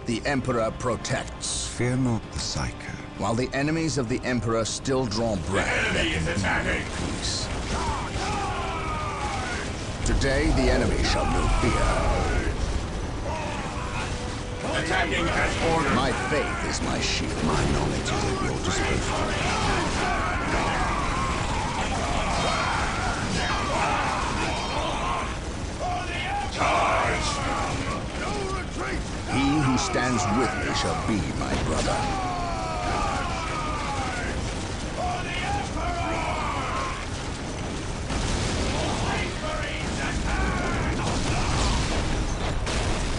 A: The Emperor protects.
J: Fear not the Psyker.
A: While the enemies of the Emperor still draw breath,
D: The enemy is attacking.
A: Peace. Today the enemy shall know fear.
D: Attacking as ordered.
A: My faith is my shield.
J: My knowledge is at your disposal.
A: He who stands with me shall be my brother.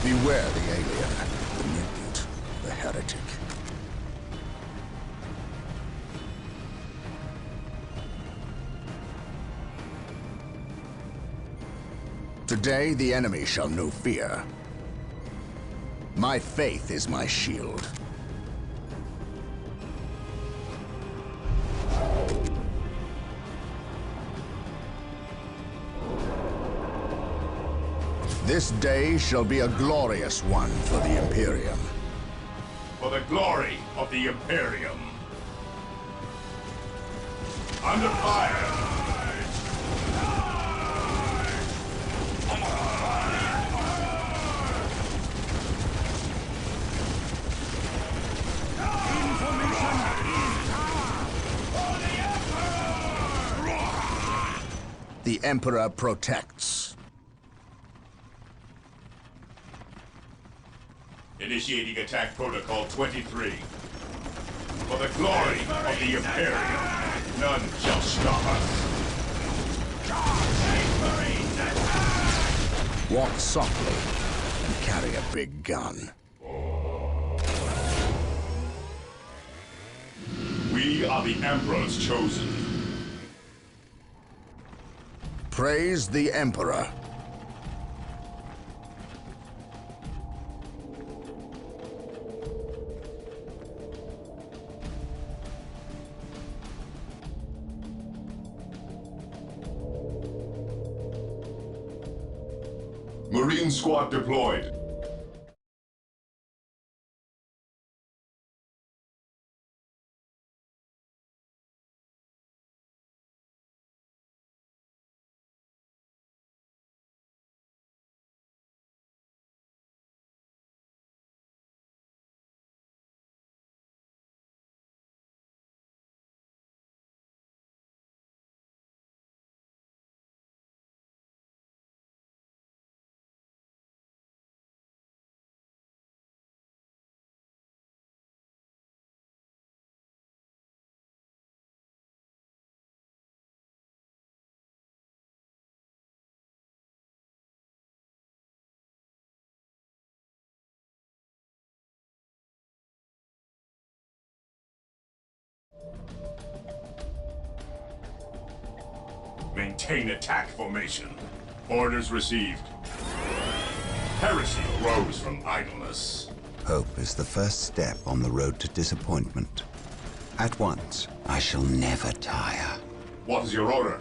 A: Beware the alien, the mutant, the heretic. Today the enemy shall know fear. My faith is my shield. This day shall be a glorious one for the Imperium.
D: For the glory of the Imperium. Under fire.
A: The Emperor protects.
D: Initiating attack protocol 23. For the glory of the Imperium, none shall stop us.
A: Walk softly and carry a big gun.
D: We are the Emperor's chosen.
A: Praise the Emperor.
D: Marine squad deployed. Maintain attack formation. Orders received. Heresy rose from idleness.
I: Hope is the first step on the road to disappointment. At once, I shall never tire.
D: What is your order?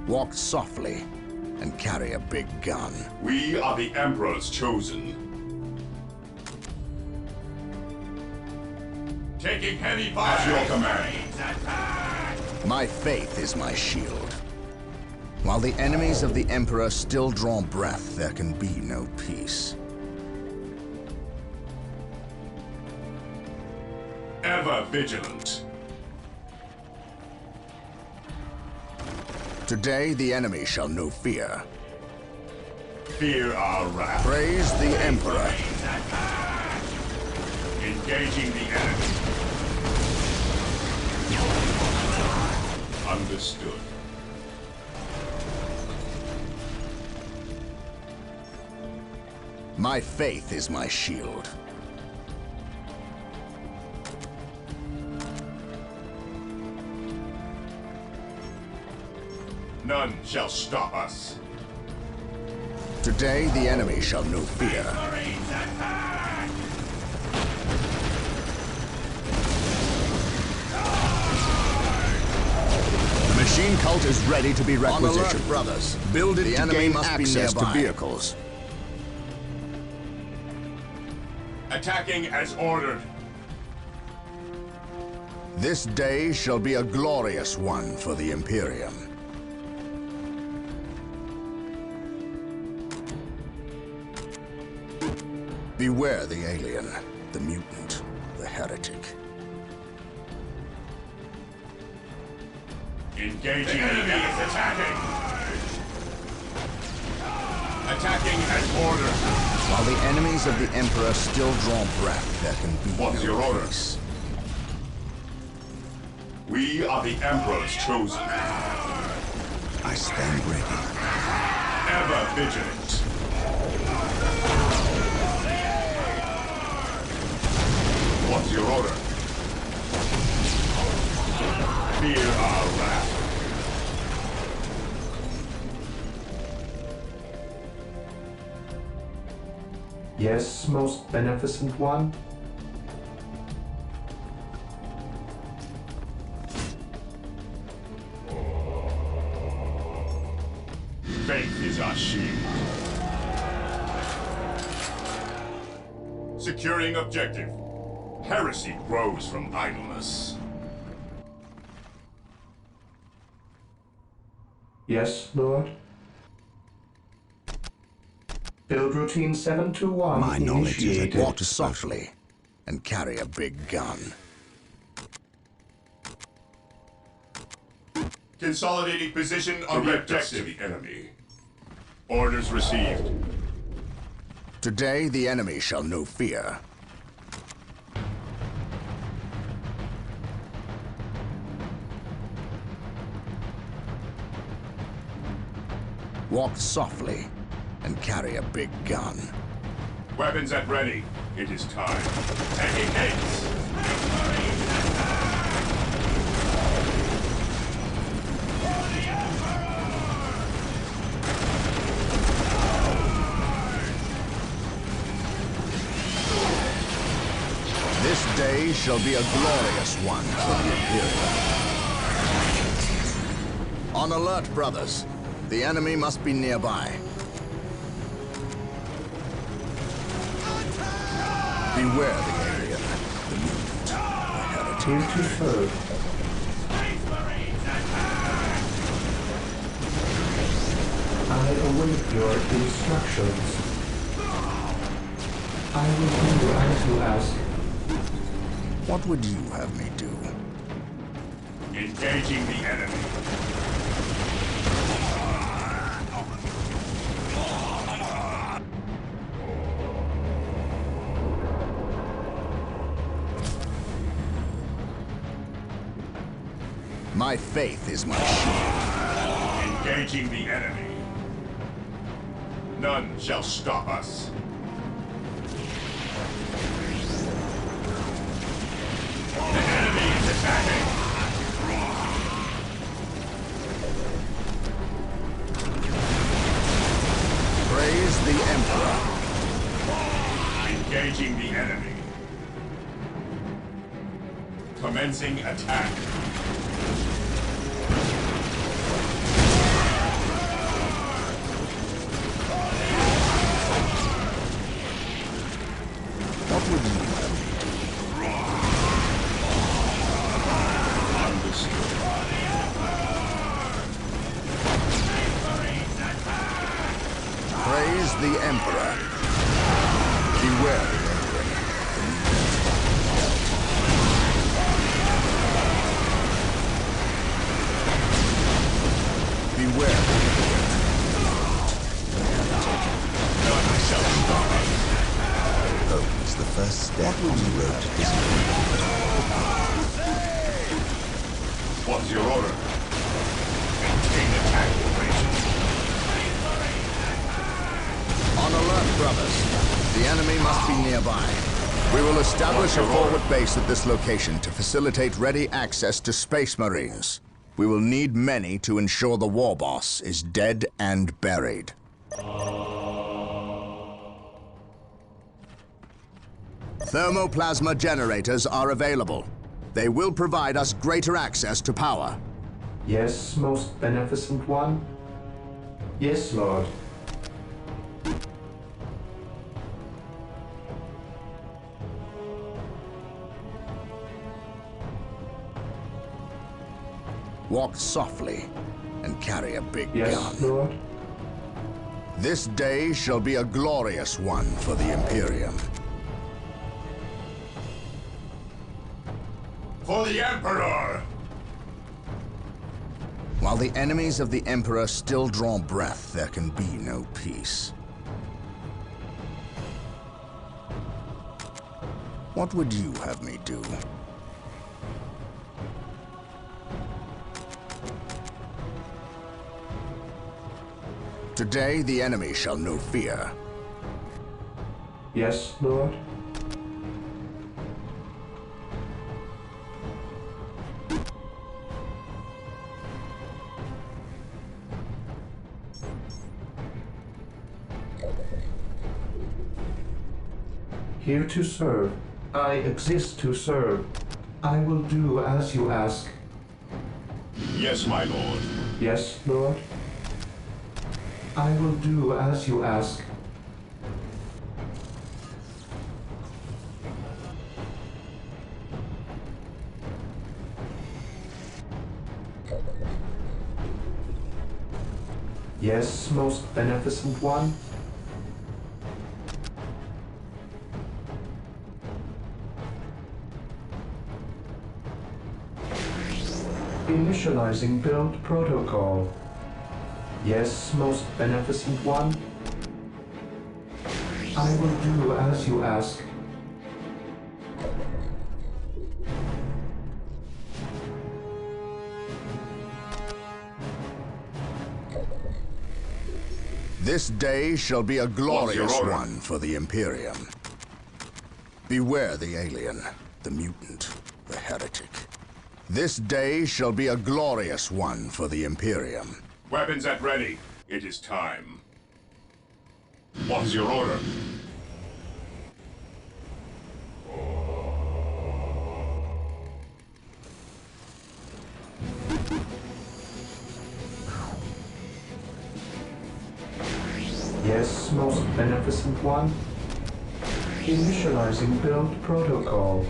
A: Walk softly and carry a big gun.
D: We are the Emperor's chosen. Taking heavy fire. At your command.
A: My faith is my shield. While the enemies of the Emperor still draw breath, there can be no peace.
D: Ever vigilant.
A: Today, the enemy shall know fear.
D: Fear our wrath.
A: Praise the Emperor.
D: Engaging the enemy. Understood.
A: My faith is my shield.
D: None shall stop us.
A: Today, the enemy shall know fear. The machine cult is ready to be requisitioned. On alert, brothers. Build it to gain access to vehicles.
D: Attacking as ordered.
A: This day shall be a glorious one for the Imperium. Beware the alien, the mutant, the heretic.
D: Engaging the enemy is attacking. Attacking as ordered.
A: While the enemies of the Emperor still draw breath, there can be
D: What's
A: no
D: your order?
A: peace.
D: We are the Emperor's chosen.
I: I stand ready.
D: Ever vigilant. What's your order? Fear our wrath.
C: Yes, most beneficent one?
D: Faith is our shield. Securing objective. Heresy grows from idleness.
C: Yes, Lord? Build routine 721
I: My knowledge is
C: initiated.
I: at
A: Walk softly and carry a big gun.
D: Consolidating position on the objective. The enemy. Orders received.
A: Today, the enemy shall know fear. Walk softly and carry a big gun.
D: Weapons at ready. It is time. Taking hits.
A: This day shall be a glorious one for the Imperium. On alert, brothers. The enemy must be nearby. Beware the alien, the mutant, the heretic.
C: Here to serve. I await your instructions. I will do as you ask.
A: What would you have me do?
D: Engaging the enemy.
A: My faith is my shield.
D: Engaging the enemy. None shall stop us. The enemy is attacking!
A: Praise the Emperor.
D: Engaging the enemy. Commencing attack.
A: What would you have?
D: Understood.
A: Praise the Emperor. Beware the Emperor. Beware the Emperor.
D: None shall stop us.
J: Hope is the first step on the road to disappointment.
D: What's your order? Maintain attack formation.
A: On alert, brothers. The enemy must be nearby. We will establish a forward base at this location to facilitate ready access to Space Marines. We will need many to ensure the war boss is dead and buried. Thermoplasma generators are available. They will provide us greater access to power.
C: Yes, most beneficent one? Yes, Lord.
A: Walk softly and carry a big
C: Yes,
A: gun.
C: Lord.
A: This day shall be a glorious one for the Imperium.
D: For the Emperor!
A: While the enemies of the Emperor still draw breath, there can be no peace. What would you have me do? Today, the enemy shall know fear.
C: Yes, Lord. Here to serve. I exist to serve. I will do as you ask.
D: Yes, my lord.
C: Yes, Lord. I will do as you ask. Yes, most beneficent one. Initializing build protocol. Yes, most beneficent one. I will do as you ask.
A: This day shall be a glorious
D: order?
A: one for the Imperium. Beware the alien, the mutant, the heretic. This day shall be a glorious one for the Imperium.
D: Weapons at ready. It is time. What is your order?
C: Yes, most beneficent one. Initializing build protocol.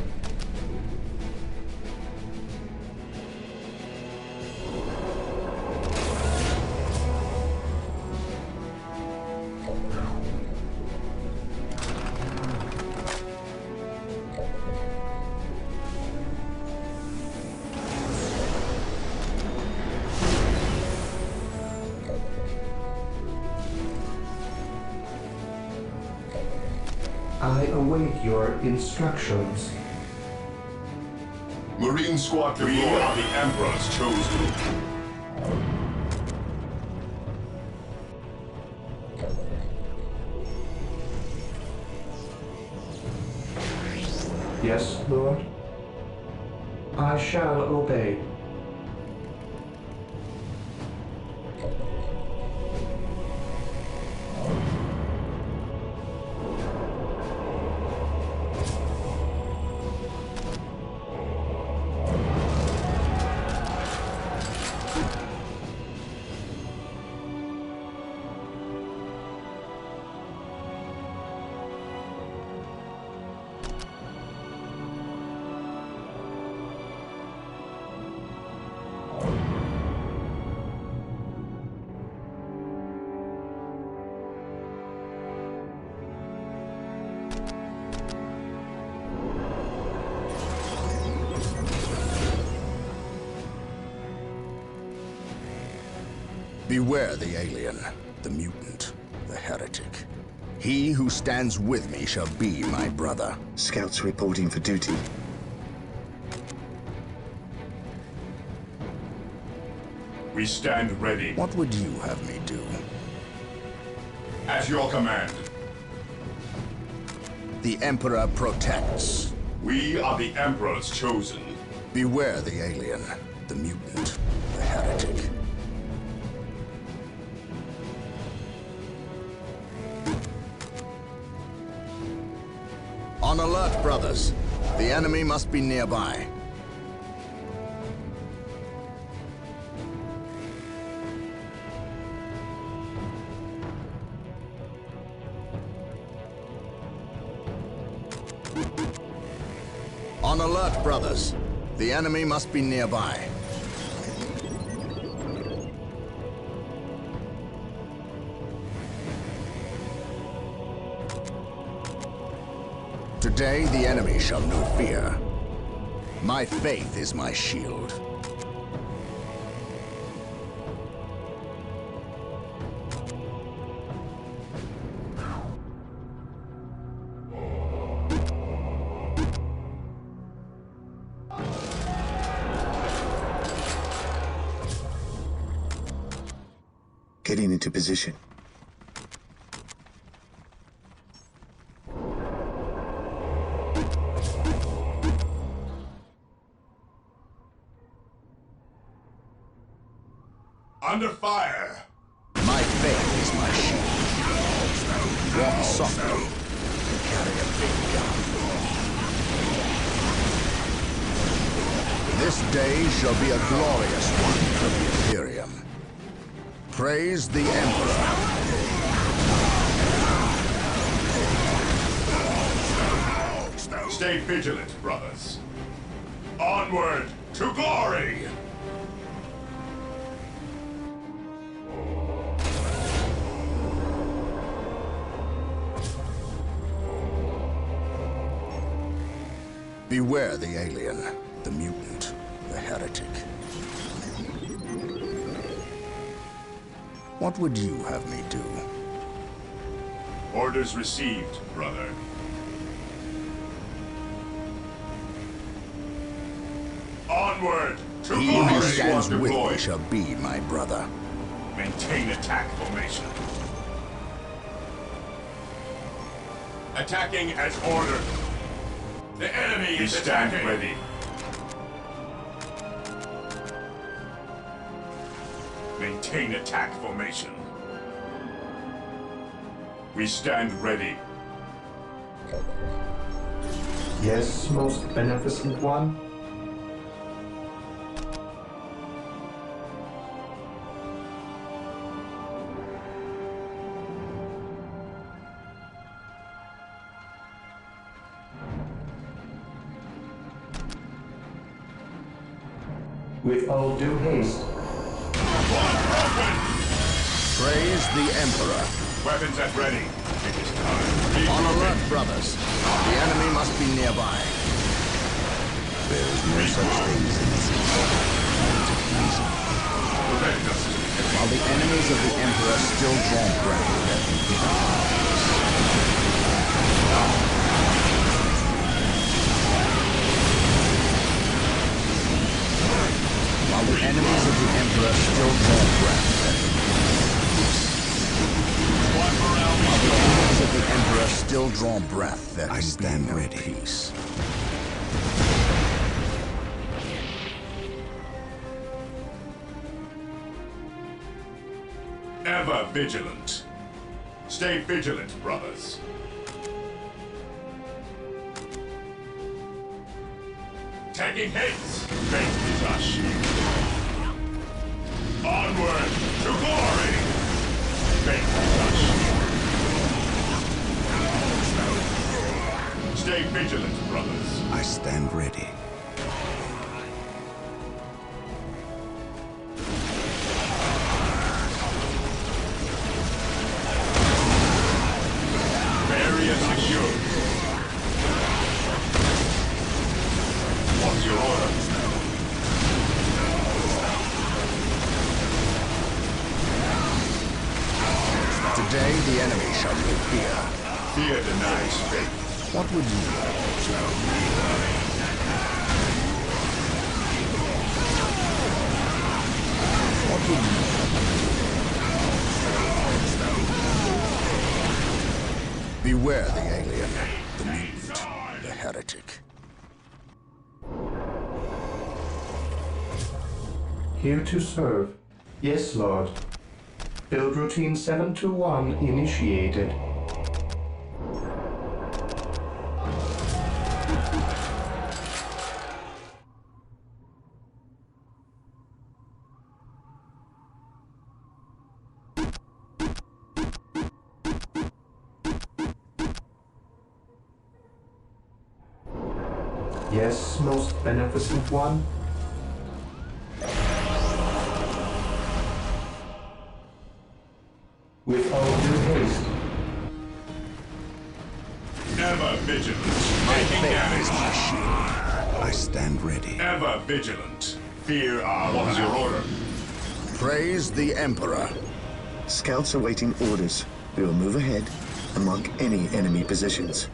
C: I await your instructions.
D: Marine Squad deployed. We are the Emperor's chosen.
C: Yes, Lord? I shall obey.
A: Beware the alien, the mutant, the heretic. He who stands with me shall be my brother.
K: Scouts reporting for duty.
D: We stand ready.
A: What would you have me do?
D: At your command.
A: The Emperor protects.
D: We are the Emperor's chosen.
A: Beware the alien, the mutant, the heretic. On alert, brothers. The enemy must be nearby. On alert, brothers. The enemy must be nearby. Today, the enemy shall know fear. My faith is my shield.
K: Getting into position.
D: Under fire!
A: My faith is my shield. Walk softly. Carry a big gun. This day shall be a glorious one for the Imperium. Praise the Emperor.
D: Stay vigilant, brothers. Onward to glory!
A: Beware the alien, the mutant, the heretic. What would you have me do?
D: Orders received, brother. Onward to glory!
A: He who stands with me shall be my brother.
D: Maintain attack formation. Attacking as ordered. The enemy is attacking. Stand ready. Maintain attack formation. We stand ready.
C: Yes, most beneficent one. With all due haste.
A: Praise the Emperor.
D: Weapons at ready. It is time.
A: On alert, brothers. The enemy must be nearby.
J: There is no such thing as an easy
A: While the enemies of the Emperor still draw ground at the Emperor still draw breath. While the enemies of the Emperor still draw breath, there
J: I stand
A: can be no
J: ready.
A: peace.
D: Ever vigilant. Stay vigilant, brothers. Taking hits. Faith is our shield. Onward to glory. Faith is our shield. Stay vigilant, brothers.
J: I stand ready.
D: Barrier secured. What's your order?
A: Today, the enemy shall feel fear.
D: Fear denies faith.
A: What would you What would you Beware the alien, the mutant, the heretic.
C: Here to serve. Yes, Lord. Build routine 721 initiated. Yes, most beneficent one. With all due haste.
D: Ever vigilant.
A: My
D: Taking
A: faith is
D: damage.
A: my shield.
J: I stand ready.
D: Ever vigilant. Fear our What is your order?
A: Praise the Emperor.
K: Scouts awaiting orders. We will move ahead and mark any enemy positions.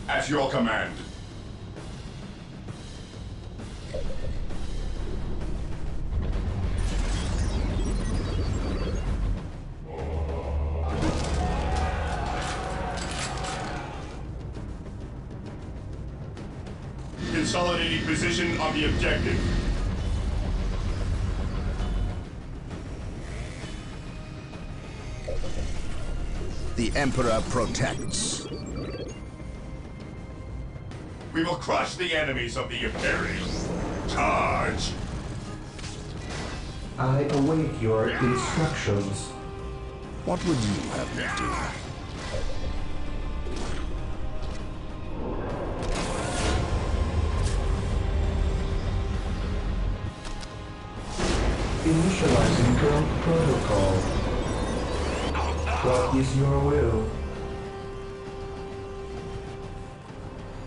D: At your command. Consolidating position on the objective.
A: The Emperor protects.
D: We will crush the enemies of the Imperium. Charge!
C: I await your instructions.
A: What would you have me do?
C: Initializing build protocol. What is your will?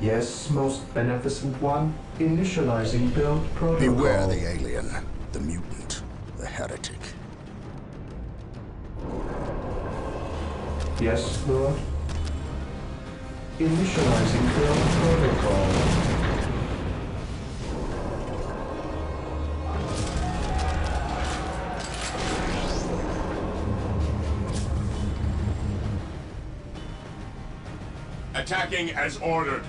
C: Yes, most beneficent one. Initializing build protocol.
A: Beware the alien, the mutant, the heretic.
C: Yes, Lord. Initializing build protocol.
D: Attacking as ordered.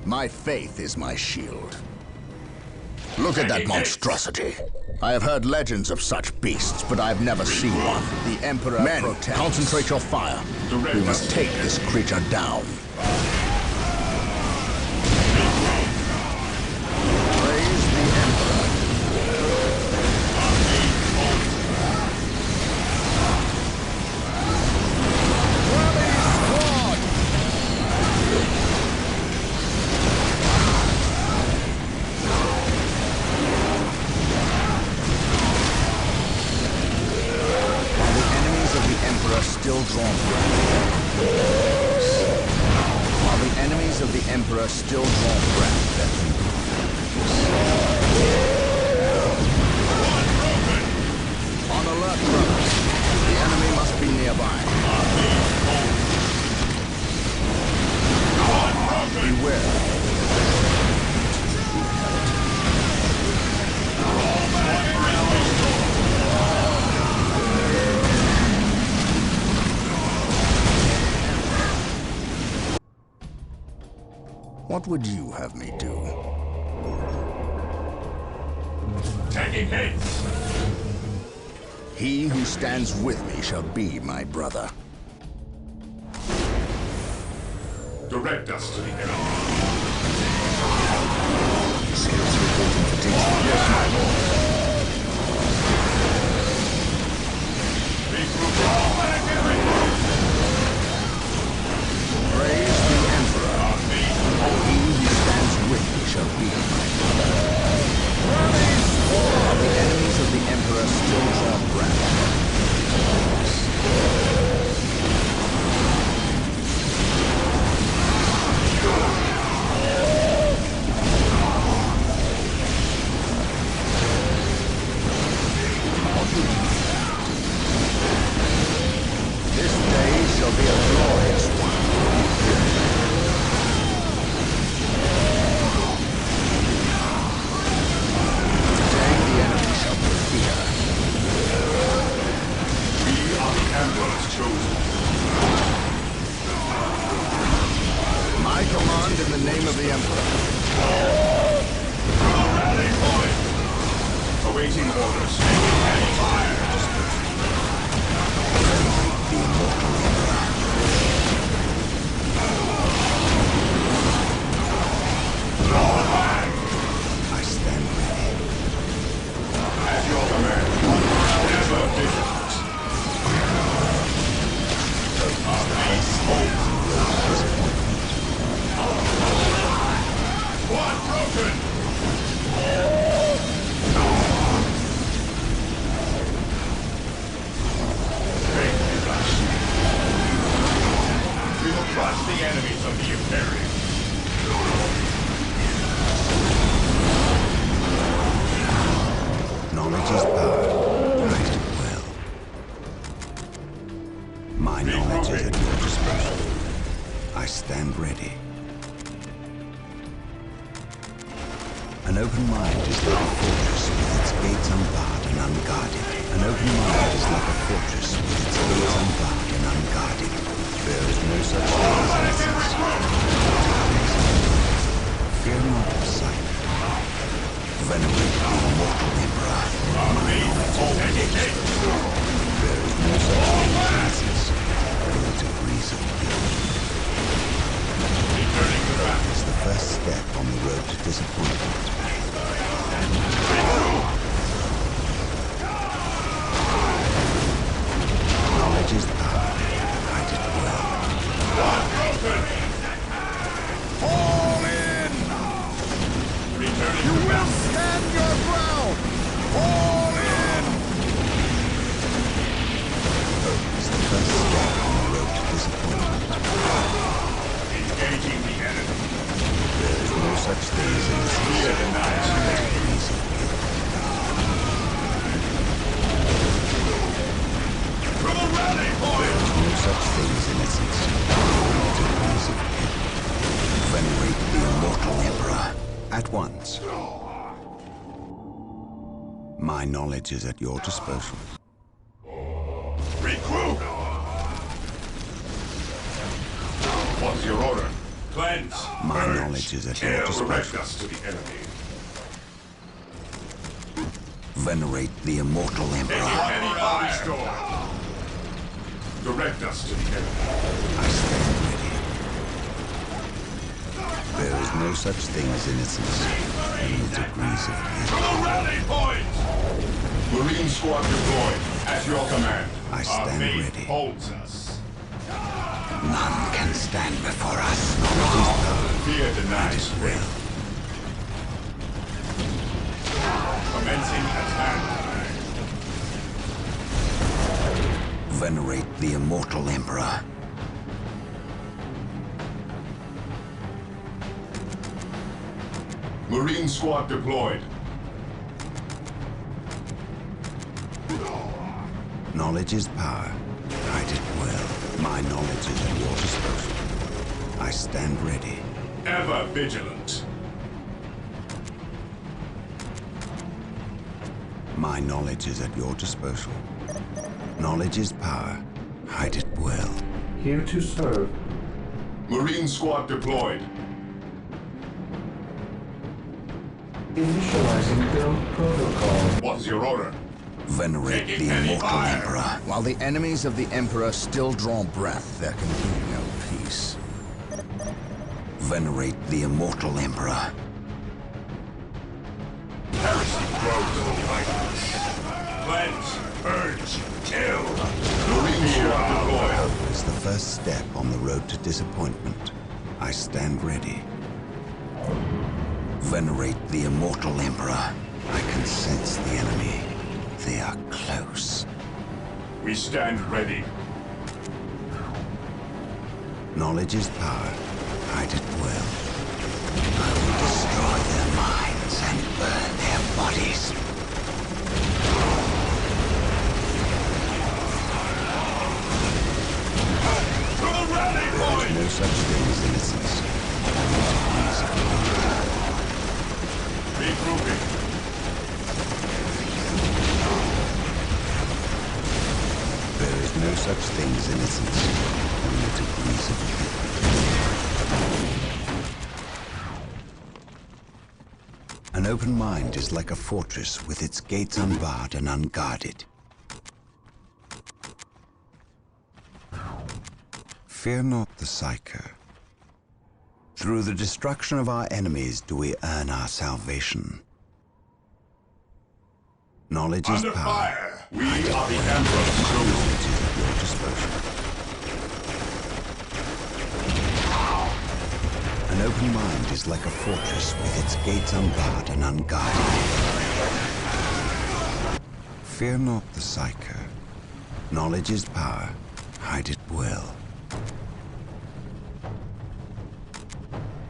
A: My faith is my shield. Look at that monstrosity. I have heard legends of such beasts, but I've never seen one. The Emperor protects. Concentrate your fire. We must take this creature down. Praise the Emperor. Still drawn breath. While the enemies of the Emperor still draw breath. On the
E: What would you have me do?
D: Taking hits!
E: He who stands with me shall be my brother.
D: Direct us to the enemy.
K: Scouts reporting for detail.
D: Yes, my lord. Regroup all enemy!
E: Praise the Emperor. He who stands with me shall be my brother. The enemies of the Emperor still draw breath. This day shall be a glorious one. Today the enemy shall fear.
D: We are the Emperor's chosen.
E: My command in the name of the Emperor.
D: Rally point! Awaiting orders. Taking fire!
E: The immortal Emperor. I stand ready.
D: At your command. Never vigilant. Our base holds. One broken! We will crush the enemies of the Imperium.
E: Knowledge is power. Write it well. My knowledge is at your disposal. I stand ready. An open mind is like a fortress with its gates unbarred and unguarded. An open mind is like a fortress with its gates unbarred and unguarded. There is no such thing as innocence. Fear not the sight. Venerate the immortal Emperor. My knowledge is at your disposal. There is no such thing as innocence. Only degrees of guilt. It's the first step on the road to disappointment. Knowledge is power. Write it well.
M: Fall in! You will stand your ground! Fall in!
E: It's the first step on the road to disappointment.
D: Engaging the enemy.
E: There is no such thing as innocence.
D: Clear the night.
E: Degrees of guilt.
D: For the rally point!
E: There is no such thing as innocence. Only degrees of guilt. Venerate the immortal Emperor. At once. My knowledge is at your disposal.
D: Recruit! What's your order? Cleanse.
E: My
D: Purge,
E: knowledge is at your
D: kill, direct
E: disposal.
D: us to the enemy.
E: Venerate the immortal Emperor.
D: Any fire! Direct us to the enemy.
E: I stand ready. There is no such thing as innocence. Only degrees of guilt.
D: For the rally point! Marine squad deployed. At your command.
E: I stand
D: Our faith
E: ready.
D: holds us.
E: None can stand before us. Knowledge is power.
D: Fear denies will. Commencing attack.
E: Venerate the immortal Emperor.
D: Marine squad deployed.
E: Knowledge is power. Write it well. My knowledge is at your disposal. I stand ready.
D: Ever vigilant.
E: My knowledge is at your disposal. Knowledge is power. Hide it well.
C: Here to serve.
D: Marine squad deployed.
C: Initializing build protocol.
D: What's your order?
J: Venerate
D: Taking
J: the
D: heavy
J: immortal
D: fire.
J: Emperor.
A: While the enemies of the Emperor still draw breath, there can be no peace.
J: Venerate the immortal Emperor.
D: Heresy grows in light. Cleanse, purge, kill. Fear of the Lord.
J: Hope is the first step on the road to disappointment. I stand ready. Venerate the immortal Emperor. I can sense the enemy. They are close.
D: We stand ready.
J: Knowledge is power. Hide it well. I will destroy their minds and burn their bodies. There is no such thing as innocence.
D: Regrouping.
J: There is no such thing as innocence. Only degrees of guilt. An open mind is like a fortress with its gates unbarred and unguarded. Fear not the Psyker. Through the destruction of our enemies do we earn our salvation. Knowledge is
D: Under
J: power.
D: fire. We are the Emperor's chosen.
J: It is at your disposal. An open mind is like a fortress with its gates unbarred and unguarded. Fear not the Psyker. Knowledge is power. Hide it well.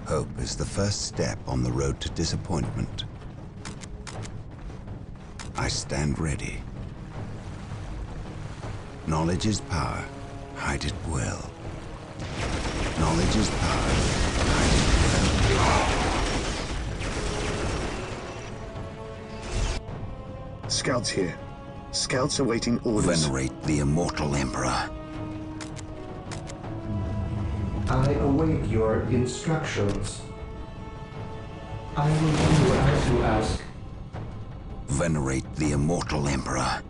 J: Hope is the first step on the road to disappointment. I stand ready. Knowledge is power. Hide it well. Knowledge is power. Hide it well.
K: Scouts here. Scouts awaiting orders.
J: Venerate the immortal Emperor.
C: I await your instructions. I will do as you ask.
J: Venerate the immortal Emperor.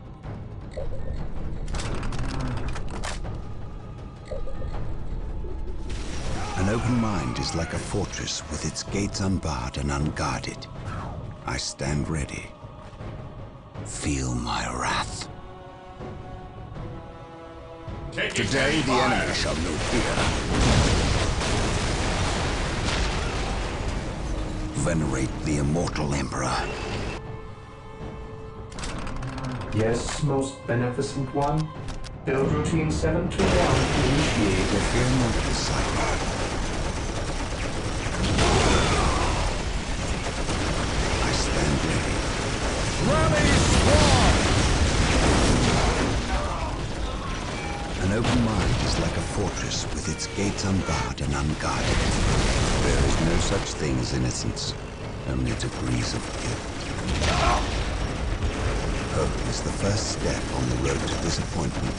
J: An open mind is like a fortress with its gates unbarred and unguarded. I stand ready. Feel my wrath.
A: Today the enemy shall know fear.
J: Venerate the immortal Emperor.
C: Yes, most beneficent one. Build routine 7 to 1 to initiate.
J: Fear not the Psyker. I stand ready.
M: Rally squad!
J: An open mind is like a fortress with its gates unbarred and unguarded. There is no such thing as innocence, only degrees of guilt. Hope is the first step on the road to disappointment.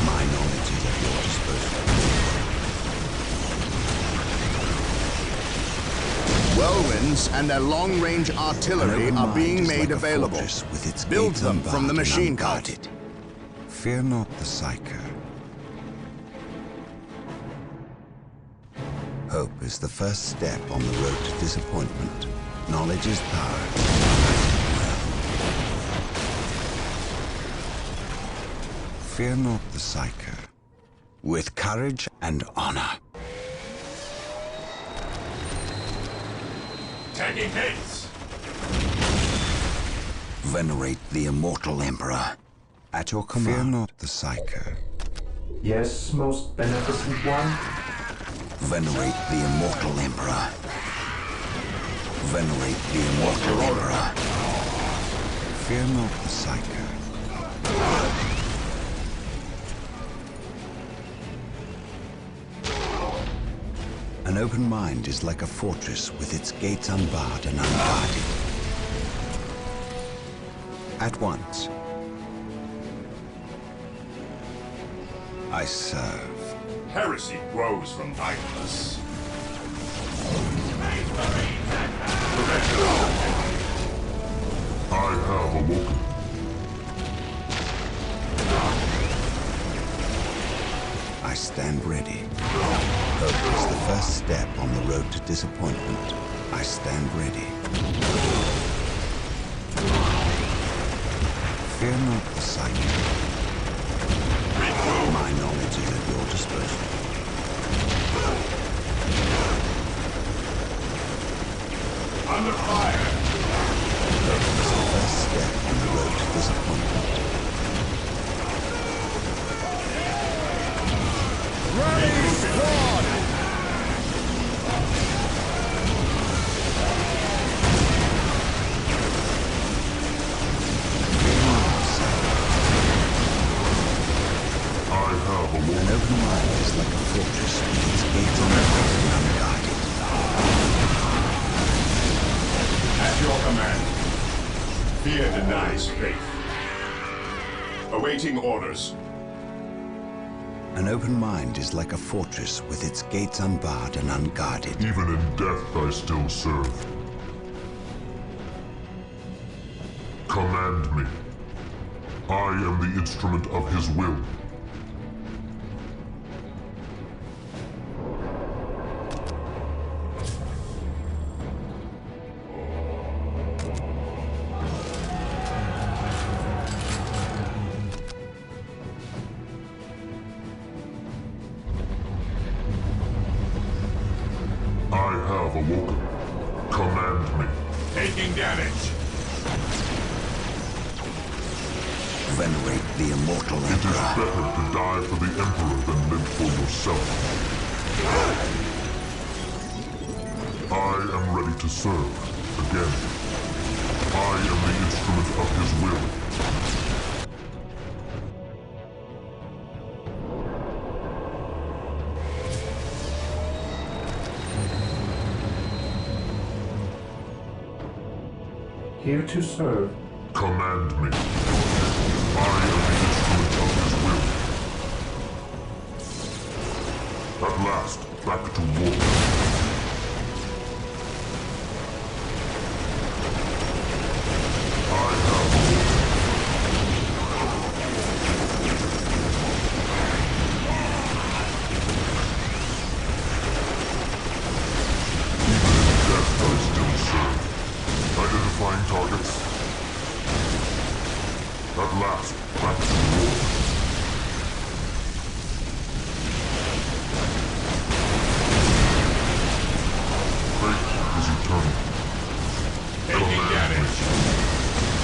J: My knowledge is at your disposal.
A: Whirlwinds and their long-range artillery are being made available.
J: With its
A: Build
J: gates
A: them from the
J: unbarred
A: machine
J: and
A: cart.
J: unguarded. Fear not the Psyker. Hope is the first step on the road to disappointment. Knowledge is power. Fear not the Psyker. With courage and honor.
D: Taking hits.
J: Venerate the immortal Emperor. At your command. Fear not the Psyker.
C: Yes, most beneficent one.
J: Venerate the immortal Emperor. Venerate the immortal Emperor. Fear not the Psyker. An open mind is like a fortress with its gates unbarred and unguarded. At once. I serve.
D: Heresy grows from idleness.
H: I have awoken.
J: I stand ready. Hope is the first step on the road to disappointment. I stand ready. Fear not the sight. My knowledge is at your disposal.
D: Under fire!
J: Hope is the first step on the road to disappointment.
M: Ready, squad!
J: An open mind is like a fortress with its gates unlocked and unguarded.
D: At your command, fear denies faith. Awaiting orders.
J: An open mind is like a fortress with its gates unbarred and unguarded.
H: Even in death I still serve. Command me. I am the instrument of his will. I have awoken. Command me.
D: Taking damage.
J: Venerate the immortal
H: It is
J: Emperor.
H: better to die for the Emperor than live for yourself. I am ready to serve. Again. I am the instrument of his will.
C: Here to serve.
H: Command me. I am the instrument of his will. At last, back to war. I have awoken. Even in death I still serve. Identifying targets. At last, back to war. Fate is eternal.
D: Taking damage.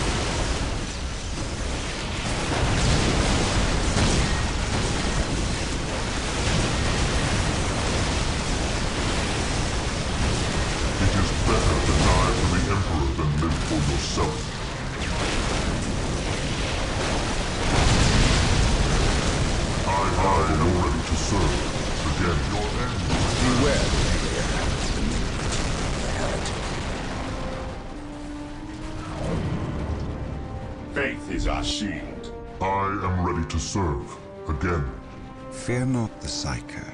H: It is better to die for the Emperor than live for yourself. I am ready to serve. Again, your end.
A: Beware the
D: Faith is our shield.
H: I am ready to serve. Again.
J: Fear not the Psyker.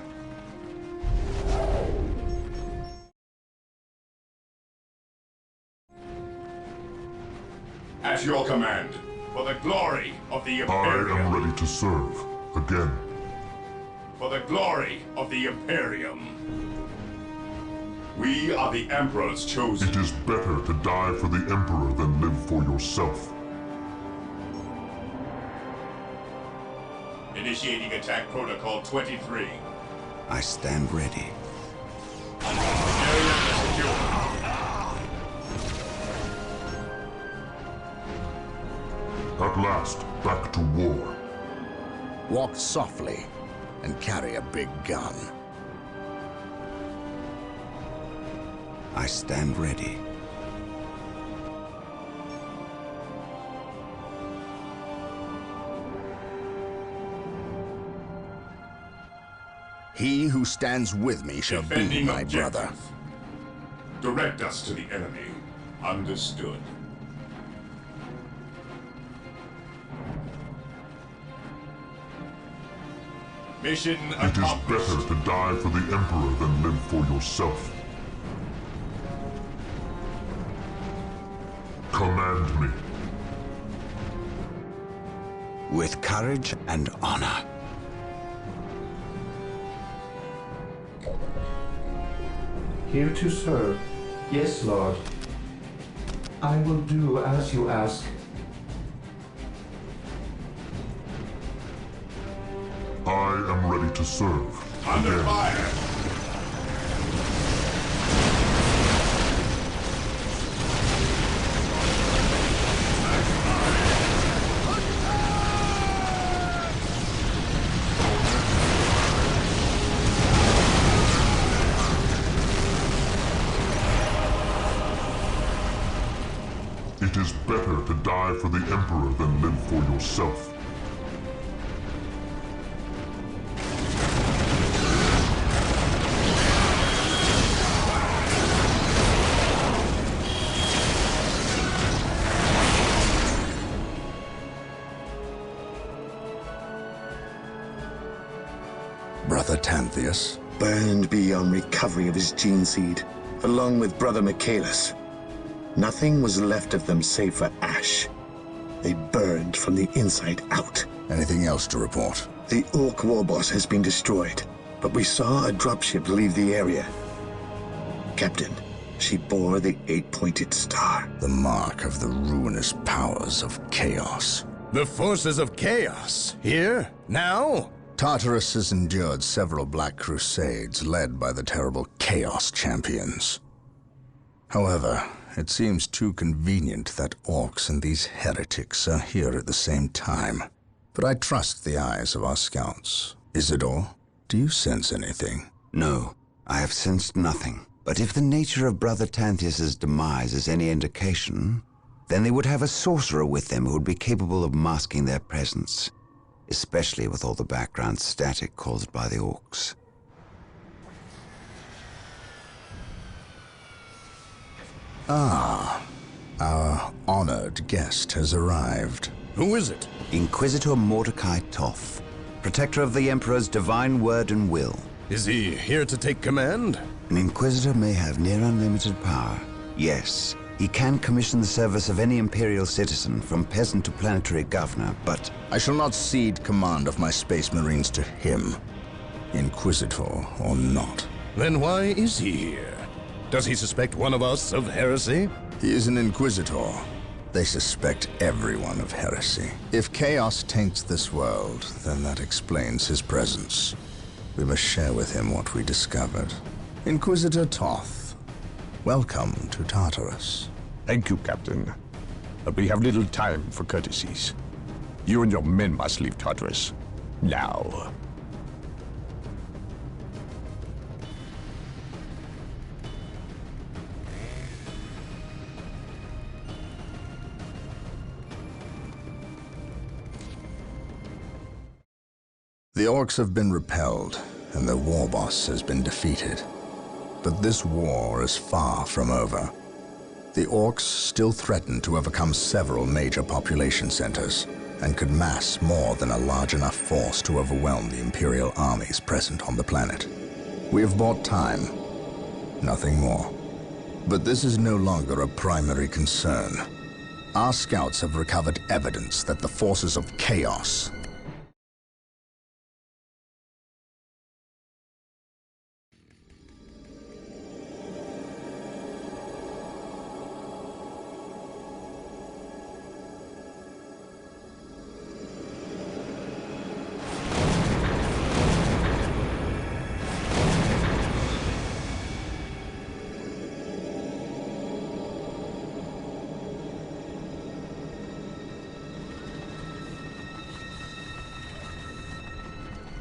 D: At your command, for the glory of the Imperium.
H: I am ready to serve. Again.
D: For the glory of the Imperium. We are the Emperor's chosen.
H: It is better to die for the Emperor than live for yourself.
D: Initiating attack protocol 23.
J: I stand ready.
D: Area secure.
H: At last, back to war.
A: Walk softly and carry a big gun.
J: I stand ready.
A: He who stands with me shall be
D: Defending
A: my
D: objective.
A: brother.
D: Direct us to the enemy. Understood. Mission
O: It is better to die for the Emperor than live for yourself. Command me.
I: With courage and honor.
C: Here to serve. Yes, Lord. I will do as you ask.
O: I am ready to serve.
D: Under fire!
O: It is better to die for the Emperor than live for yourself.
E: Brother Tantheus?
K: Burned beyond recovery of his gene seed, along with Brother Michaelis. Nothing was left of them save for ash. They burned from the inside out.
E: Anything else to report?
K: The Ork war boss has been destroyed, but we saw a dropship leave the area. Captain, she bore the 8-pointed star.
E: The mark of the ruinous powers of chaos.
M: The forces of chaos? Here? Now?
E: Tartarus has endured several Black Crusades led by the terrible Chaos Champions. However, it seems too convenient that Orks and these heretics are here at the same time. But I trust the eyes of our scouts. Isidore, do you sense anything?
I: No, I have sensed nothing. But if the nature of Brother Tantheus's demise is any indication, then they would have a sorcerer with them who would be capable of masking their presence, especially with all the background static caused by the Orks.
E: Ah, our honored guest has arrived.
M: Who is it?
I: Inquisitor Mordecai Toth, protector of the Emperor's divine word and will.
M: Is he here to take command?
I: An Inquisitor may have near unlimited power. Yes, he can commission the service of any Imperial citizen, from peasant to planetary governor, but...
E: I shall not cede command of my Space Marines to him, Inquisitor or not.
M: Then why is he here? Does he suspect one of us of heresy?
E: He is an Inquisitor. They suspect everyone of heresy. If chaos taints this world, then that explains his presence. We must share with him what we discovered. Inquisitor Toth, welcome to Tartarus.
P: Thank you, Captain. But we have little time for courtesies. You and your men must leave Tartarus. Now.
E: The Orks have been repelled, and their war boss has been defeated. But this war is far from over. The Orks still threaten to overcome several major population centers, and could mass more than a large enough force to overwhelm the Imperial armies present on the planet. We have bought time, nothing more. But this is no longer a primary concern. Our scouts have recovered evidence that the forces of chaos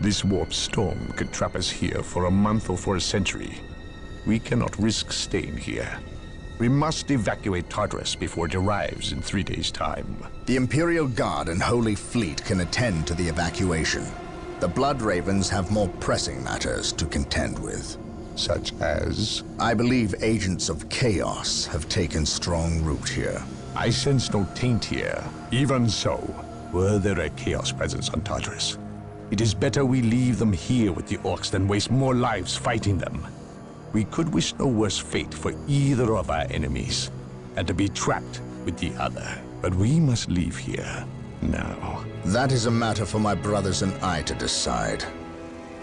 P: This warp storm could trap us here for a month or for a century. We cannot risk staying here. We must evacuate Tartarus before it arrives in 3 days' time.
E: The Imperial Guard and Holy Fleet can attend to the evacuation. The Blood Ravens have more pressing matters to contend with.
P: Such as?
E: I believe agents of chaos have taken strong root here.
P: I sense no taint here. Even so, were there a chaos presence on Tartarus? It is better we leave them here with the Orks than waste more lives fighting them. We could wish no worse fate for either of our enemies, and to be trapped with the other. But we must leave here now.
A: That is a matter for my brothers and I to decide.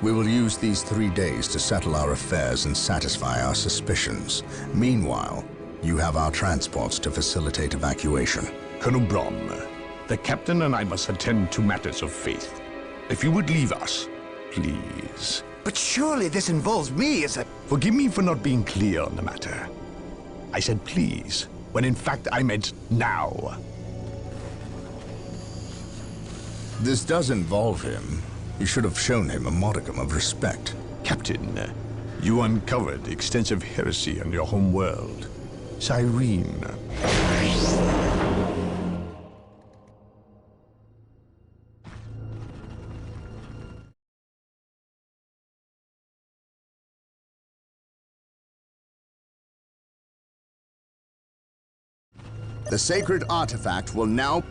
A: We will use these 3 days to settle our affairs and satisfy our suspicions. Meanwhile, you have our transports to facilitate evacuation.
P: Colonel Brom, the captain and I must attend to matters of faith. If you would leave us, please.
L: But surely this involves me as a...
P: Forgive me for not being clear on the matter. I said please, when in fact I meant now.
A: This does involve him. You should have shown him a modicum of respect.
P: Captain, you uncovered extensive heresy on your home world. Cyrene.
A: The sacred artifact will now